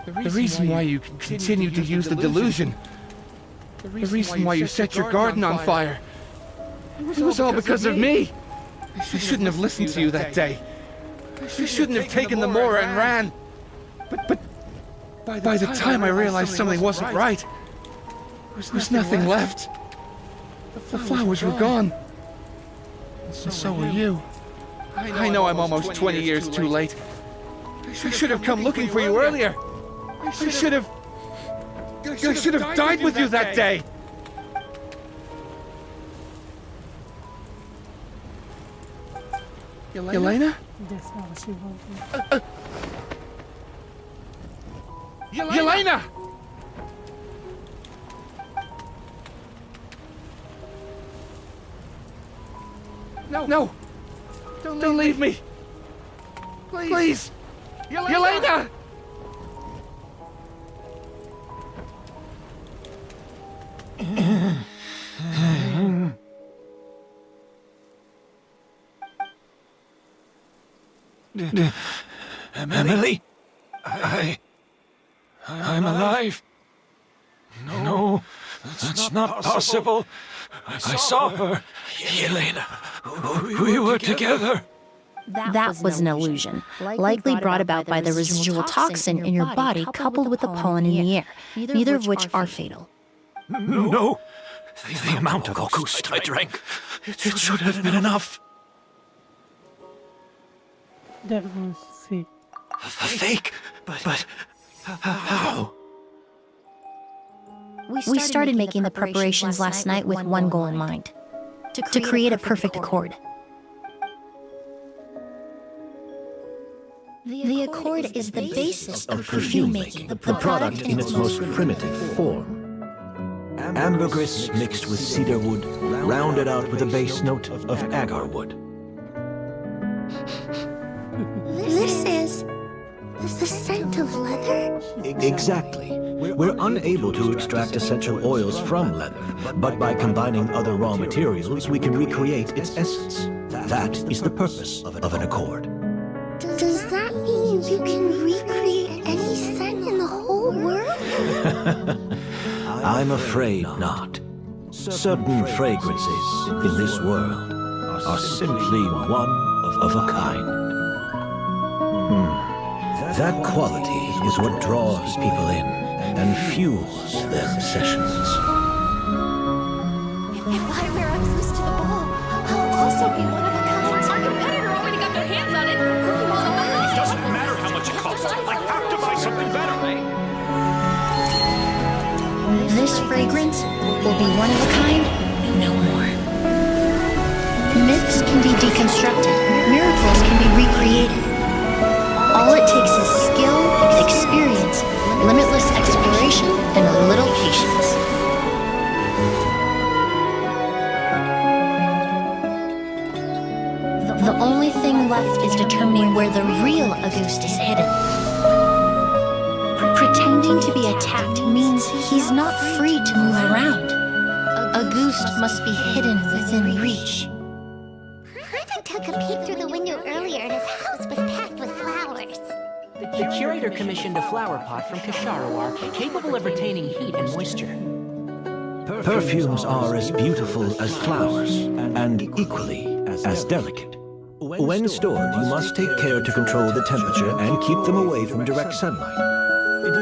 Speaker 14: The reason why you continued to use the delusion, the reason why you set your garden on fire, it was all because of me. I shouldn't have listened to you that day. I shouldn't have taken the Mora and ran. But by the time I realized something wasn't right, there was nothing left. The flowers were gone. And so were you. I know I'm almost 20 years too late. I should have come looking for you earlier. I should have died with you that day. Yelena?
Speaker 1: That's not what she wanted.
Speaker 14: Yelena! No! Don't leave me! Please! Yelena!
Speaker 7: Emilie? I'm alive. No, that's not possible. I saw her. Yelena. We were together.
Speaker 6: That was an illusion, likely brought about by the residual toxin in your body coupled with the pollen in the air, neither of which are fatal.
Speaker 7: No. The amount of August I drank, it should have been enough.
Speaker 1: That was fake.
Speaker 7: A fake? But how?
Speaker 6: We started making the preparations last night with one goal in mind: to create a perfect accord. The accord is the basis of perfume making, the product in its most primitive form.
Speaker 7: Ambergris mixed with cedar wood, rounded out with a base note of agar wood.
Speaker 2: This is the scent of leather?
Speaker 7: Exactly. We're unable to extract essential oils from leather, but by combining other raw materials, we can recreate its essence. That is the purpose of an accord.
Speaker 2: Does that mean you can recreate any scent in the whole world?
Speaker 7: I'm afraid not. Certain fragrances in this world are simply one of a kind. That quality is what draws people in and fuels their obsessions.
Speaker 2: If I wear up close to the ball, I'll also be one of a kind.
Speaker 13: Our competitor already got their hands on it.
Speaker 5: It doesn't matter how much it costs. I have to buy something better.
Speaker 6: This fragrance will be one of a kind, no more. Myths can be deconstructed, miracles can be recreated. All it takes is skill, experience, limitless exploration, and a little patience. The only thing left is determining where the real Auguste is hidden. Pretending to be attacked means he's not free to move around. Auguste must be hidden within reach.
Speaker 2: I took a peek through the window earlier and his house was packed with flowers.
Speaker 3: The curator commissioned a flower pot from Kasharawar capable of retaining heat and moisture.
Speaker 7: Perfumes are as beautiful as flowers, and equally as delicate. When stored, you must take care to control the temperature and keep them away from direct sunlight.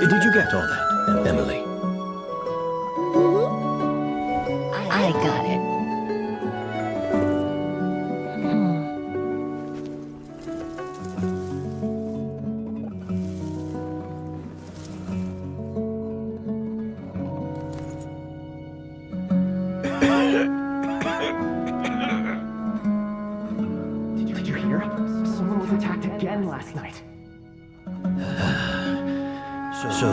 Speaker 7: Did you get all that, Emilie?
Speaker 6: I got it.
Speaker 10: Did you hear? Someone was attacked again last night.
Speaker 7: So,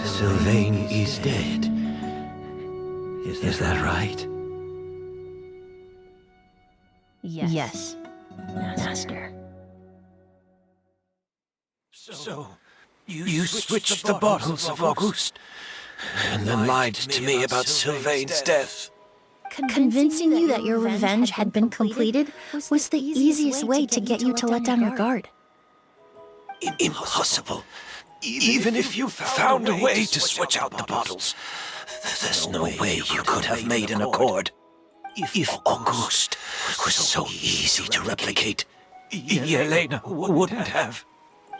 Speaker 7: Sylvain is dead. Is that right?
Speaker 6: Yes, Master.
Speaker 7: So, you switched the bottles of Auguste, and then lied to me about Sylvain's death.
Speaker 6: Convincing you that your revenge had been completed was the easiest way to get you to let down your guard.
Speaker 7: Impossible. Even if you found a way to switch out the bottles, there's no way you could have made an accord. If Auguste was so easy to replicate, Yelena wouldn't have.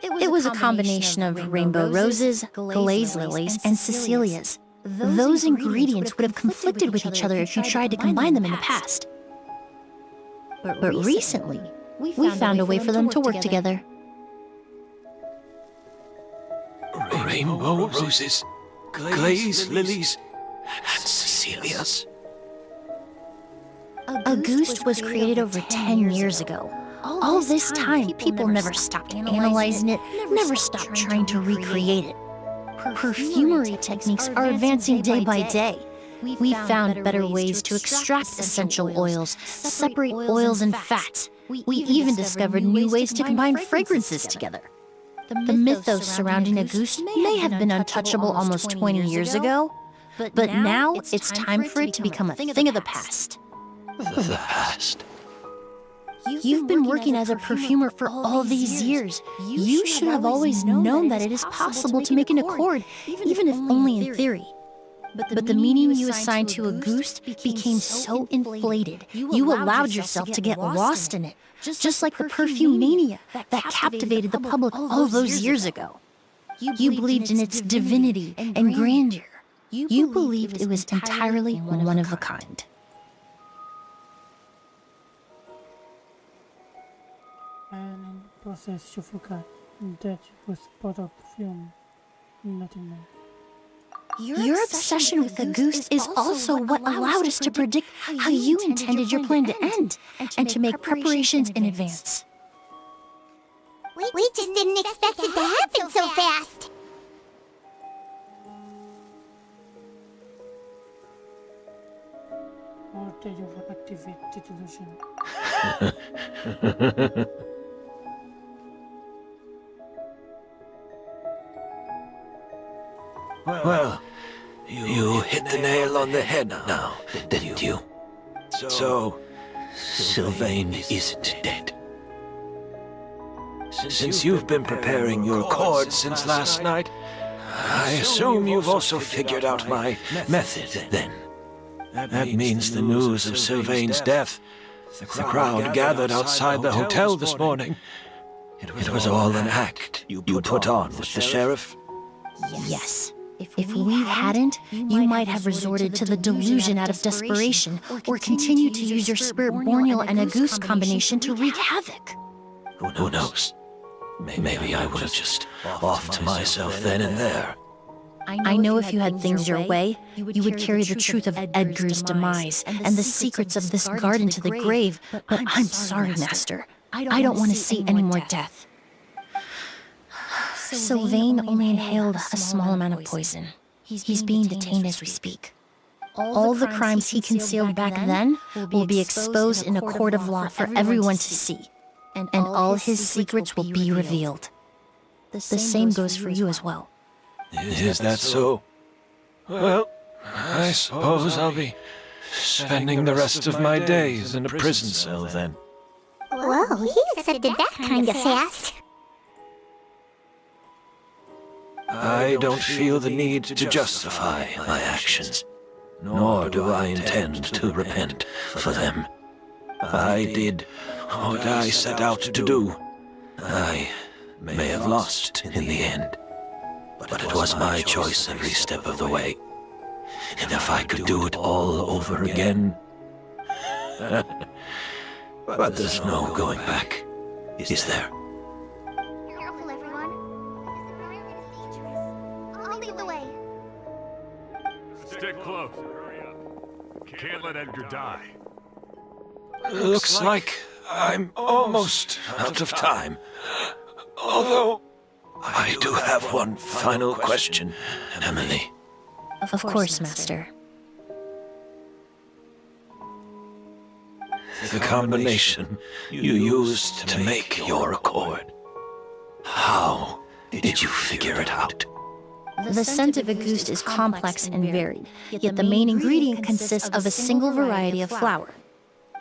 Speaker 6: It was a combination of rainbow roses, glaze lilies, and Cecilias. Those ingredients would have conflicted with each other if you tried to combine them in the past. But recently, we found a way for them to work together.
Speaker 7: Rainbow roses, glaze lilies, and Cecilias.
Speaker 6: Auguste was created over 10 years ago. All this time, people never stopped analyzing it, never stopped trying to recreate it. Perfumery techniques are advancing day by day. We found better ways to extract essential oils, separate oils and fats. We even discovered new ways to combine fragrances together. The mythos surrounding Auguste may have been untouchable almost 20 years ago, but now it's time for it to become a thing of the past.
Speaker 7: The past?
Speaker 6: You've been working as a perfumer for all these years. You should have always known that it is possible to make an accord, even if only in theory. But the meaning you assigned to Auguste became so inflated, you allowed yourself to get lost in it, just like the perfume mania that captivated the public all those years ago. You believed in its divinity and grandeur. You believed it was entirely one of a kind.
Speaker 1: And in the process you forgot that was part of the film, nothing more.
Speaker 6: Your obsession with Auguste is also what allowed us to predict how you intended your plan to end, and to make preparations in advance.
Speaker 2: We just didn't expect it to happen so fast.
Speaker 1: Or did you activate the delusion?
Speaker 7: Well, you hit the nail on the head now, didn't you? So, Sylvain isn't dead. Since you've been preparing your accord since last night, I assume you've also figured out my method, then. That means the news of Sylvain's death. The crowd gathered outside the hotel this morning. It was all an act you put on with the sheriff?
Speaker 6: Yes. If we hadn't, you might have resorted to the delusion out of desperation, or continued to use your Spirit Borneal and Auguste combination to wreak havoc.
Speaker 7: Who knows? Maybe I would have just offed myself then and there.
Speaker 6: I know if you had things your way, you would carry the truth of Edgar's demise and the secrets of this garden to the grave, but I'm sorry, Master. I don't want to see any more death. Sylvain only inhaled a small amount of poison. He's being detained as we speak. all the crimes he concealed back then will be exposed in a court of law for everyone to see, and all his secrets will be revealed. The same goes for you as well.
Speaker 15: Is that so? Well, I suppose I'll be spending the rest of my days in a prison cell then.
Speaker 2: Whoa, he accepted that kind of fast.
Speaker 15: I don't feel the need to justify my actions, nor do I intend to repent for them. I did what I set out to do. I may have lost in the end, but it was my choice every step of the way. And if I could do it all over again... But there's no going back, is there?
Speaker 2: Careful, everyone. This is dangerous. I'll lead the way.
Speaker 4: Stick close. Hurry up. Can't let Edgar die.
Speaker 15: Looks like I'm almost out of time. Although, I do have one final question, Emilie.
Speaker 6: Of course, Master.
Speaker 15: The combination you used to make your accord. How did you figure it out?
Speaker 6: The scent of a goose is complex and varied, yet the main ingredient consists of a single variety of flower.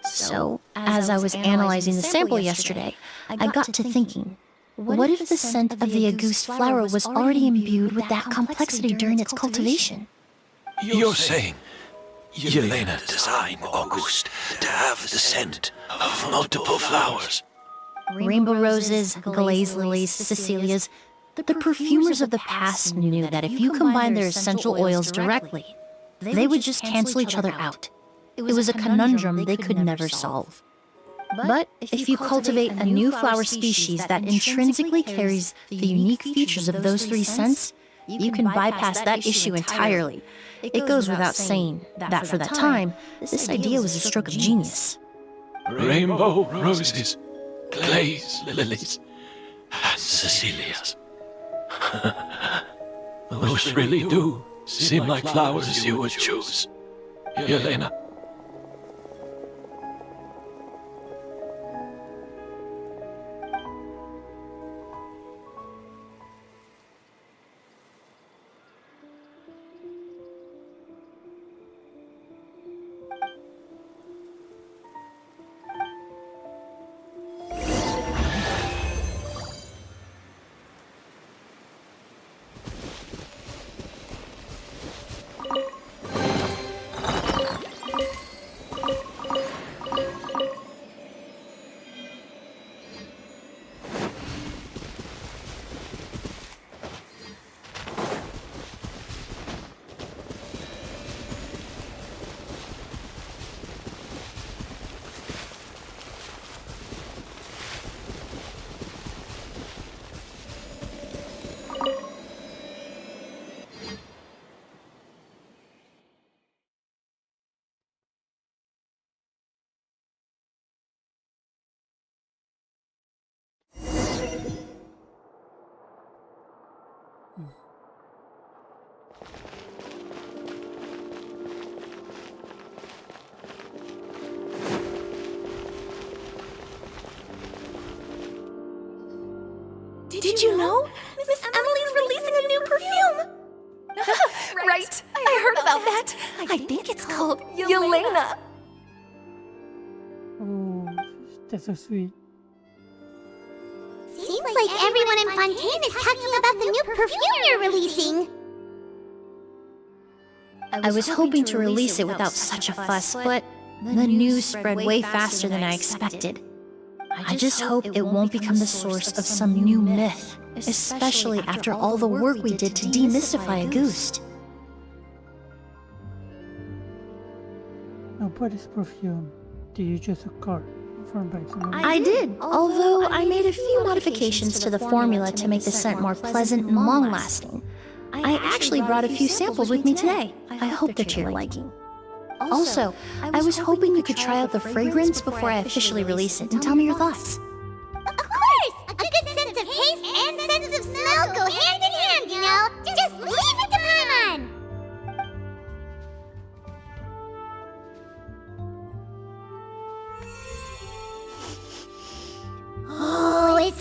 Speaker 6: So, as I was analyzing the sample yesterday, I got to thinking, what if the scent of the Auguste flower was already imbued with that complexity during its cultivation?
Speaker 15: You're saying Yelena designed Auguste to have the scent of multiple flowers.
Speaker 6: Rainbow roses, glazed lilies, Cecilias. The perfumers of the past knew that if you combine their essential oils directly, they would just cancel each other out. It was a conundrum they could never solve. But if you cultivate a new flower species that intrinsically carries the unique features of those three scents, you can bypass that issue entirely. It goes without saying that for that time, this idea was a stroke of genius.
Speaker 15: Rainbow roses, glazed lilies, and Cecilias. Those really do seem like flowers you would choose, Yelena.
Speaker 11: Did you know? Miss Emilie's releasing a new perfume! Right, I heard about that. I think it's called Yelena.
Speaker 1: Oh, that's so sweet.
Speaker 2: Seems like everyone in Fontaine is talking about the new perfume you're releasing.
Speaker 6: I was hoping to release it without such a fuss, but the news spread way faster than I expected. I just hope it won't become the source of some new myth, especially after all the work we did to demystify Auguste.
Speaker 1: Now, what is perfume? Do you choose a card from by someone?
Speaker 6: I did, although I made a few modifications to the formula to make the scent more pleasant and long-lasting. I actually brought a few samples with me today. I hope they're to your liking. Also, I was hoping you could try out the fragrance before I officially release it and tell me your thoughts.
Speaker 2: Of course! A good sense of taste and sense of smell go hand in hand, you know? Just leave it to Paimon!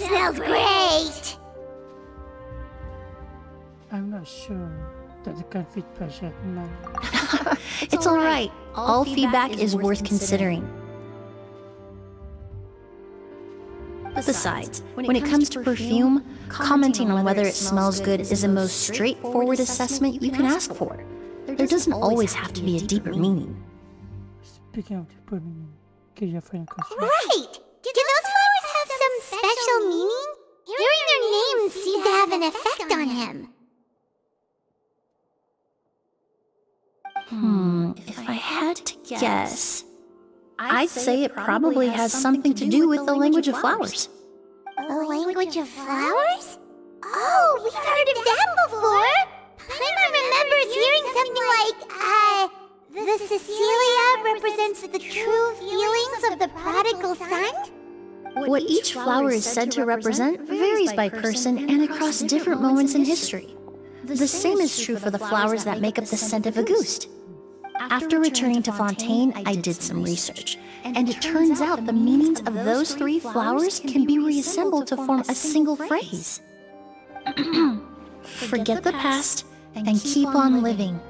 Speaker 2: smells great!
Speaker 1: I'm not sure that the can fit pressure. No.
Speaker 6: It's alright. All feedback is worth considering. Besides, when it comes to perfume, commenting on whether it smells good is the most straightforward assessment you can ask for. There doesn't always have to be a deeper meaning.
Speaker 1: Speaking of deeper meaning, Kiria find question.
Speaker 2: Right! Do those flowers have some special meaning? Hearing their names seemed to have an effect on him.
Speaker 6: If I had to guess, I'd say it probably has something to do with the language of flowers.
Speaker 2: A language of flowers? Oh, we've heard of that before! Paimon remembers hearing something like, the Cecilia represents the true feelings of the prodigal son?
Speaker 6: What each flower is said to represent varies by person and across different moments in history. The same is true for the flowers that make up the scent of Auguste. After returning to Fontaine, I did some research, and it turns out the meanings of those 3 flowers can be reassembled to form a single phrase. Forget the past and keep on living.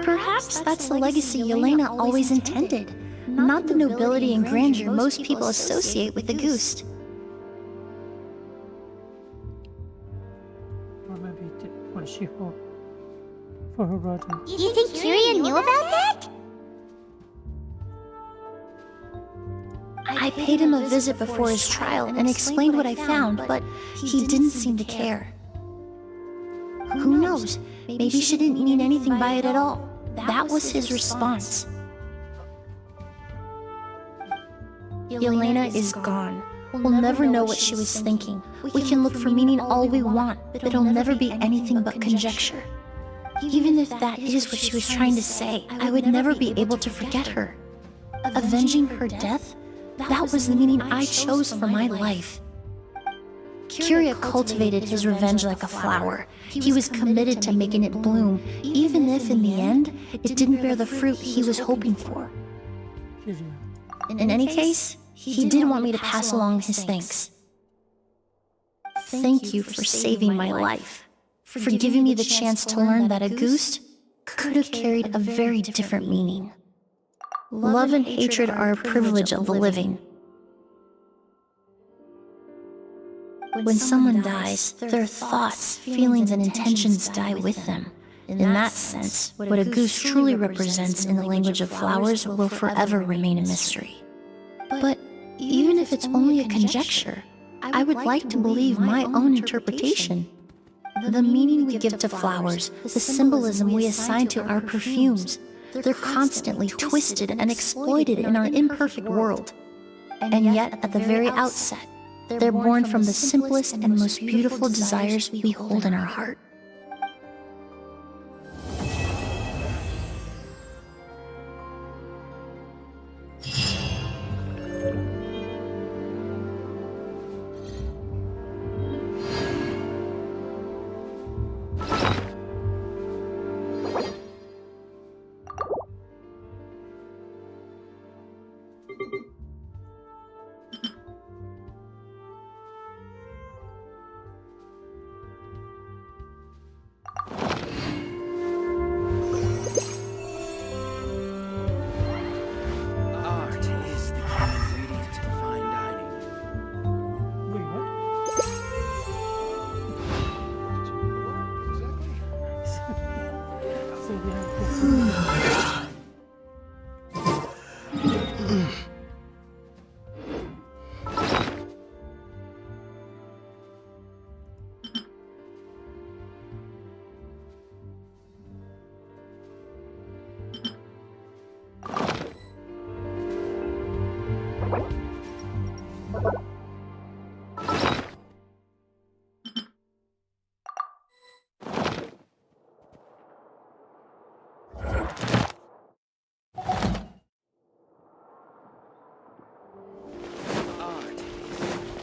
Speaker 6: Perhaps that's the legacy Yelena always intended, not the nobility and grandeur most people associate with Auguste.
Speaker 1: Or maybe what she hoped for her brother.
Speaker 2: You think Kiria knew about that?
Speaker 6: I paid him a visit before his trial and explained what I found, but he didn't seem to care. Who knows? Maybe she didn't mean anything by it at all. That was his response. Yelena is gone. We'll never know what she was thinking. We can look for meaning all we want, but it'll never be anything but conjecture. Even if that is what she was trying to say, I would never be able to forget her. Avenging her death? That was the meaning I chose for my life. Kiria cultivated his revenge like a flower. He was committed to making it bloom, even if in the end, it didn't bear the fruit he was hoping for. In any case, he did want me to pass along his thanks. Thank you for saving my life, for giving me the chance to learn that Auguste could have carried a very different meaning. Love and hatred are a privilege of the living. When someone dies, their thoughts, feelings, and intentions die with them. In that sense, what Auguste truly represents in the language of flowers will forever remain a mystery. But even if it's only a conjecture, I would like to believe my own interpretation. The meaning we give to flowers, the symbolism we assign to our perfumes, they're constantly twisted and exploited in our imperfect world. And yet, at the very outset, they're born from the simplest and most beautiful desires we hold in our heart.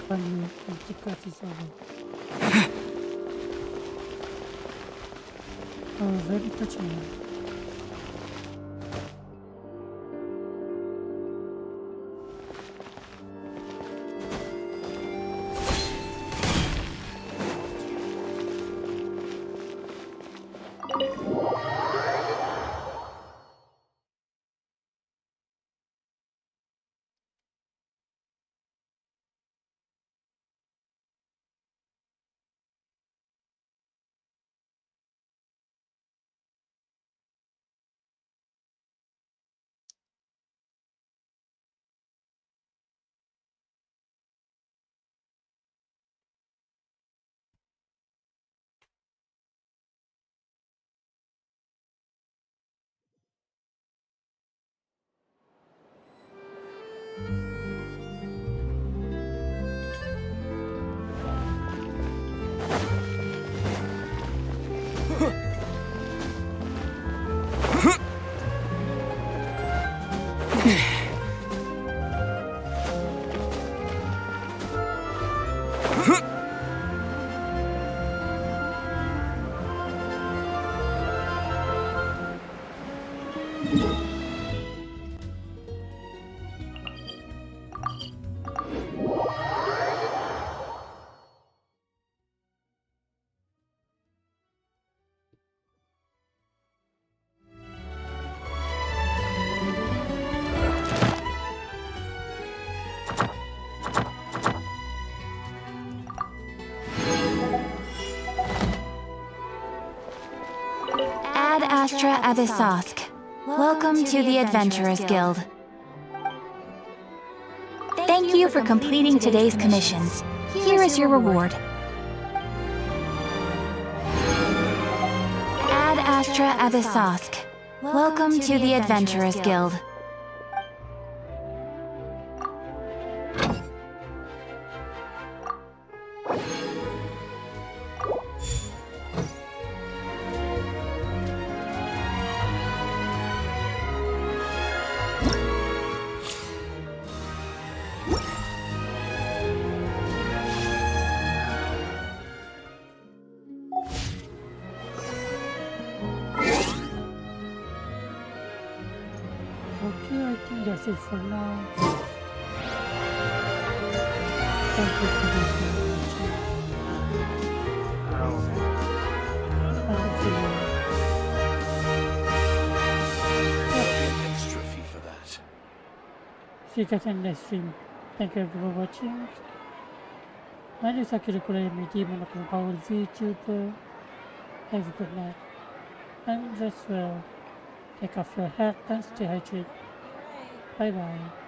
Speaker 1: Finally, the cut is over. Oh, very touching.
Speaker 2: Astra Abyssosk. Welcome to the Adventurers Guild. Thank you for completing today's commissions. Here is your reward. Ad Astra Abyssosk. Welcome to the Adventurers Guild.
Speaker 1: Okay, I think that's it for now. Thank you for watching.
Speaker 5: Extra fee for that.
Speaker 1: See you guys in the next stream. Thank you for watching. My name is Akira Kurayami, the Monochrome Owl VTuber. Have a good night. And rest well. Take off your hat and stay hydrated. Bye bye.